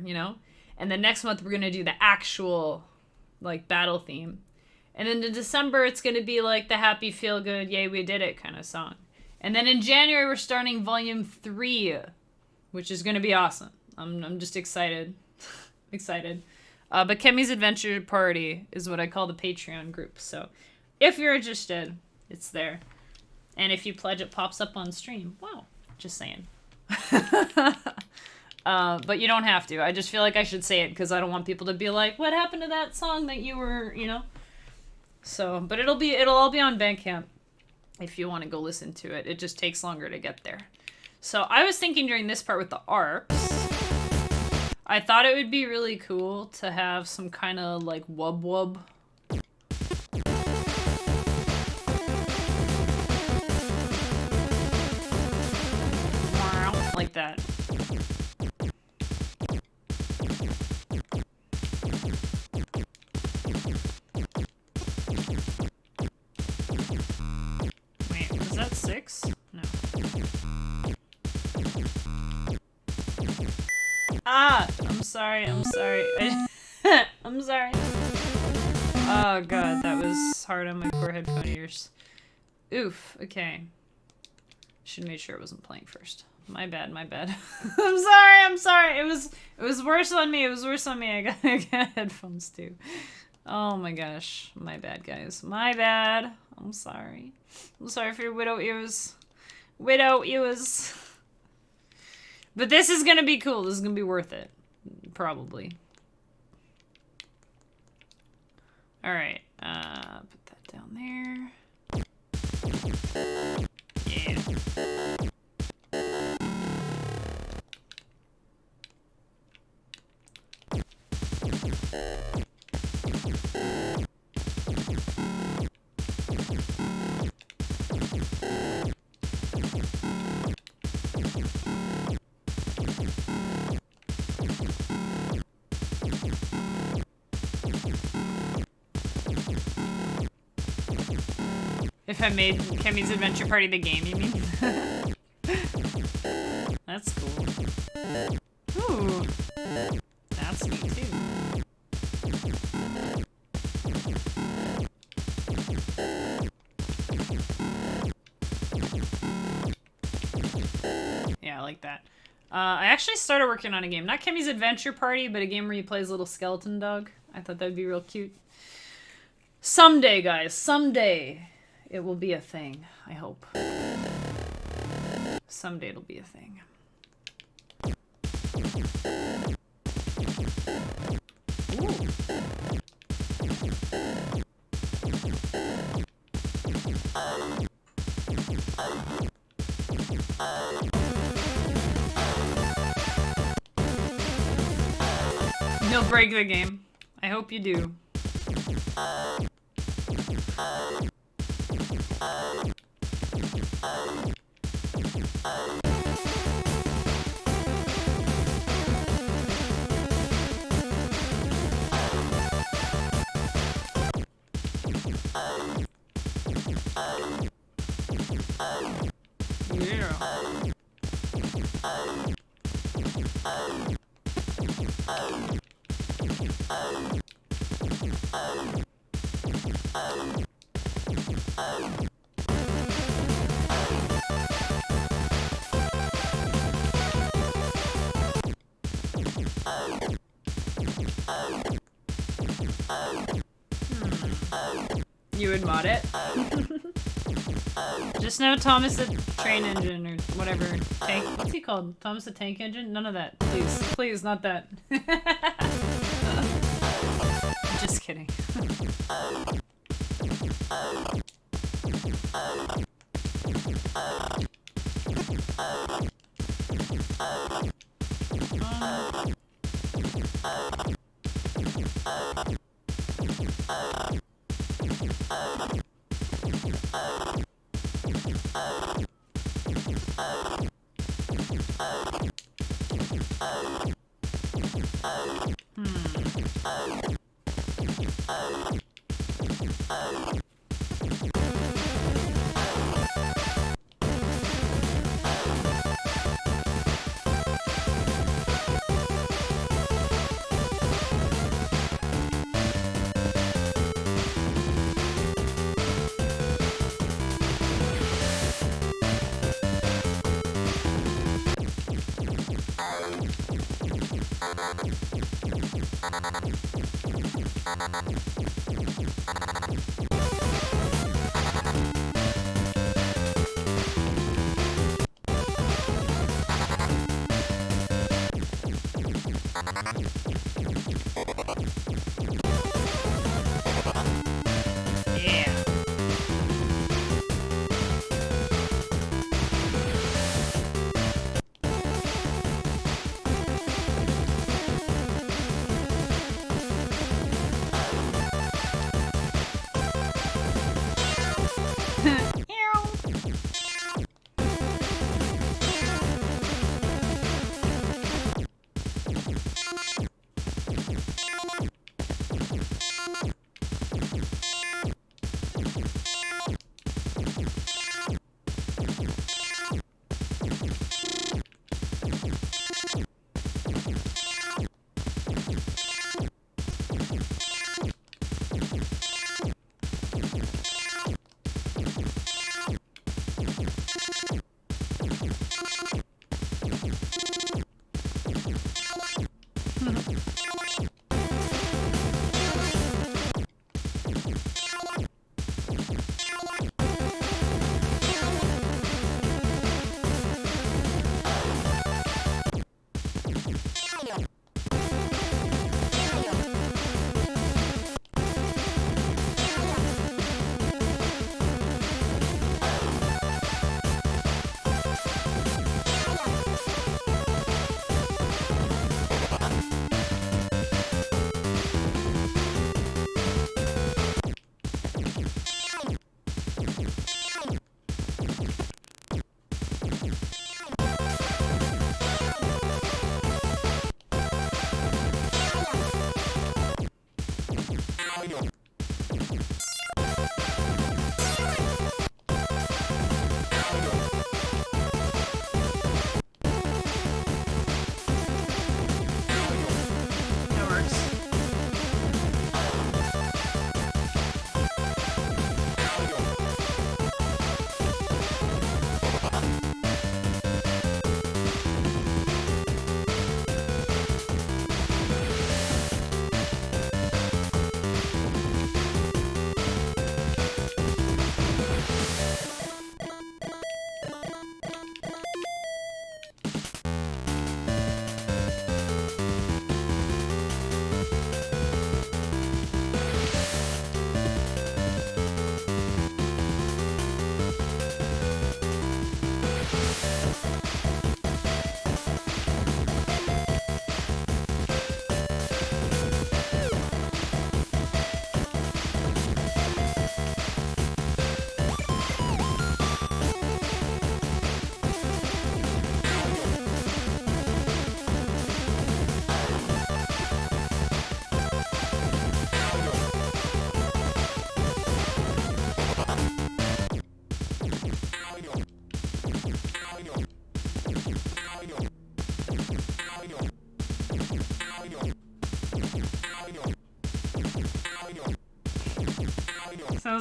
A: And then next month we're gonna do the actual like battle theme. And then in December it's gonna be like the happy feel good, yay we did it kind of song. And then in January we're starting volume 3, which is gonna be awesome. I'm just excited. Excited. But Kemi's Adventure Party is what I call the Patreon group. So if you're interested, it's there. And if you pledge, it pops up on stream. Wow. Just saying. But you don't have to. I just feel like I should say it because I don't want people to be like, what happened to that song that you were, So, but it'll all be on Bandcamp if you want to go listen to it. It just takes longer to get there. So I was thinking during this part with the arcs, I thought it would be really cool to have some kind of like wub. Like that. Wait, was that 6? No. Ah! I'm sorry. I'm sorry. Oh god, that was hard on my poor headphone ears. Oof, okay. Should have made sure it wasn't playing first. My bad. I'm sorry. It was worse on me. I got headphones too. Oh my gosh. My bad, guys. My bad. I'm sorry. I'm sorry for your widow ears. But this is gonna be cool. This is gonna be worth it. Probably. Alright. Put that down there. Yeah. If I made Kemi's Adventure Party the game, you mean? That's cool. Ooh. That's neat too. Yeah, I like that. I actually started working on a game. Not Kemi's Adventure Party, but a game where you play as a little skeleton dog. I thought that would be real cute. Someday, guys. Someday. It will be a thing, I hope. Someday it'll be a thing. Ooh. You'll break the game. I hope you do. Yeah. You would mod it? Just know Thomas the Train Engine or whatever. Tank. What's he called? Thomas the Tank Engine? None of that. Please. Please, not that. Just kidding.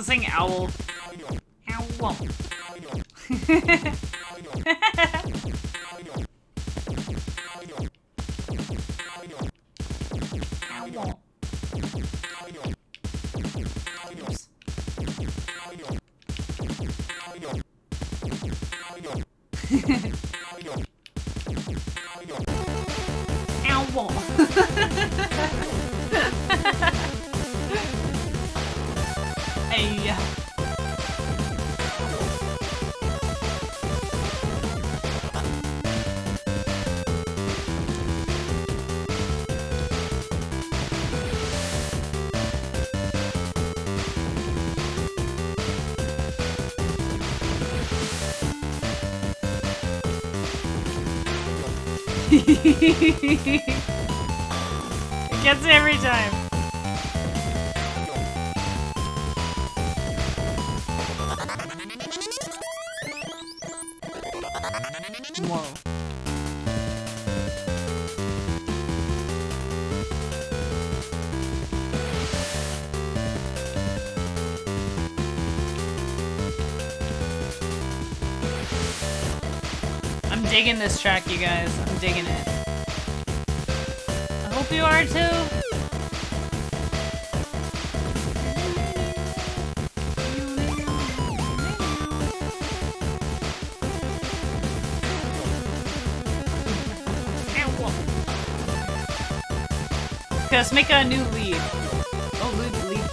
A: was saying owl. Owl. Owl. Oops. Owl. Hey. It gets me every time. Whoa. I'm digging this track, you guys. I'm digging it. I hope you are too. Okay, let's make a new lead. Oh, lead 3.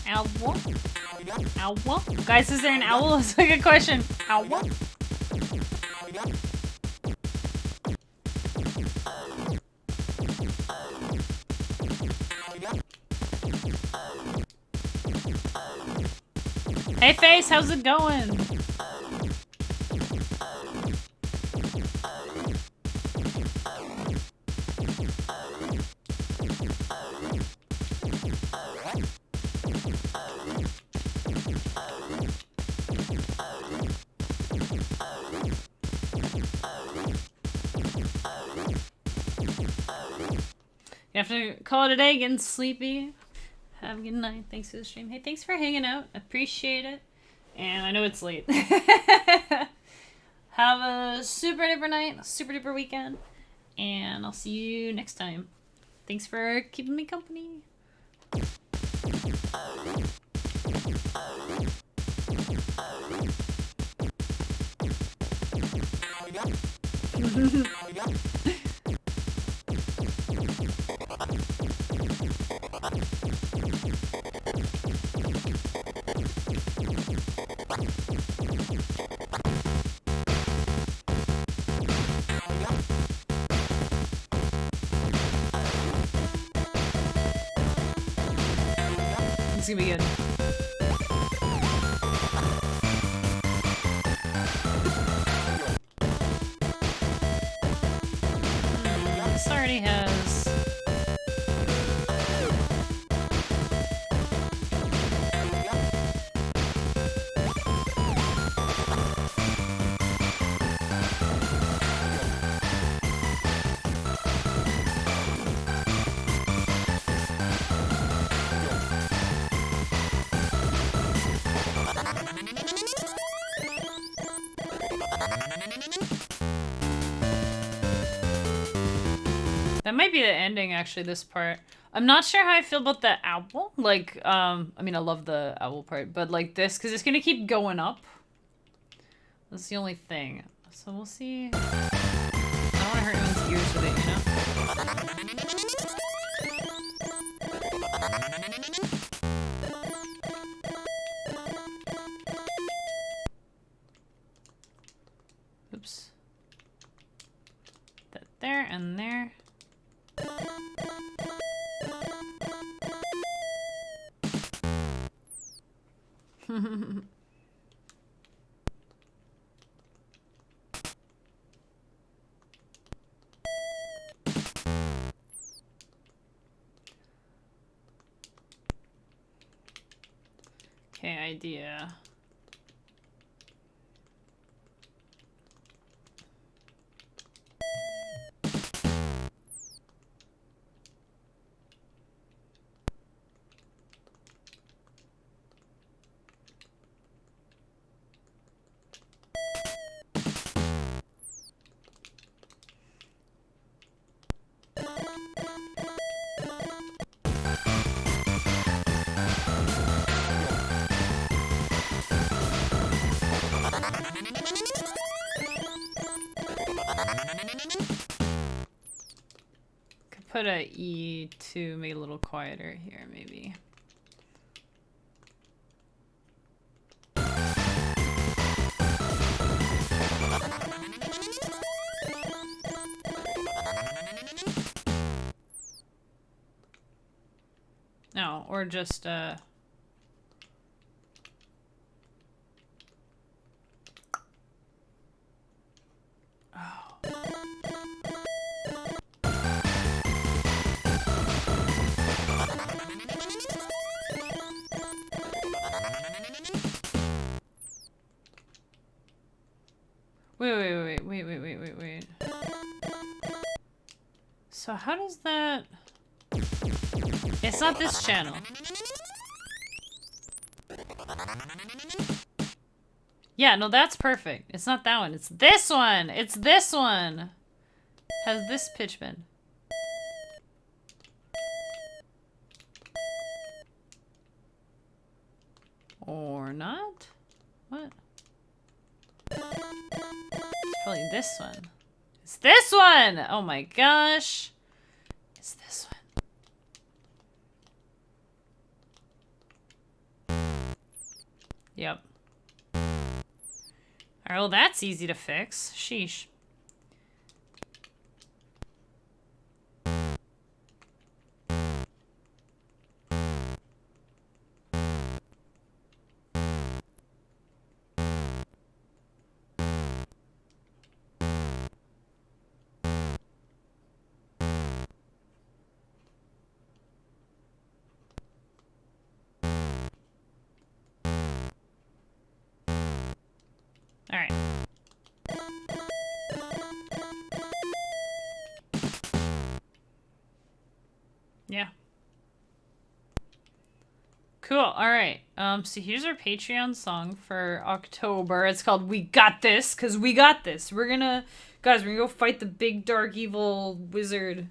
A: Owl? Owl? Guys, is there an owl? It's like a question. Owl? Hey Face, how's it going? You have to call it a day, getting sleepy. Have a good night. Thanks for the stream. Hey, thanks for hanging out. Appreciate it. And I know it's late. Have a super duper night, super duper weekend. And I'll see you next time. Thanks for keeping me company. It's gonna be good. This already has... That might be the ending, actually, this part. I'm not sure how I feel about the owl. Like, I mean, I love the owl part, but like this, because it's gonna keep going up. That's the only thing. So we'll see. I don't want to hurt anyone's ears with it, you know? Oops. That there and there. Okay, idea. Could put a E to make it a little quieter here, maybe. No, or just Oh. Wait. So how does that... It's not this channel. Yeah, no, that's perfect. It's not that one. It's this one. It's this one. Has this pitch been? Or not? What? It's probably this one. It's this one! Oh my gosh. It's this one. Yep. Alright, well that's easy to fix. Sheesh. Cool. All right. So here's our Patreon song for October. It's called "We Got This" because we got this. We're gonna go fight the big dark evil wizard,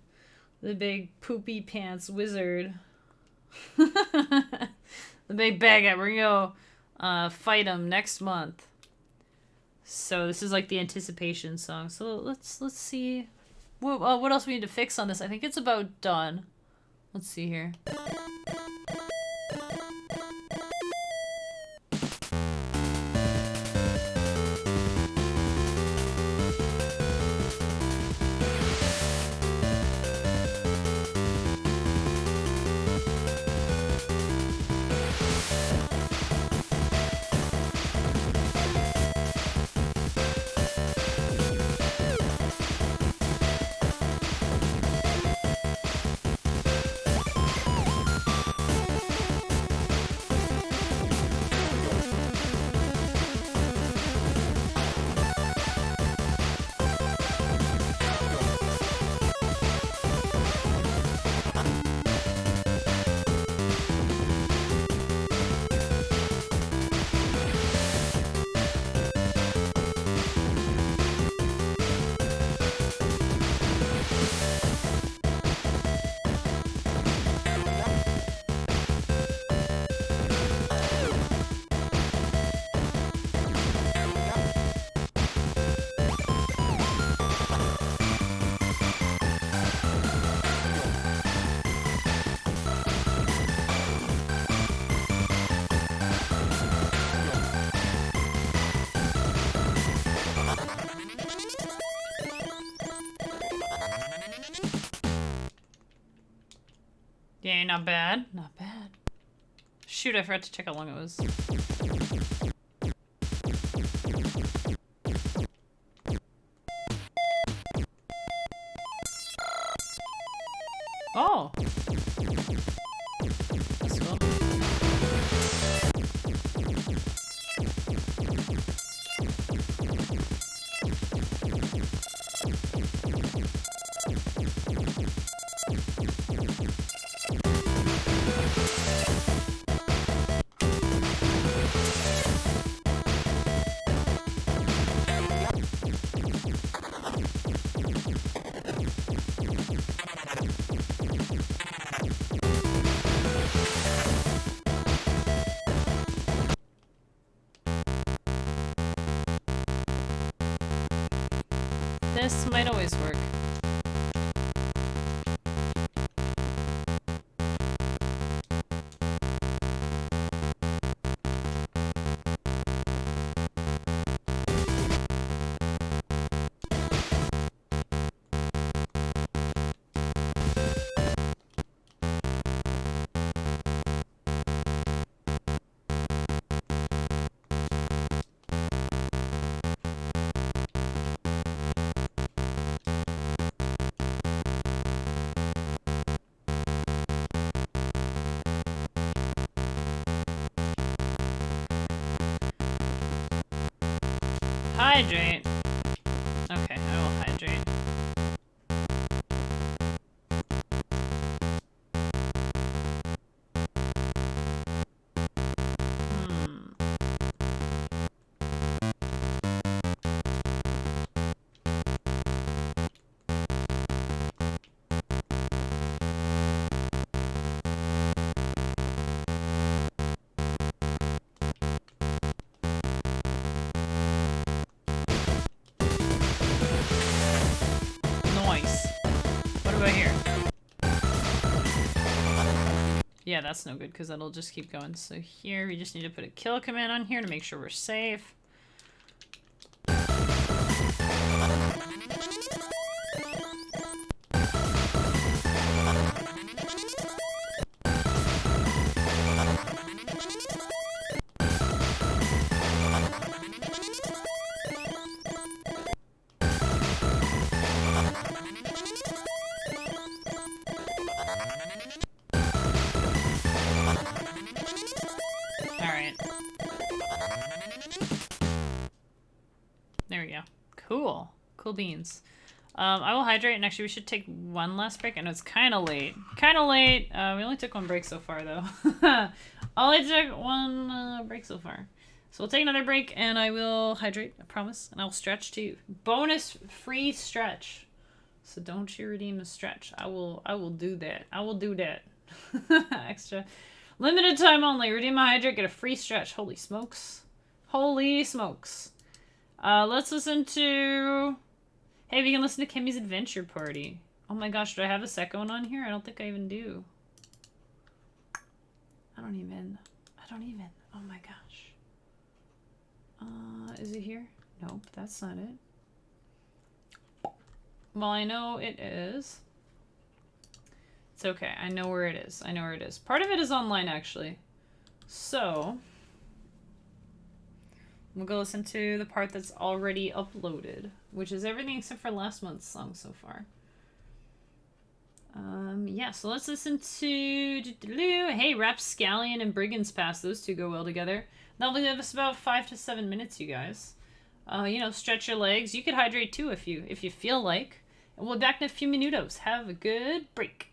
A: the big poopy pants wizard, the big baguette. We're gonna go fight him next month. So this is like the anticipation song. So let's see. What else we need to fix on this? I think it's about done. Let's see here. Yay, not bad. Not bad. Shoot, I forgot to check how long it was. Oh! That's cool. This might always work. Hydrate. Okay, I will hydrate. Nice. What about here? Yeah, that's no good because that'll just keep going. So here we just need to put a kill command on here to make sure we're safe. There we go. Cool. Cool beans. I will hydrate, and actually we should take one last break. I know it's kind of late. Kind of late. We only took one break so far, though. Only took one break so far. So we'll take another break, and I will hydrate, I promise. And I'll stretch, too. Bonus free stretch. So don't you redeem a stretch. I will do that. I will do that. Extra. Limited time only. Redeem my hydrate, get a free stretch. Holy smokes. Holy smokes. Let's listen to... Hey, we can listen to Kimmy's Adventure Party. Oh my gosh, do I have a second one on here? I don't think I even do. I don't even. Oh my gosh. Is it here? Nope, that's not it. Well, I know it is. It's okay. I know where it is. I know where it is. Part of it is online, actually. So... we'll go listen to the part that's already uploaded, which is everything except for last month's song so far. Yeah, so let's listen to... Hey, Rapscallion and Brigand's Pass. Those two go well together. That'll give us about 5 to 7 minutes, you guys. You know, stretch your legs. You could hydrate too if you feel like. And we'll be back in a few minutos. Have a good break.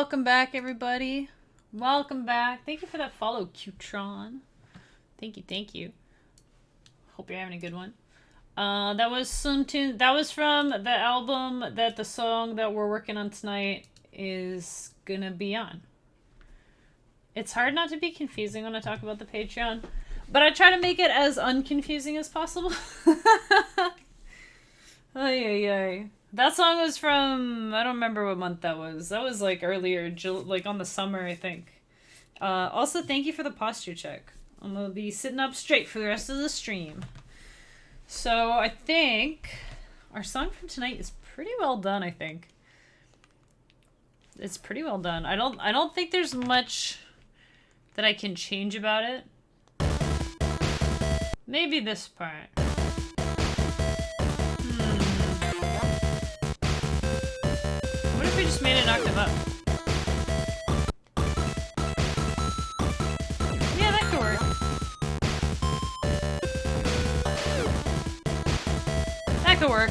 A: welcome back, everybody. Welcome back. Thank you for that follow, Qtron. Thank you, thank you. Hope you're having a good one. That was some tune. That was from the album that the song that we're working on tonight is gonna be on. It's hard not to be confusing when I talk about the Patreon, but I try to make it as unconfusing as possible. Ay, ay, ay. That song was from, I don't remember what month that was. That was like earlier, like on the summer, I think. Also, thank you for the posture check. I'm going to be sitting up straight for the rest of the stream. So I think our song from tonight is pretty well done, I think. It's pretty well done. I don't think there's much that I can change about it. Maybe this part. What if we just made it an octave up? Yeah, that could work. That could work.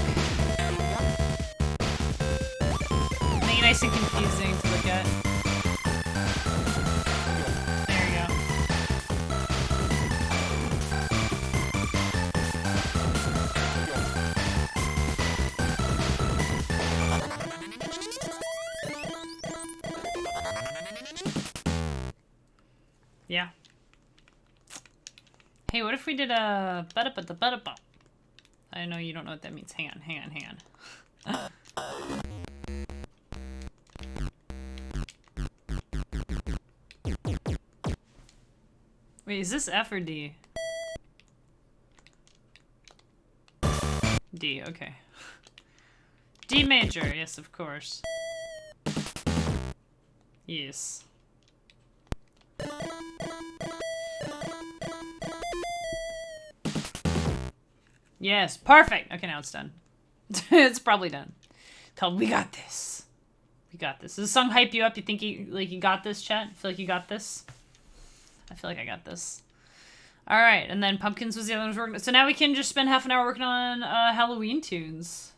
A: Make it nice and confusing to look at. There you go. Yeah. Hey, what if we did a ba-da-ba-da-ba-da-ba? I know you don't know what that means. Hang on. Wait, is this F or D? D, okay. D major, yes, of course. Yes. Yes, perfect. Okay, now it's done. It's probably done. Called We Got This. We got this. Does the song hype you up? You think you got this, chat? Feel like you got this? I feel like I got this. All right, and then Pumpkins was the other one working. So now we can just spend half an hour working on Halloween tunes.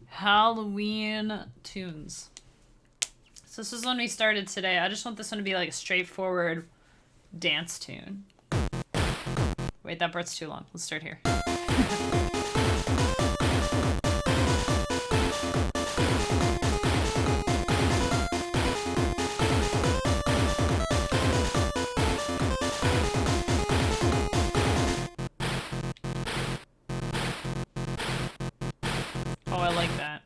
A: Halloween tunes. So this is when we started today. I just want this one to be like a straightforward dance tune. Wait, that part's too long. Let's start here. Oh, I like that.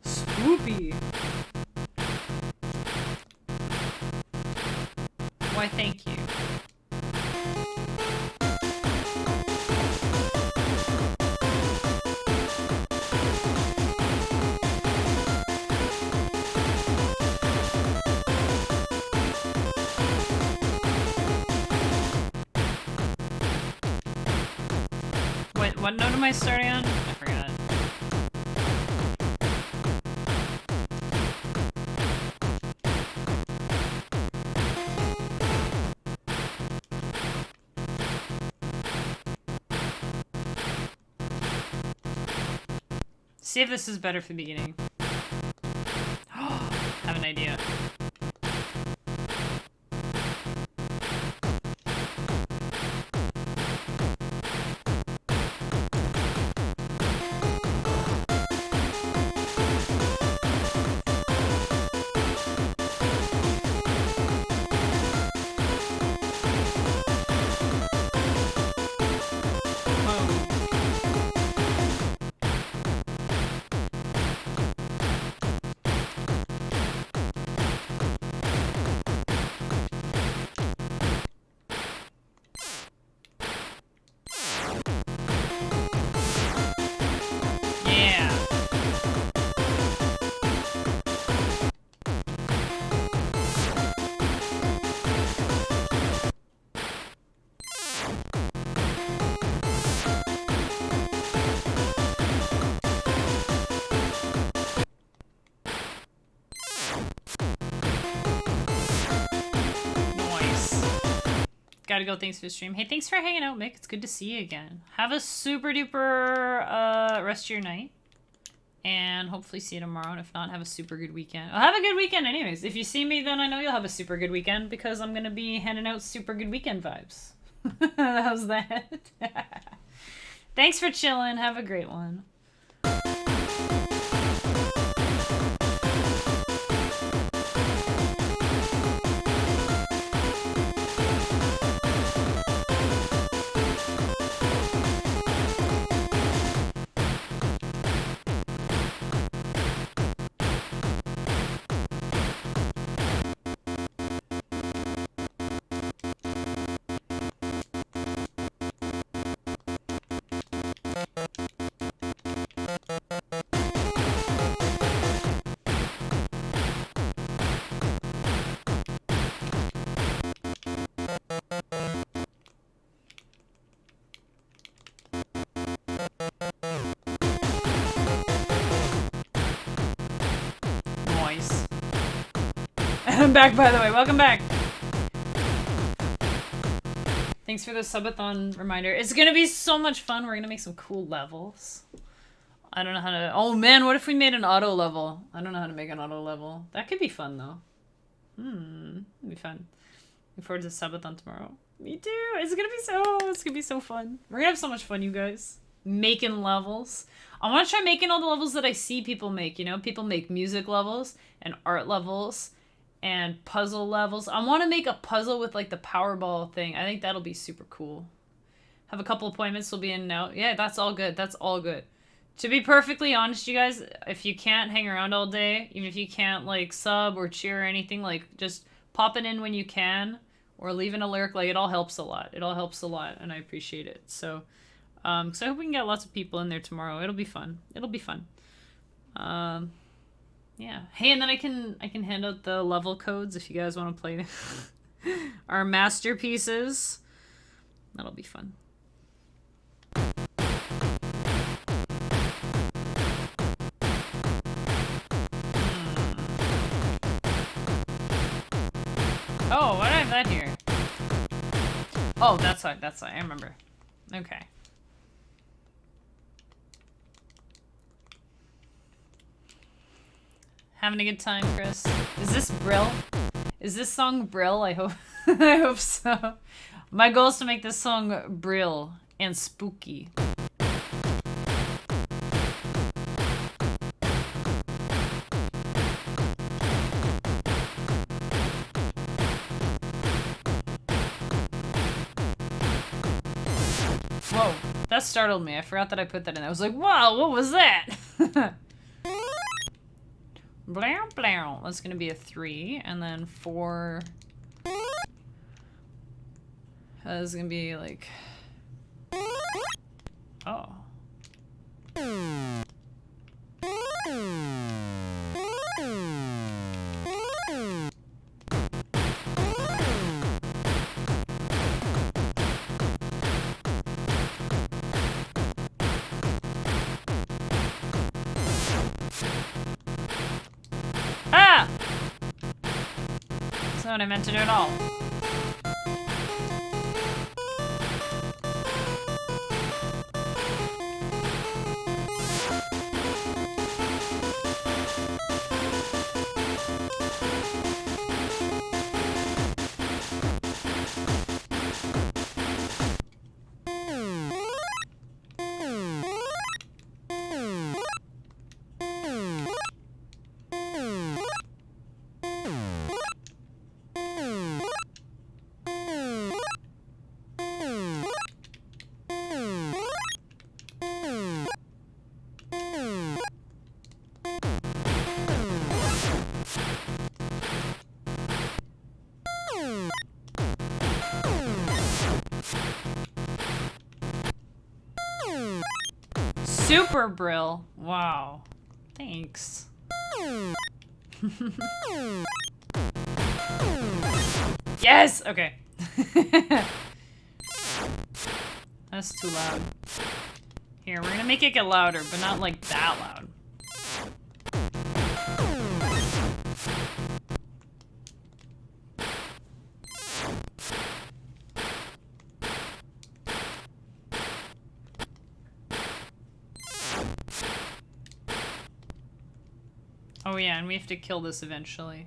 A: Swoopy. Why, thank you. Wait, what note am I starting on? I forgot. See if this is better for the beginning. Have an idea. Gotta go. Thanks for the stream. Hey, thanks for hanging out, Mick. It's good to see you again. Have a super duper rest of your night. And hopefully see you tomorrow. And if not, have a super good weekend. I'll have a good weekend anyways. If you see me, then I know you'll have a super good weekend because I'm going to be handing out super good weekend vibes. How's that? Thanks for chilling. Have a great one. I'm back, by the way. Welcome back. Thanks for the subathon reminder. It's gonna be so much fun. We're gonna make some cool levels. I don't know how to... Oh man, what if we made an auto level? I don't know how to make an auto level. That could be fun though. It'd be fun. Looking forward to subathon tomorrow. Me too. It's gonna be so fun. We're gonna have so much fun, you guys. Making levels. I want to try making all the levels that I see people make, you know? People make music levels and art levels and puzzle levels. I want to make a puzzle with like the Powerball thing. I think that'll be super cool. Have a couple appointments, will be in and out. Yeah, that's all good. That's all good. To be perfectly honest, you guys, if you can't hang around all day, even if you can't like sub or cheer or anything, like just popping in when you can or leaving a lyric, like it all helps a lot. It all helps a lot and I appreciate it. So I hope we can get lots of people in there tomorrow. It'll be fun. It'll be fun. Yeah. Hey, and then I can hand out the level codes if you guys want to play our masterpieces. That'll be fun. Oh, why do I have that here? Oh, that's why. I remember. Okay. Having a good time, Chris. Is this Brill? Is this song Brill? I hope I hope so. My goal is to make this song Brill and spooky. Whoa, that startled me. I forgot that I put that in. I was like, wow, what was that? Blah, blah. That's gonna be a 3, and then 4. That's gonna be like... Oh. Ah! That's not what I meant to do at all. Super Brill. Wow. Thanks. Yes! Okay. That's too loud. Here, we're gonna make it get louder, but not like that loud. Oh yeah, and we have to kill this eventually.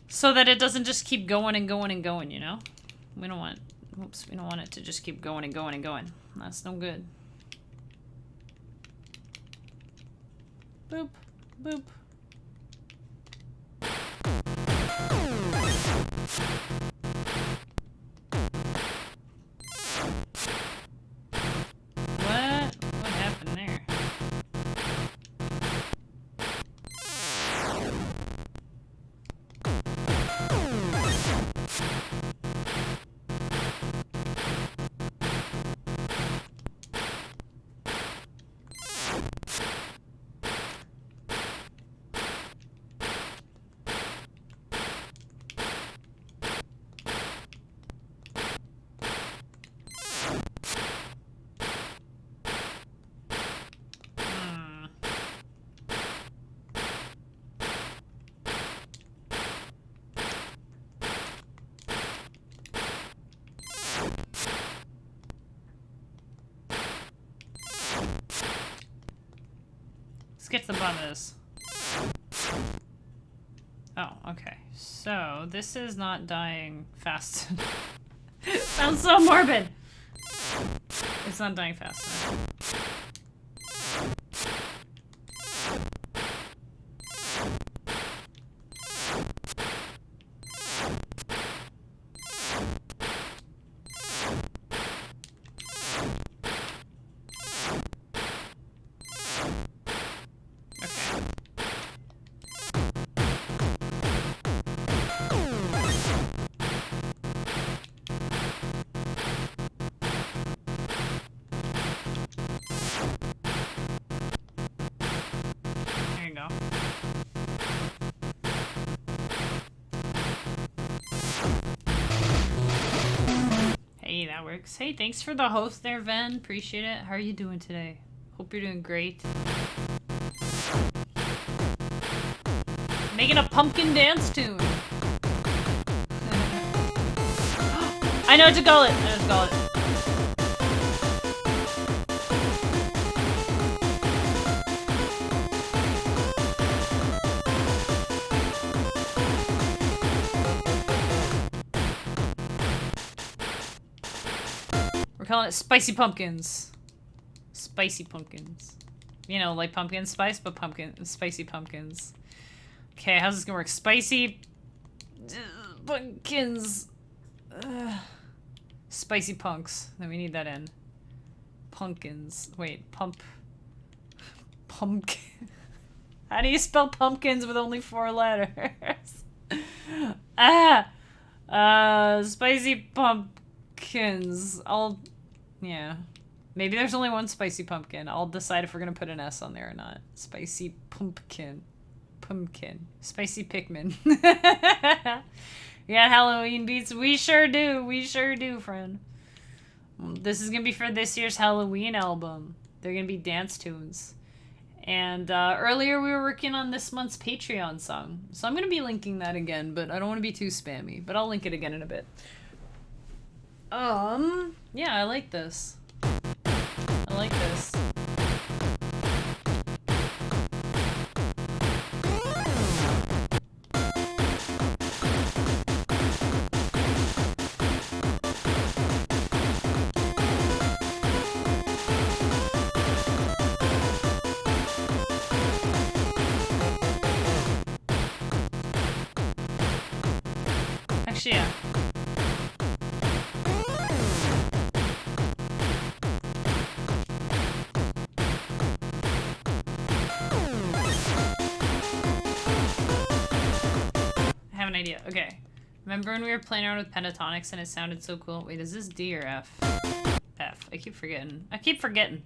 A: So that it doesn't just keep going and going and going, you know? We don't want... Oops, we don't want it to just keep going and going and going. That's no good. Boop. Boop. What happened there? Let's get to the bottom of this. Oh, okay. So, this is not dying fast. Sounds so morbid! It's not dying fast enough. Hey, that works. Hey, thanks for the host there, Ven. Appreciate it. How are you doing today? Hope you're doing great. Making a pumpkin dance tune. I know what to call it. I know what to call it. We're calling it spicy pumpkins. Spicy pumpkins. You know, like pumpkin spice, but spicy pumpkins. Okay, how's this gonna work? Spicy pumpkins. Spicy punks. Then we need that in. Pumpkins. Wait, pumpkin. How do you spell pumpkins with only 4 letters? Spicy pumpkins. Yeah. Maybe there's only one spicy pumpkin. I'll decide if we're gonna put an S on there or not. Spicy pumpkin. Pumpkin. Spicy Pikmin. We got Halloween beats. We sure do. We sure do, friend. This is gonna be for this year's Halloween album. They're gonna be dance tunes. And earlier we were working on this month's Patreon song. So I'm gonna be linking that again, but I don't want to be too spammy. But I'll link it again in a bit. Yeah, I like this. I like this. Actually, yeah. I have an idea. Okay. Remember when we were playing around with pentatonics and it sounded so cool? Wait, is this D or F? F. I keep forgetting.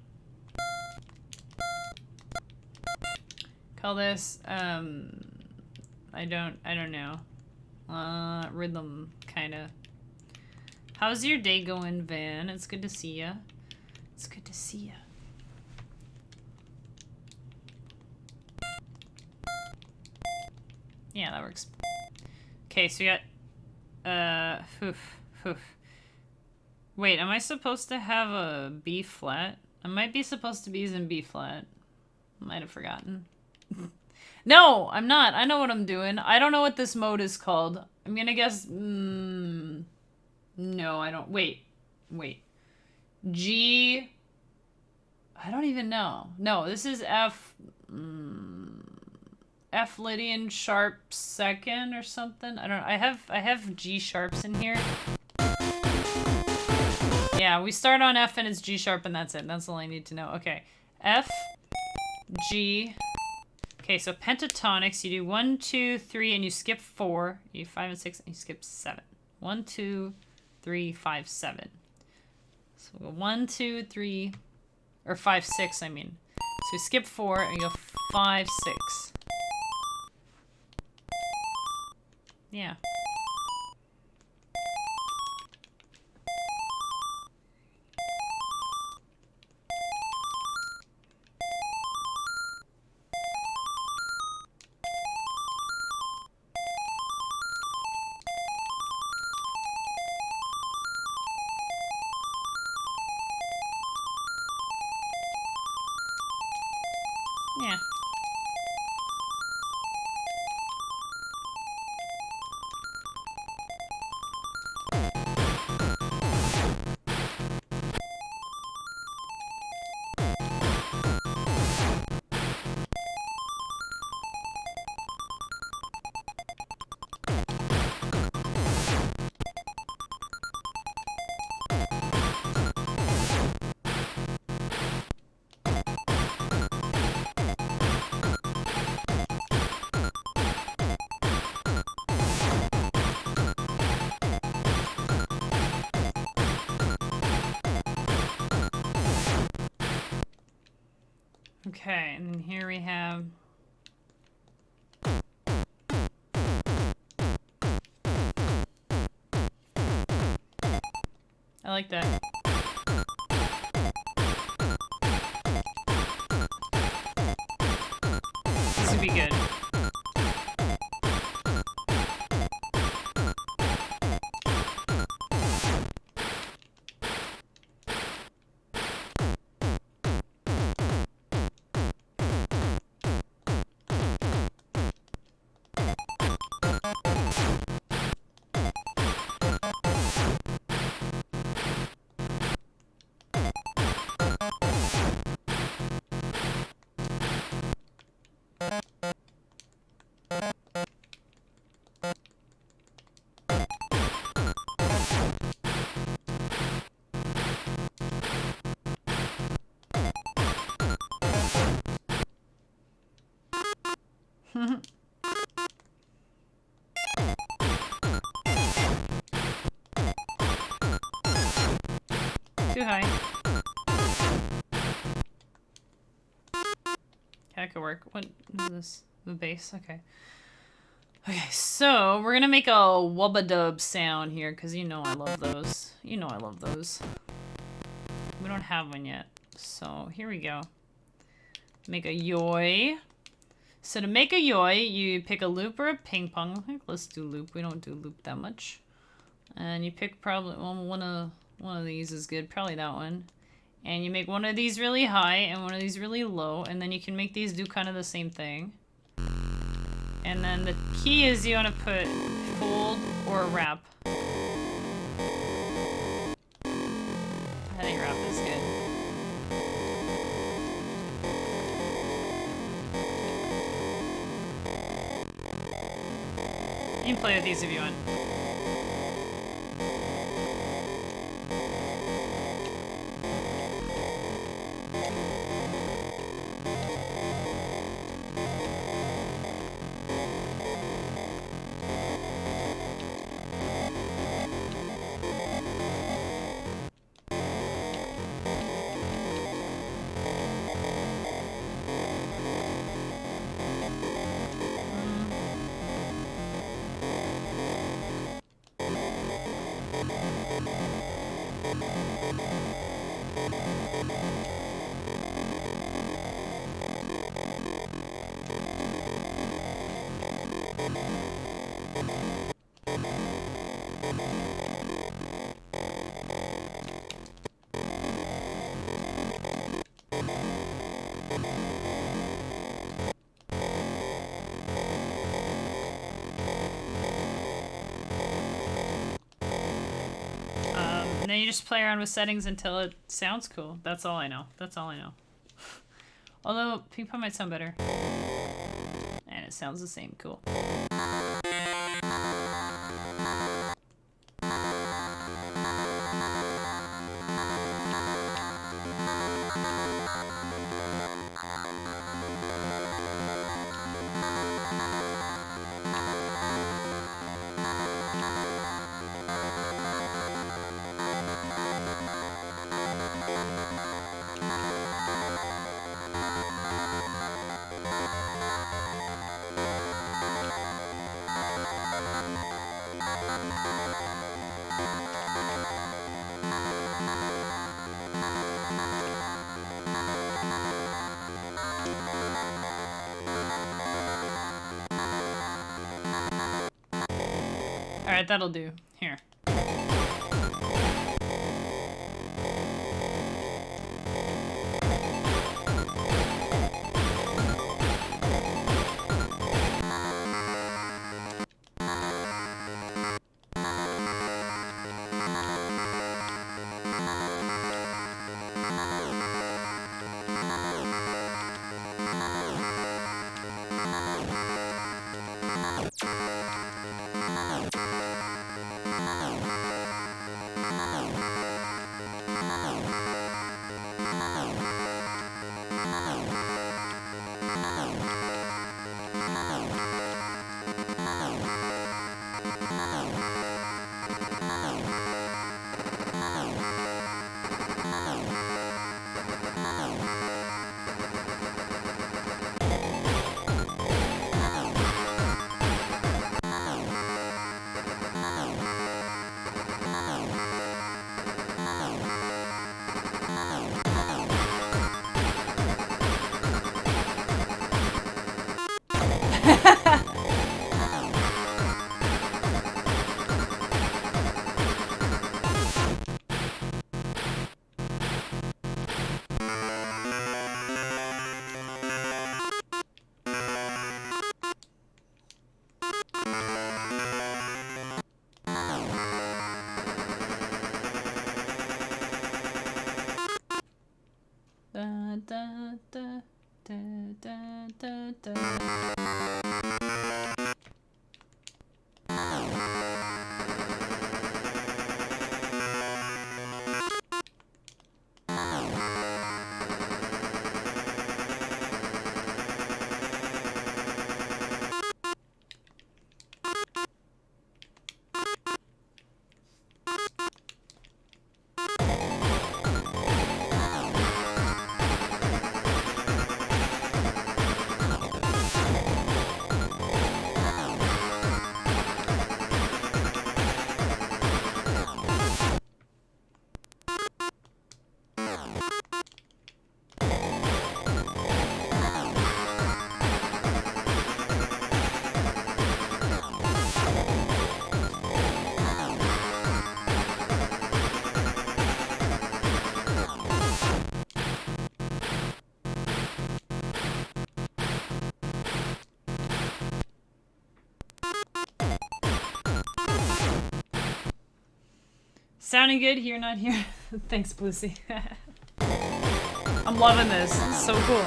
A: Call this, I don't know. Rhythm, kinda. How's your day going, Van? It's good to see ya. It's good to see ya. Yeah, that works. Okay, so we got, Wait, am I supposed to have a B flat? I might be supposed to be using B flat. Might have forgotten. No, I'm not. I know what I'm doing. I don't know what this mode is called. I'm gonna guess... no, I don't... Wait. G... I don't even know. No, this is F... F Lydian sharp second or something. I don't know. I have G sharps in here. Yeah, we start on F and it's G sharp and that's it. That's all I need to know. Okay. F, G. Okay, so pentatonics, you do 1, 2, 3, and you skip 4. You do 5 and 6, and you skip 7. 1, 2, 3, 5, 7. So we'll go 1, 2, 3, or 5, 6, I mean. So we skip 4, and you go 5, 6. Yeah. Yeah. Okay, and then here we have... I like that. This would be good. Too high. That could work. What is this? The bass? Okay. Okay, so we're gonna make a wubba dub sound here, because you know I love those. You know I love those. We don't have one yet. So here we go. Make a yoy. So to make a yoy, you pick a loop or a ping pong. I think let's do loop. We don't do loop that much. And you pick probably one of these is good. Probably that one. And you make one of these really high and one of these really low. And then you can make these do kind of the same thing. And then the key is you want to put fold or wrap. I think wrap is good. You can play with these if you want. And then you just play around with settings until it sounds cool. That's all I know. That's all I know. Although, ping pong might sound better. And it sounds the same. Cool. Alright, that'll do. Here. Sounding good here, not here. Thanks, Bluesy. I'm loving this. It's so cool.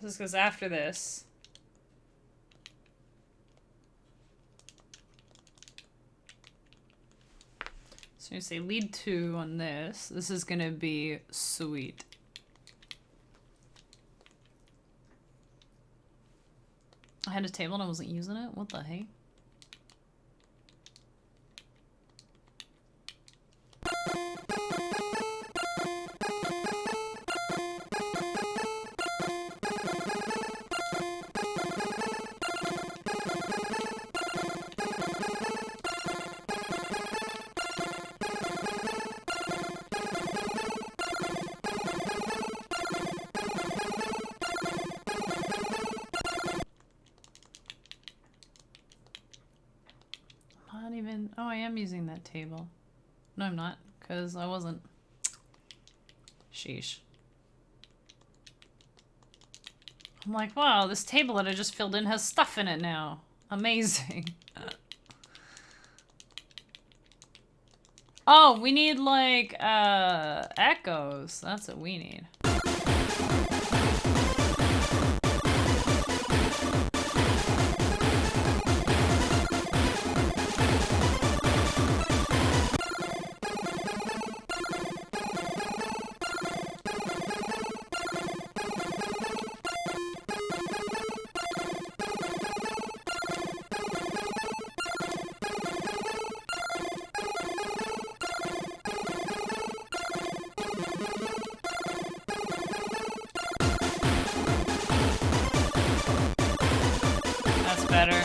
A: This goes after this. So you say lead 2 on this. This is gonna be sweet. I had a table and I wasn't using it? What the heck? Oh, I am using that table. No, I'm not, because I wasn't. Sheesh. I'm like, wow, this table that I just filled in has stuff in it now. Amazing. Oh, we need, like, echoes. That's what we need. Better.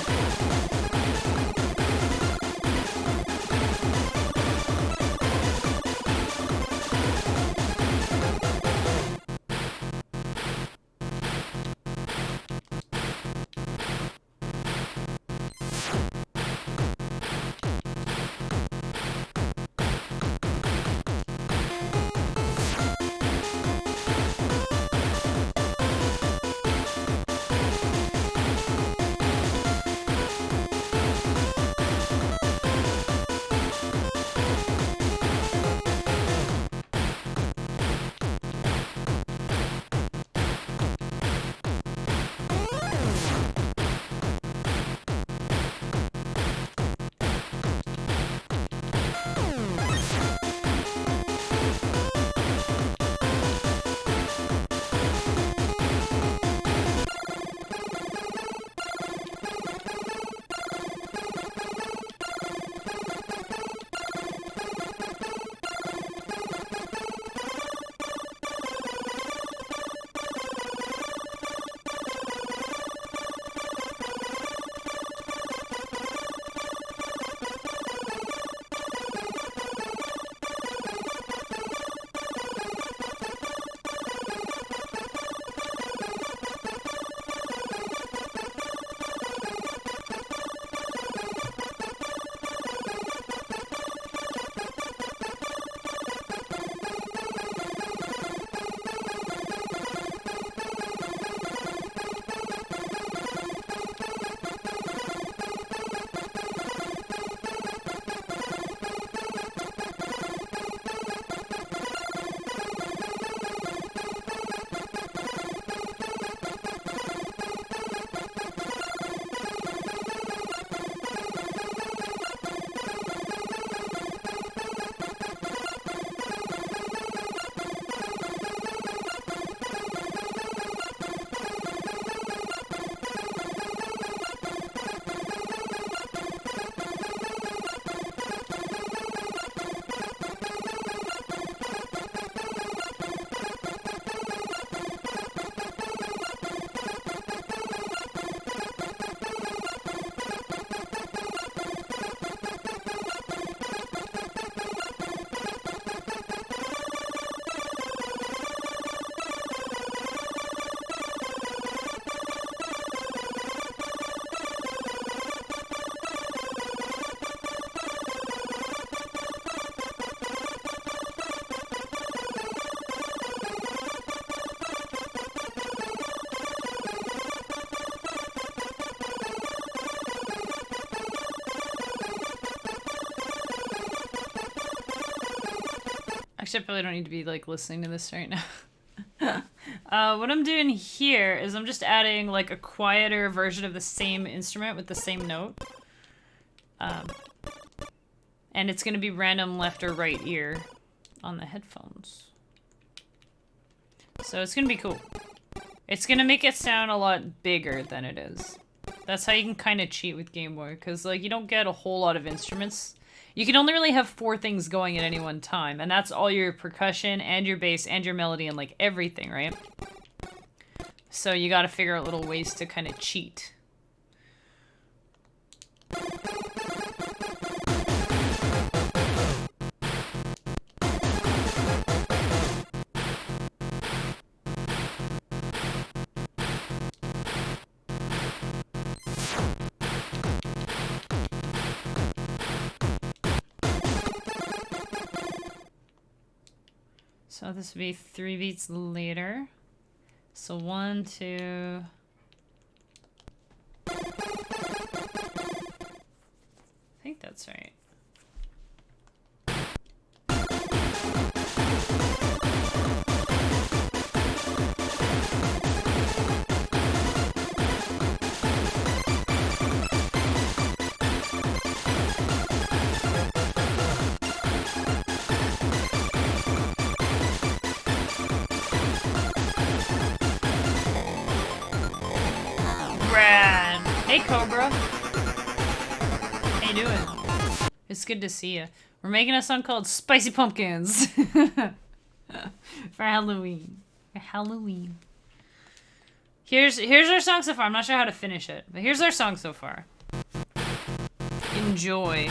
A: Actually, I probably don't need to be, like, listening to this right now. What I'm doing here is I'm just adding like a quieter version of the same instrument with the same note. And it's gonna be random left or right ear on the headphones. So it's gonna be cool. It's gonna make it sound a lot bigger than it is. That's how you can kind of cheat with Game Boy, because like you don't get a whole lot of instruments. You can only really have 4 things going at any one time, and that's all your percussion and your bass and your melody and like everything, right? So you gotta figure out little ways to kind of cheat. So this would be 3 beats later. So 1, 2... I think that's right. Rad. Hey, Cobra. How you doing? It's good to see you. We're making a song called Spicy Pumpkins. For Halloween. For Halloween. Here's our song so far. I'm not sure how to finish it, but here's our song so far. Enjoy.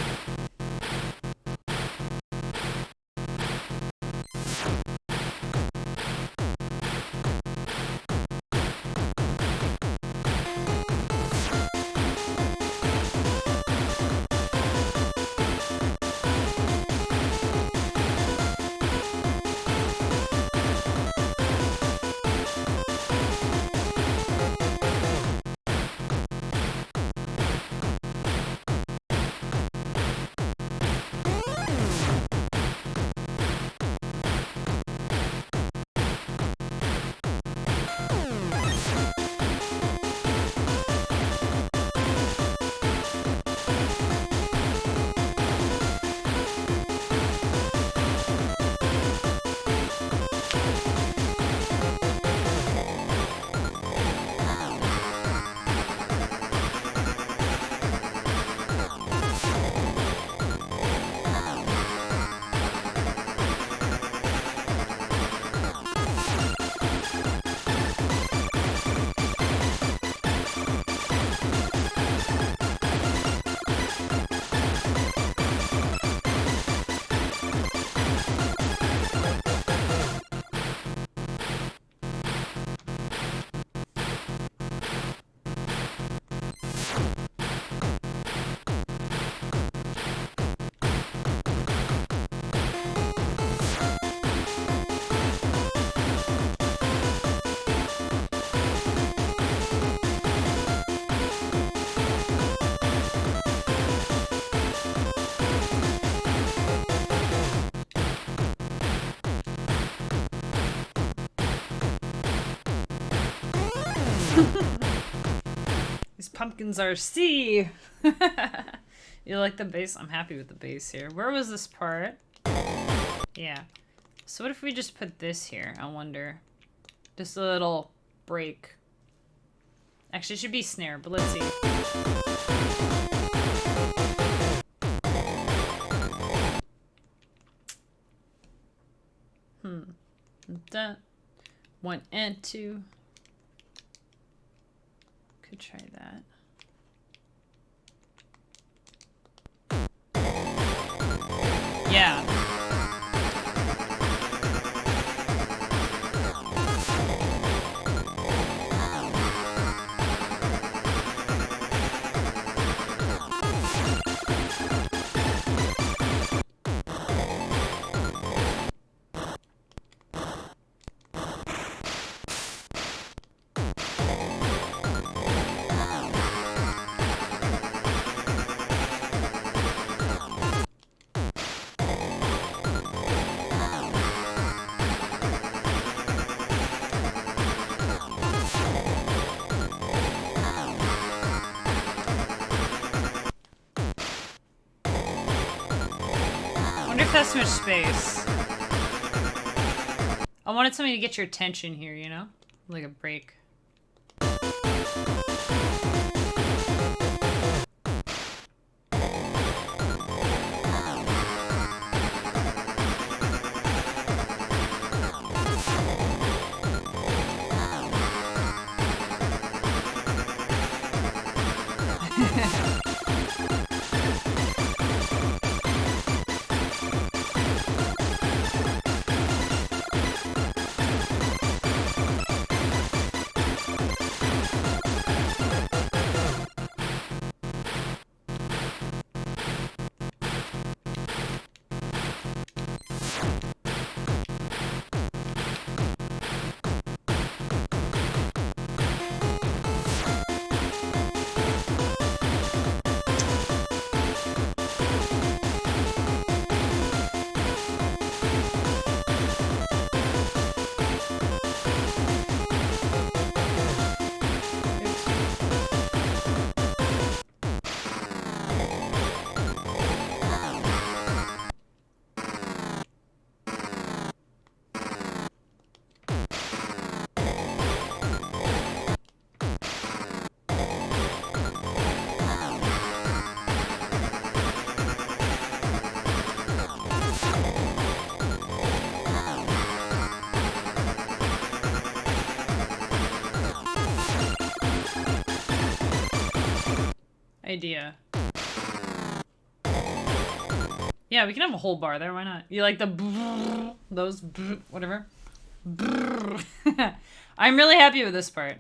A: These pumpkins are C. You like the bass? I'm happy with the bass here. Where was this part? Yeah. So what if we just put this here? I wonder. Just a little break. Actually, it should be snare, but let's see. That 1 and 2. Could try that. Yeah. wonder if that's too much space. I wanted something to get your attention here, you know? Like a break. Idea. Yeah, we can have a whole bar there. Why not? You like the those whatever. I'm really happy with this part.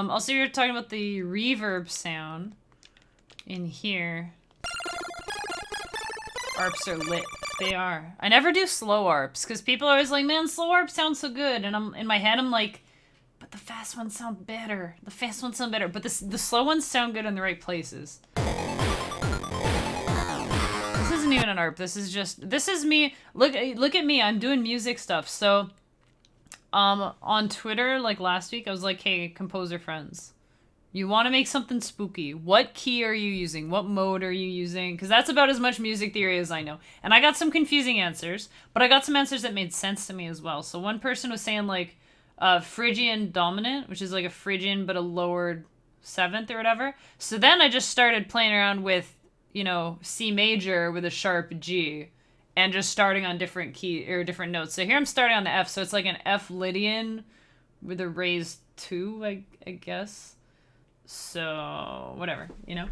A: Also, you're talking about the reverb sound in here. ARPs are lit. They are. I never do slow ARPs because people are always like, man, slow ARPs sound so good. And I'm in my head, I'm like, but the fast ones sound better. The fast ones sound better. But the slow ones sound good in the right places. This isn't even an ARP. This is me. Look at me. I'm doing music stuff. So on Twitter, like last week, I was like, hey, composer friends, you want to make something spooky. What key are you using? What mode are you using? Because that's about as much music theory as I know. And I got some confusing answers, but I got some answers that made sense to me as well. So one person was saying like Phrygian dominant, which is like a Phrygian but a lowered seventh or whatever. So then I just started playing around with, you know, C major with a sharp G. And just starting on different key or different notes. So here I'm starting on the F, so it's like an F Lydian with a raised 2, I guess. So whatever, you know.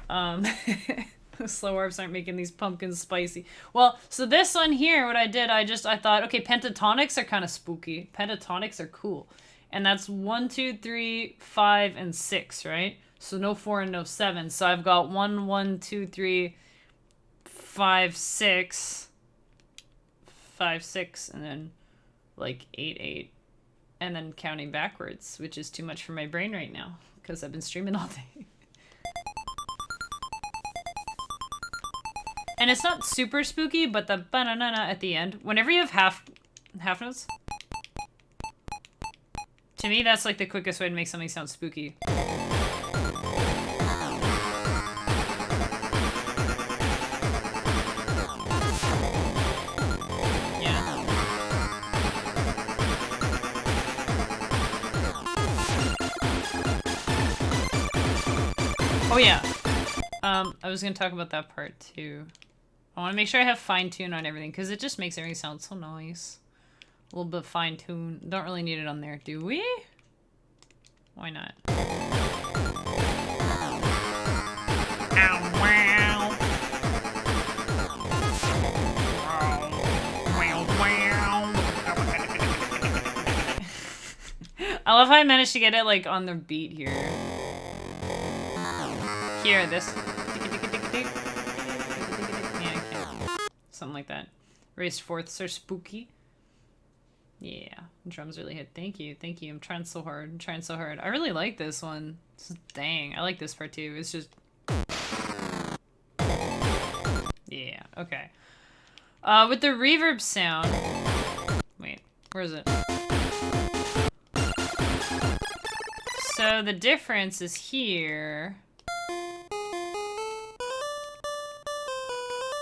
A: The slow ARPs aren't making these pumpkins spicy. Well, so this one here, what I did, I thought, okay, pentatonics are kind of spooky. Pentatonics are cool, and that's 1, 2, 3, 5, and 6, right? So no 4 and no 7. So I've got 1, 1, 2, 3. 5, 6, 5, 6, and then like 8, 8, and then counting backwards, which is too much for my brain right now because I've been streaming all day. And it's not super spooky, but the banana at the end, whenever you have half notes, to me that's like the quickest way to make something sound spooky. Oh yeah, I was gonna talk about that part too. I want to make sure I have fine tune on everything because it just makes everything sound so nice. A little bit of fine tune. Don't really need it on there, do we? Why not? Ow, wow. I love how I managed to get it like on the beat here. Here, this. Yeah, I can't. Something like that. Raised fourths are spooky. Yeah, drums really hit. Thank you, thank you. I'm trying so hard. I really like this one. Dang, I like this part too. It's just. Okay. With the reverb sound... Wait, where is it? So the difference is here.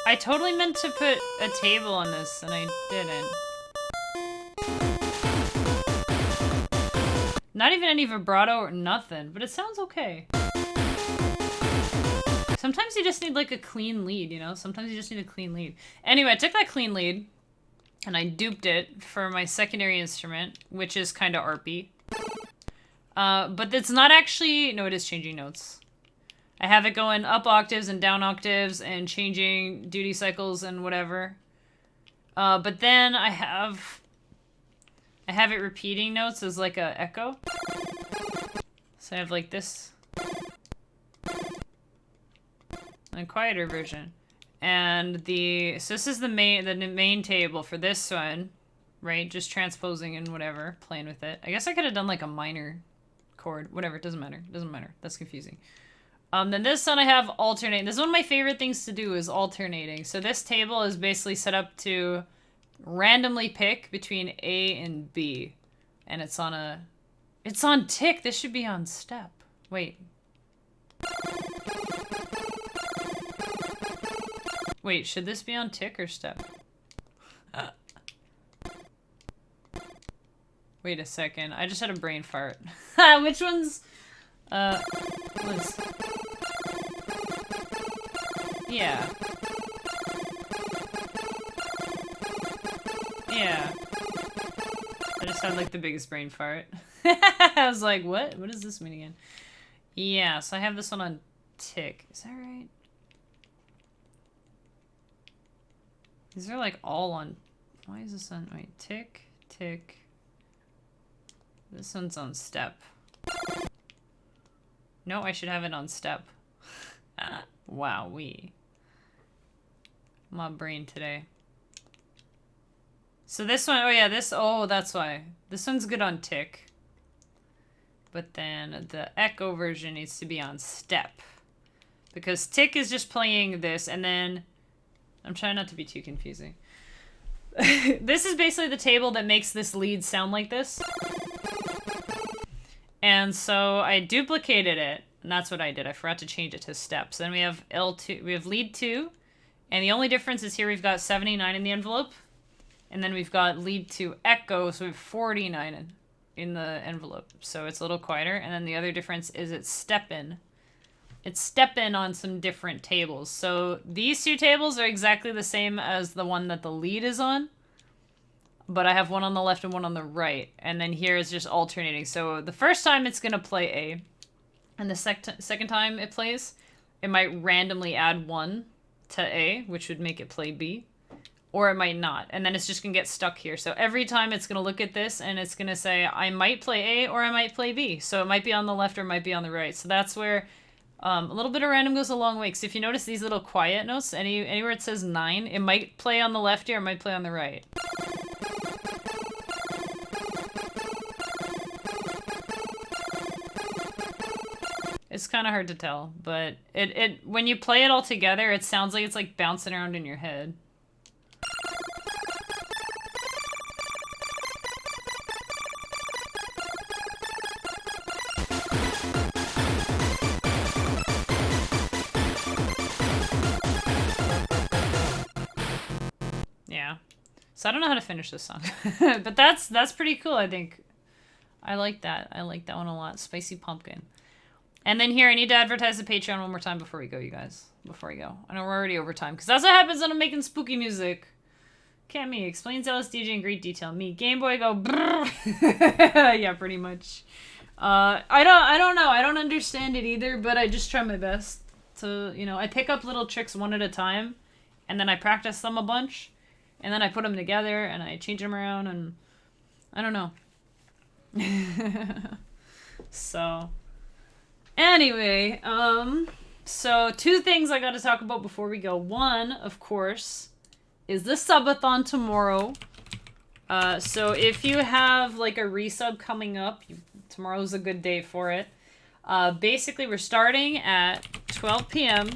A: I totally meant to put a table on this, and I didn't. Not even any vibrato or nothing, but it sounds okay. Sometimes you just need like a clean lead, you know? Sometimes you just need a clean lead. Anyway, I took that clean lead, and I duped it for my secondary instrument, which is kind of ARPy. But it's not actually... No, it is changing notes. I have it going up octaves and down octaves and changing duty cycles and whatever. But then I have it repeating notes as like a echo. So I have like this. A quieter version. And so this is the main table for this one, right? Just transposing and whatever, playing with it. I guess I could have done like a minor chord, whatever, it doesn't matter. Doesn't matter. That's confusing. Then this one I have alternating. This is one of my favorite things to do is alternating. So this table is basically set up to randomly pick between A and B. And it's on tick. This should be on step. Wait. Wait, should this be on tick or step? Wait a second. I just had a brain fart. Which one's... Let's... Yeah. Yeah. I just had like the biggest brain fart. I was like, what? What does this mean again? Yeah, so I have this one on tick. Is that right? These are like all on... Why is this on... Wait, tick, tick. This one's on step. No, I should have it on step. Wowee. My brain today. So this one, oh yeah, that's why. This one's good on tick. But then the echo version needs to be on step. Because tick is just playing this, and then... I'm trying not to be too confusing. This is basically the table that makes this lead sound like this. And so I duplicated it, and that's what I did. I forgot to change it to steps. Then we have L2, we have lead 2, and the only difference is here we've got 79 in the envelope, and then we've got lead 2 echo, so we have 49 in the envelope. So it's a little quieter, and then the other difference is it's step-in. It's step-in on some different tables. So these two tables are exactly the same as the one that the lead is on, but I have one on the left and one on the right, and then here is just alternating. So the first time it's going to play A, and the second time it plays, it might randomly add 1 to A, which would make it play B, or it might not, and then it's just going to get stuck here. So every time it's going to look at this, and it's going to say, I might play A, or I might play B. So it might be on the left or it might be on the right. So that's where a little bit of random goes a long way. Because if you notice these little quiet notes, anywhere it says 9, it might play on the left here, or it might play on the right. It's kind of hard to tell, but when you play it all together, it sounds like it's like bouncing around in your head. Yeah. So I don't know how to finish this song, but that's pretty cool, I think. I like that. I like that one a lot. Spicy Pumpkin. And then here, I need to advertise the Patreon one more time before we go, you guys. Before we go. I know we're already over time, because that's what happens when I'm making spooky music. Cammy explains LSDj in great detail. Me, Game Boy, go brrr. Yeah, pretty much. I don't know. I don't understand it either, but I just try my best to, you know, I pick up little tricks one at a time, and then I practice them a bunch, and then I put them together, and I change them around, and I don't know. So... Anyway, so 2 things I gotta talk about before we go. One, of course, is the subathon tomorrow. So if you have, like, a resub coming up, tomorrow's a good day for it. Basically, we're starting at 12 p.m.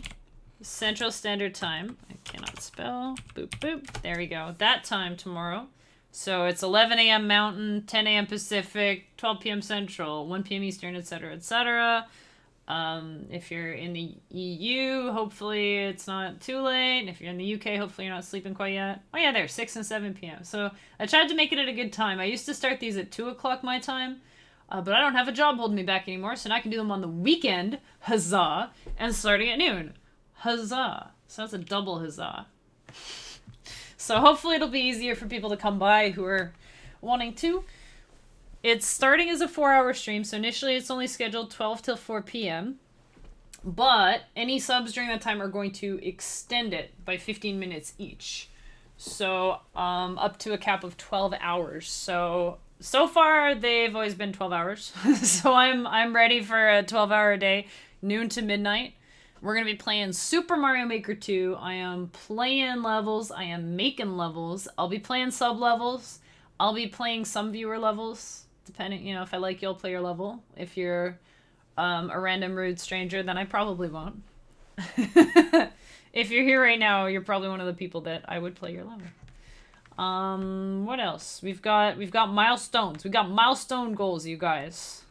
A: Central Standard Time. I cannot spell. Boop, boop. There we go. That time tomorrow. So it's 11 a.m. Mountain, 10 a.m. Pacific, 12 p.m. Central, 1 p.m. Eastern, etc., etc. If you're in the EU, hopefully it's not too late. And if you're in the UK, hopefully you're not sleeping quite yet. Oh yeah, there, 6 and 7 p.m. So I tried to make it at a good time. I used to start these at 2 o'clock my time, but I don't have a job holding me back anymore, so now I can do them on the weekend, huzzah, and starting at noon, huzzah. So that's a double huzzah. So hopefully it'll be easier for people to come by who are wanting to. It's starting as a 4-hour stream, so initially it's only scheduled 12 till 4 p.m. But any subs during that time are going to extend it by 15 minutes each. So up to a cap of 12 hours. So far they've always been 12 hours. So I'm ready for a 12-hour a day, noon to midnight. We're going to be playing Super Mario Maker 2. I am playing levels. I am making levels. I'll be playing sub-levels. I'll be playing some viewer levels, depending, if I like you, I'll play your level. If you're a random rude stranger, then I probably won't. If you're here right now, you're probably one of the people that I would play your level. What else? We've got milestones. We've got milestone goals, you guys.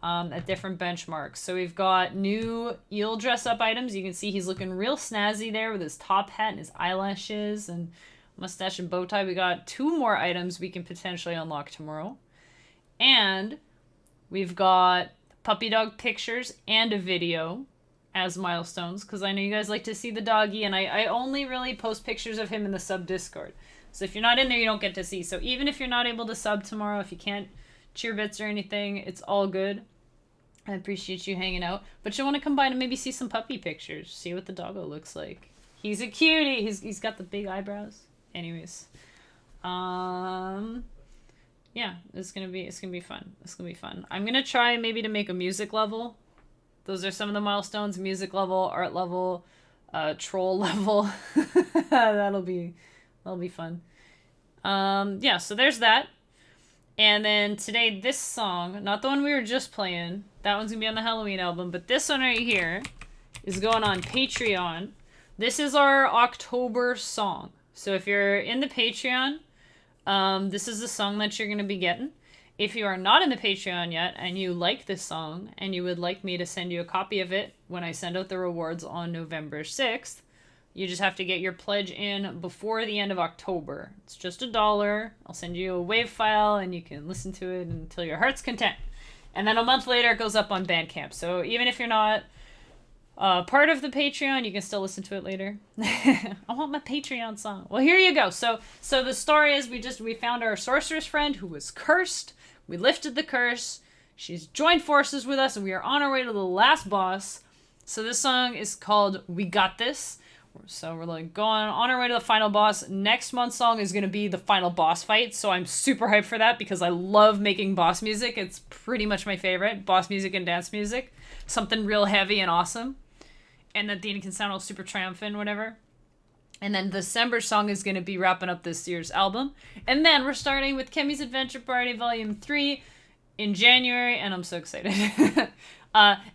A: At different benchmarks. So we've got new eel dress-up items. You can see he's looking real snazzy there with his top hat and his eyelashes and mustache and bow tie. We got 2 more items we can potentially unlock tomorrow. And we've got puppy dog pictures and a video as milestones, because I know you guys like to see the doggy, and I only really post pictures of him in the sub Discord. So if you're not in there, you don't get to see. So even if you're not able to sub tomorrow, if you can't cheer bits or anything, it's all good. I appreciate you hanging out. But you'll want to come by and maybe see some puppy pictures. See what the doggo looks like. He's a cutie. He's got the big eyebrows. Anyways. Yeah, it's gonna be fun. It's gonna be fun. I'm gonna try maybe to make a music level. Those are some of the milestones: music level, art level, troll level. That'll be fun. Yeah, so there's that. And then today, this song, not the one we were just playing, that one's gonna be on the Halloween album, but this one right here is going on Patreon. This is our October song. So if you're in the Patreon, this is the song that you're gonna be getting. If you are not in the Patreon yet and you like this song and you would like me to send you a copy of it when I send out the rewards on November 6th, you just have to get your pledge in before the end of October. It's just $1. I'll send you a WAV file and you can listen to it until your heart's content. And then a month later it goes up on Bandcamp. So even if you're not part of the Patreon, you can still listen to it later. I want my Patreon song. Well, here you go. So the story is we found our sorceress friend who was cursed. We lifted the curse. She's joined forces with us and we are on our way to the last boss. So this song is called We Got This. So we're like going on our way to the final boss. Next month's song is going to be the final boss fight. So I'm super hyped for that because I love making boss music. It's pretty much my favorite. Boss music and dance music. Something real heavy and awesome. And that Dean can sound all super triumphant, whatever. And then December's song is going to be wrapping up this year's album. And then we're starting with Kemi's Adventure Party Volume 3 in January. And I'm so excited.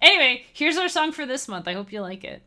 A: Anyway, here's our song for this month. I hope you like it.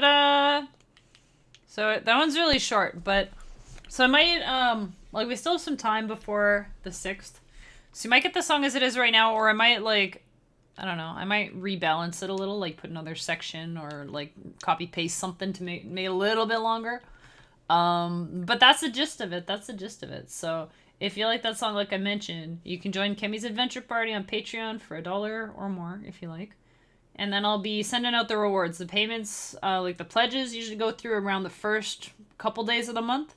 A: Ta-da! So that one's really short, but so I might like we still have some time before the 6th. So you might get the song as it is right now, or I might like I don't know, I might rebalance it a little, like put another section or like copy paste something to make it a little bit longer. But that's the gist of it. That's the gist of it. So if you like that song, like I mentioned, you can join Kemi's Adventure Party on Patreon for $1 or more if you like. And then I'll be sending out the rewards. The payments, like the pledges, usually go through around the first couple days of the month.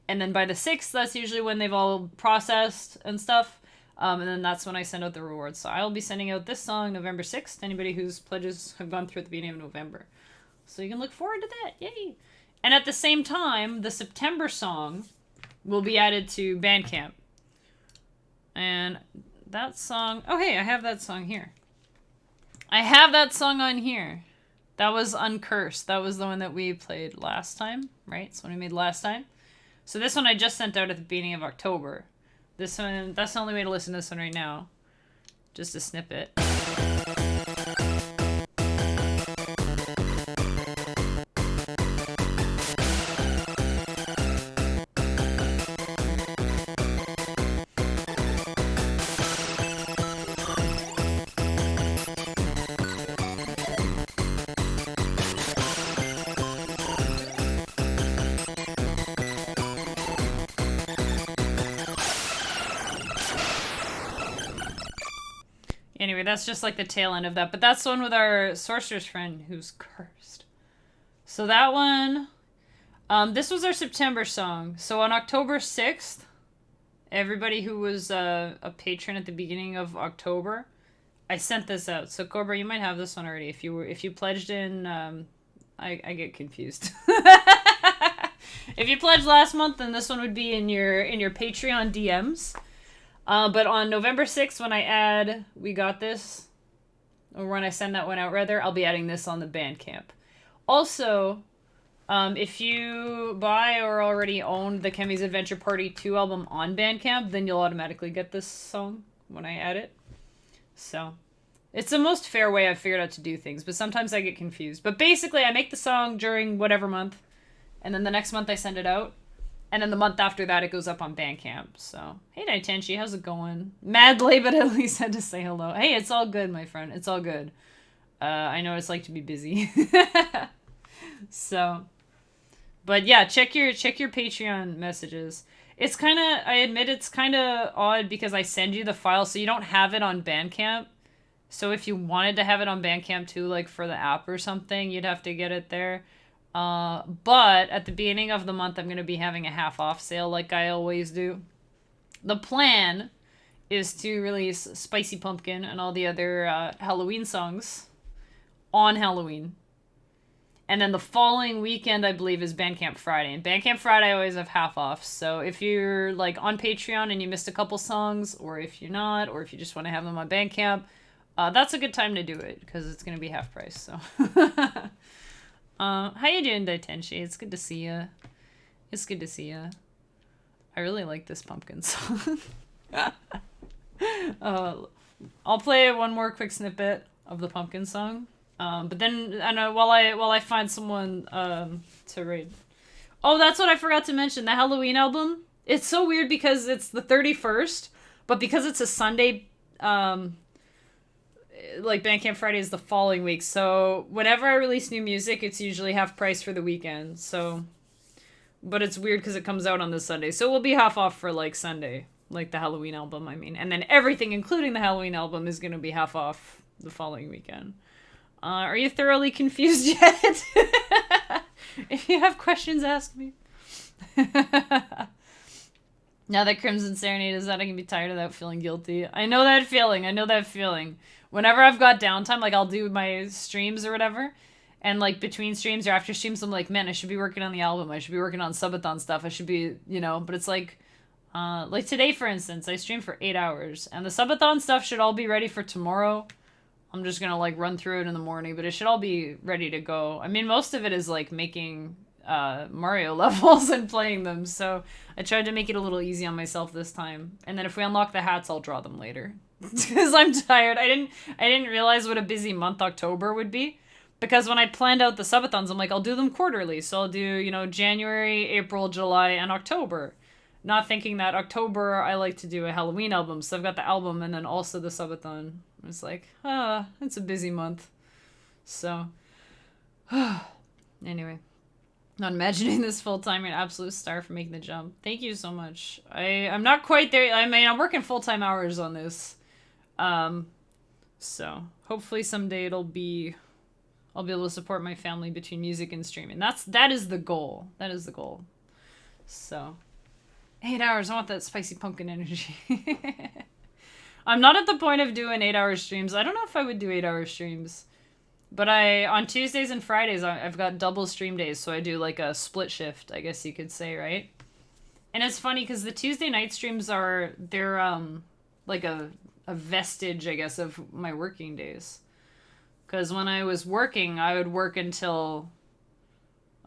A: And then by the 6th, that's usually when they've all processed and stuff. And then that's when I send out the rewards. So I'll be sending out this song November 6th to anybody whose pledges have gone through at the beginning of November. So you can look forward to that. Yay! And at the same time, the September song will be added to Bandcamp. And that song... Oh, hey, I have that song here. I have that song on here. That was Uncursed. That was the one that we played last time, right? It's the one we made last time. So this one I just sent out at the beginning of October. This one, that's the only way to listen to this one right now. Just a snippet. Anyway, that's just like the tail end of that. But that's the one with our sorcerer's friend who's cursed. So that one... this was our September song. So on October 6th, everybody who was a patron at the beginning of October, I sent this out. So Cobra, you might have this one already. If you pledged in... I get confused. If you pledged last month, then this one would be in your Patreon DMs. But on November 6th, when We Got This, or when I send that one out, rather, I'll be adding this on the Bandcamp. Also, if you buy or already own the Kemi's Adventure Party 2 album on Bandcamp, then you'll automatically get this song when I add it. So, it's the most fair way I've figured out to do things, but sometimes I get confused. But basically, I make the song during whatever month, and then the next month I send it out. And then the month after that, it goes up on Bandcamp. So, hey, Naitenchi, how's it going? Mad late, but at least had to say hello. Hey, it's all good, my friend. It's all good. I know what it's like to be busy. So, but yeah, check your Patreon messages. It's kind of, I admit it's kind of odd because I send you the file, so you don't have it on Bandcamp. So if you wanted to have it on Bandcamp too, like for the app or something, you'd have to get it there. But at the beginning of the month, I'm going to be having a half-off sale like I always do. The plan is to release Spicy Pumpkin and all the other Halloween songs on Halloween. And then the following weekend, I believe, is Bandcamp Friday. And Bandcamp Friday I always have half off. So if you're like on Patreon and you missed a couple songs, or if you're not, or if you just want to have them on Bandcamp, that's a good time to do it because it's going to be half price. So... how you doing, Daitenshi? It's good to see ya. It's good to see ya. I really like this pumpkin song. I'll play one more quick snippet of the pumpkin song. But then I know while I find someone to read. Oh, that's what I forgot to mention. The Halloween album. It's so weird because it's the 31st, but because it's a Sunday, like Bandcamp Friday is the following week. So whenever I release new music, it's usually half price for the weekend. So, but it's weird because it comes out on the Sunday. So we'll be half off for like Sunday, like the Halloween album, I mean. And then everything, including the Halloween album, is going to be half off the following weekend. Are you thoroughly confused yet? If you have questions, ask me. Now that Crimson Serenade is out, I can be tired of that feeling guilty. I know that feeling. Whenever I've got downtime, like I'll do my streams or whatever, and like between streams or after streams, I'm like, man, I should be working on the album. I should be working on subathon stuff. I should be, but it's like today, for instance, I streamed for 8 hours, and the subathon stuff should all be ready for tomorrow. I'm just gonna like run through it in the morning, but it should all be ready to go. I mean, most of it is like making Mario levels and playing them, so I tried to make it a little easy on myself this time. And then if we unlock the hats, I'll draw them later. Because I'm tired. I didn't realize what a busy month October would be. Because when I planned out the subathons, I'm like, I'll do them quarterly. So I'll do, January, April, July, and October. Not thinking that October, I like to do a Halloween album. So I've got the album and then also the subathon. It's like, it's a busy month. So, anyway. Not imagining this full time. You're an absolute star for making the jump. Thank you so much. I'm not quite there. I mean, I'm working full time hours on this. So hopefully someday I'll be able to support my family between music and streaming. That is the goal. That is the goal. So 8 hours. I want that spicy pumpkin energy. I'm not at the point of doing 8-hour streams. I don't know if I would do 8-hour streams. But on Tuesdays and Fridays, I've got double stream days, so I do like a split shift, I guess you could say, right? And it's funny because the Tuesday night streams they're like a vestige, I guess, of my working days. Because when I was working, I would work until,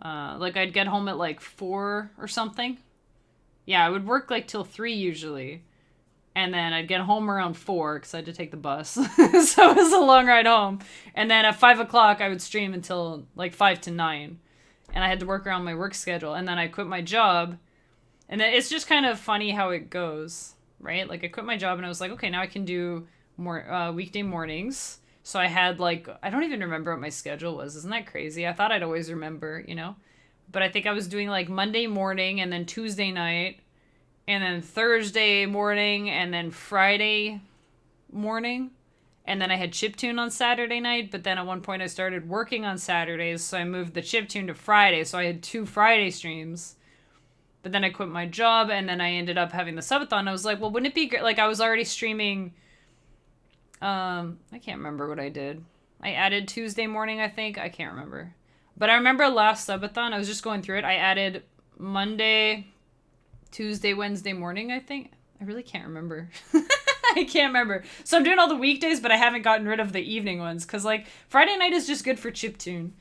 A: I'd get home at like 4 or something. Yeah, I would work like till 3 usually. And then I'd get home around 4 because I had to take the bus. So it was a long ride home. And then at 5 o'clock, I would stream until like 5 to 9. And I had to work around my work schedule. And then I quit my job. And then it's just kind of funny how it goes, right? Like I quit my job and I was like, okay, now I can do more weekday mornings. So I had I don't even remember what my schedule was. Isn't that crazy? I thought I'd always remember, But I think I was doing like Monday morning and then Tuesday night. And then Thursday morning, and then Friday morning. And then I had chiptune on Saturday night, but then at one point I started working on Saturdays, so I moved the chiptune to Friday, so I had 2 Friday streams. But then I quit my job, and then I ended up having the subathon. I was like, well, wouldn't it be great? Like, I was already streaming, I can't remember what I did. I added Tuesday morning, I think. I can't remember. But I remember last subathon, I was just going through it. I added Monday, Tuesday, Wednesday morning, I think. I really can't remember. I can't remember. So I'm doing all the weekdays, but I haven't gotten rid of the evening ones. Because, Friday night is just good for chiptune.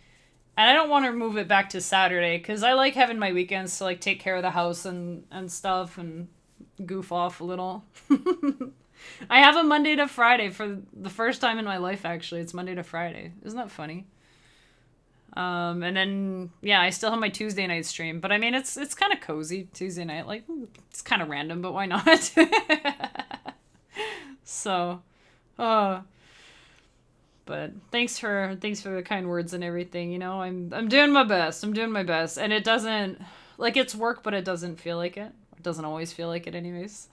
A: And I don't want to move it back to Saturday. Because I like having my weekends to, take care of the house and stuff. And goof off a little. I have a Monday to Friday for the first time in my life, actually. It's Monday to Friday. Isn't that funny? And then, yeah, I still have my Tuesday night stream, but I mean, it's kind of cozy Tuesday night. It's kind of random, but why not? So, but thanks for the kind words and everything. I'm doing my best. I'm doing my best, and it doesn't it's work, but it doesn't feel like it. It doesn't always feel like it, anyways.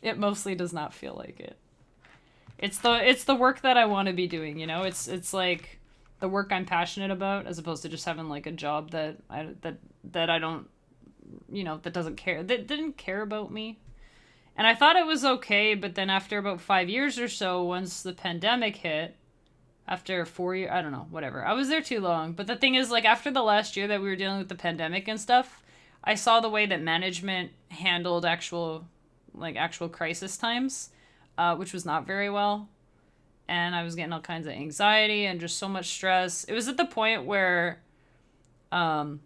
A: It mostly does not feel like it. It's the work that I want to be doing. It's like the work I'm passionate about, as opposed to just having a job that I don't, that doesn't care, that didn't care about me. And I thought it was okay, but then after about 5 years or so, once the pandemic hit, after 4 years, I don't know, whatever. I was there too long. But the thing is, after the last year that we were dealing with the pandemic and stuff, I saw the way that management handled actual crisis times, which was not very well. And I was getting all kinds of anxiety and just so much stress. It was at the point where, the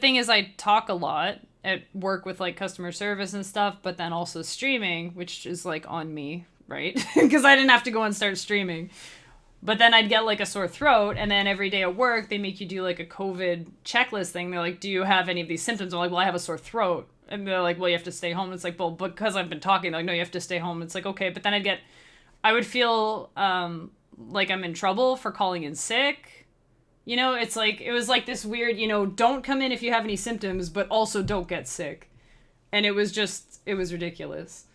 A: thing is, I talk a lot at work with, customer service and stuff, but then also streaming, which is, on me, right? Because I didn't have to go and start streaming. But then I'd get, a sore throat, and then every day at work, they make you do, a COVID checklist thing. They're like, do you have any of these symptoms? I'm like, well, I have a sore throat. And they're like, well, you have to stay home. It's like, well, because I've been talking, they're like, no, you have to stay home. It's like, okay, but then I would feel like I'm in trouble for calling in sick. It was this weird, don't come in if you have any symptoms, but also don't get sick. And it was ridiculous.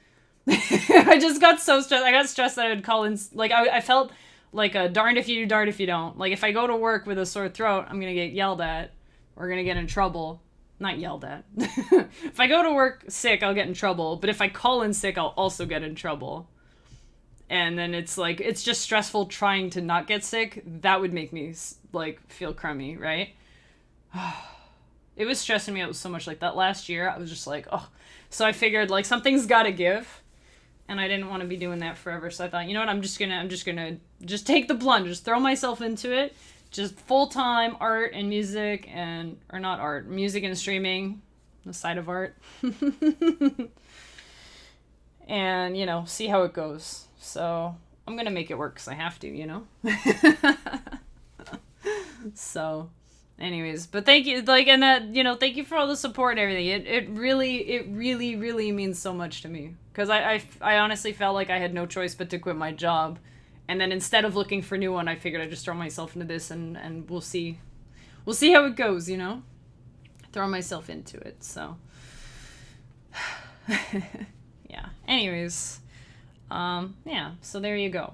A: I just got so stressed. I got stressed that I would call in, I felt like a darned if you do, darned if you don't. If I go to work with a sore throat, I'm going to get yelled at or going to get in trouble. Not yelled at. If I go to work sick, I'll get in trouble. But if I call in sick, I'll also get in trouble. And then it's just stressful trying to not get sick. That would make me feel crummy, right? It was stressing me out so much. That last year, I was just oh. So I figured something's got to give, and I didn't want to be doing that forever. So I thought, you know what? I'm just gonna take the plunge, just throw myself into it, just full time art and music or not art, music and streaming, the side of art, and see how it goes. So I'm gonna make it work because I have to, you know? So, anyways, but thank you, like, and that, you know, thank you for all the support and everything. It really means so much to me. Because I honestly felt like I had no choice but to quit my job. And then instead of looking for a new one, I figured I'd just throw myself into this and we'll see. We'll see how it goes, you know? Throw myself into it, so. Yeah. Anyways. Yeah, so there you go.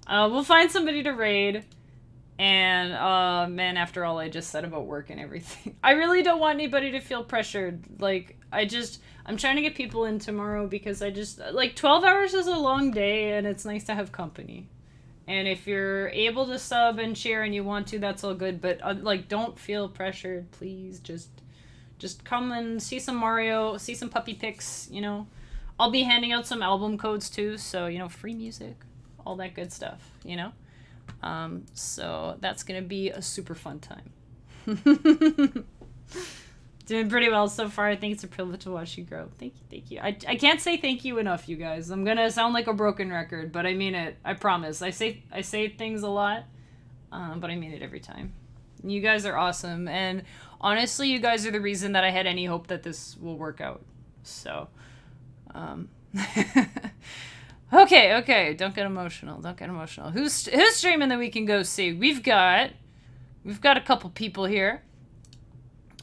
A: We'll find somebody to raid. And, man, after all I just said about work and everything, I really don't want anybody to feel pressured. Like, I'm trying to get people in tomorrow because like, 12 hours is a long day and it's nice to have company. And if you're able to sub and share and you want to, that's all good. But, like, don't feel pressured, please. Just come and see some Mario, see some puppy pics, you know. I'll be handing out some album codes too, so, you know, free music, all that good stuff, you know. So that's gonna be a super fun time. Doing pretty well so far. I think it's a privilege to watch you grow. Thank you. I can't say thank you enough, you guys. I'm gonna sound like a broken record, but I mean it. I promise. I say things a lot, but I mean it every time. You guys are awesome, and honestly, you guys are the reason that I had any hope that this will work out. So, okay. Don't get emotional. Who's streaming that we can go see? We've got a couple people here.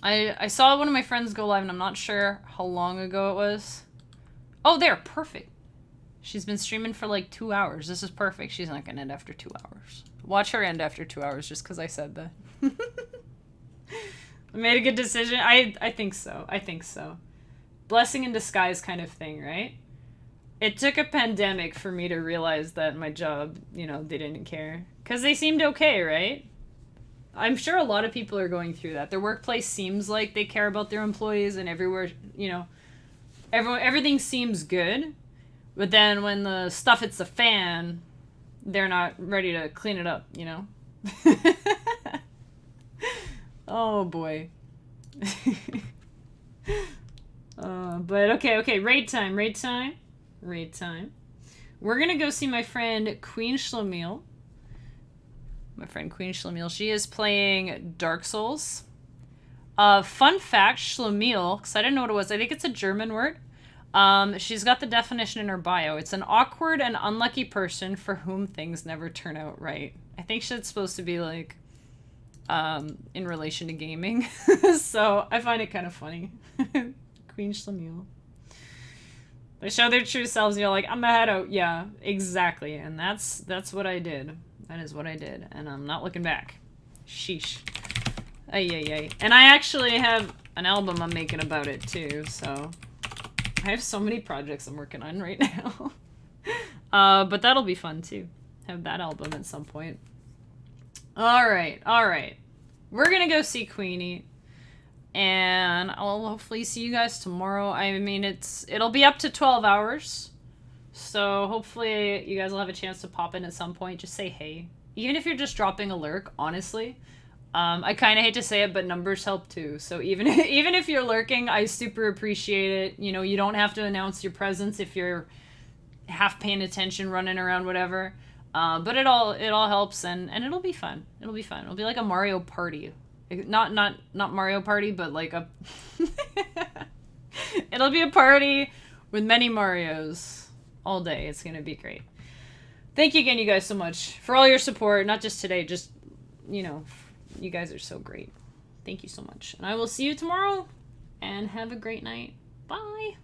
A: I saw one of my friends go live, and I'm not sure how long ago it was. Oh, there, perfect. She's been streaming for like 2 hours. This is perfect. She's not gonna end after 2 hours. Watch her end after 2 hours just because I said that. I made a good decision. I think so. Blessing in disguise kind of thing, right? It took a pandemic for me to realize that my job, you know, they didn't care. Because they seemed okay, right? I'm sure a lot of people are going through that. Their workplace seems like they care about their employees and everywhere, you know, everything seems good. But then when the stuff hits the fan, they're not ready to clean it up, you know? Oh, boy. But okay, raid time. We're gonna go see my friend Queen Schlemiel. She is playing Dark Souls. Fun fact, Schlemiel, because I didn't know what it was. I think it's a German word. She's got the definition in her bio. It's an awkward and unlucky person for whom things never turn out right. I think she's supposed to be like, in relation to gaming. So I find it kind of funny. Queen Schlemiel. They show their true selves and you're like, I'm a head out. Yeah, exactly. And that's what I did. That is what I did. And I'm not looking back. Sheesh. Ay. And I actually have an album I'm making about it too, so I have so many projects I'm working on right now. But that'll be fun too. Have that album at some point. Alright. We're gonna go see Queenie. And I'll hopefully see you guys tomorrow. I mean, it'll be up to 12 hours. So hopefully you guys will have a chance to pop in at some point. Just say hey. Even if you're just dropping a lurk, honestly. I kind of hate to say it, but numbers help too. So even if you're lurking, I super appreciate it. You know, you don't have to announce your presence if you're half paying attention, running around, whatever. But it all helps, and it'll be fun. It'll be like a Mario Party. Not Mario Party, but like a... It'll be a party with many Marios all day. It's going to be great. Thank you again, you guys, so much for all your support. Not just today, just, you know, you guys are so great. Thank you so much. And I will see you tomorrow, and have a great night. Bye.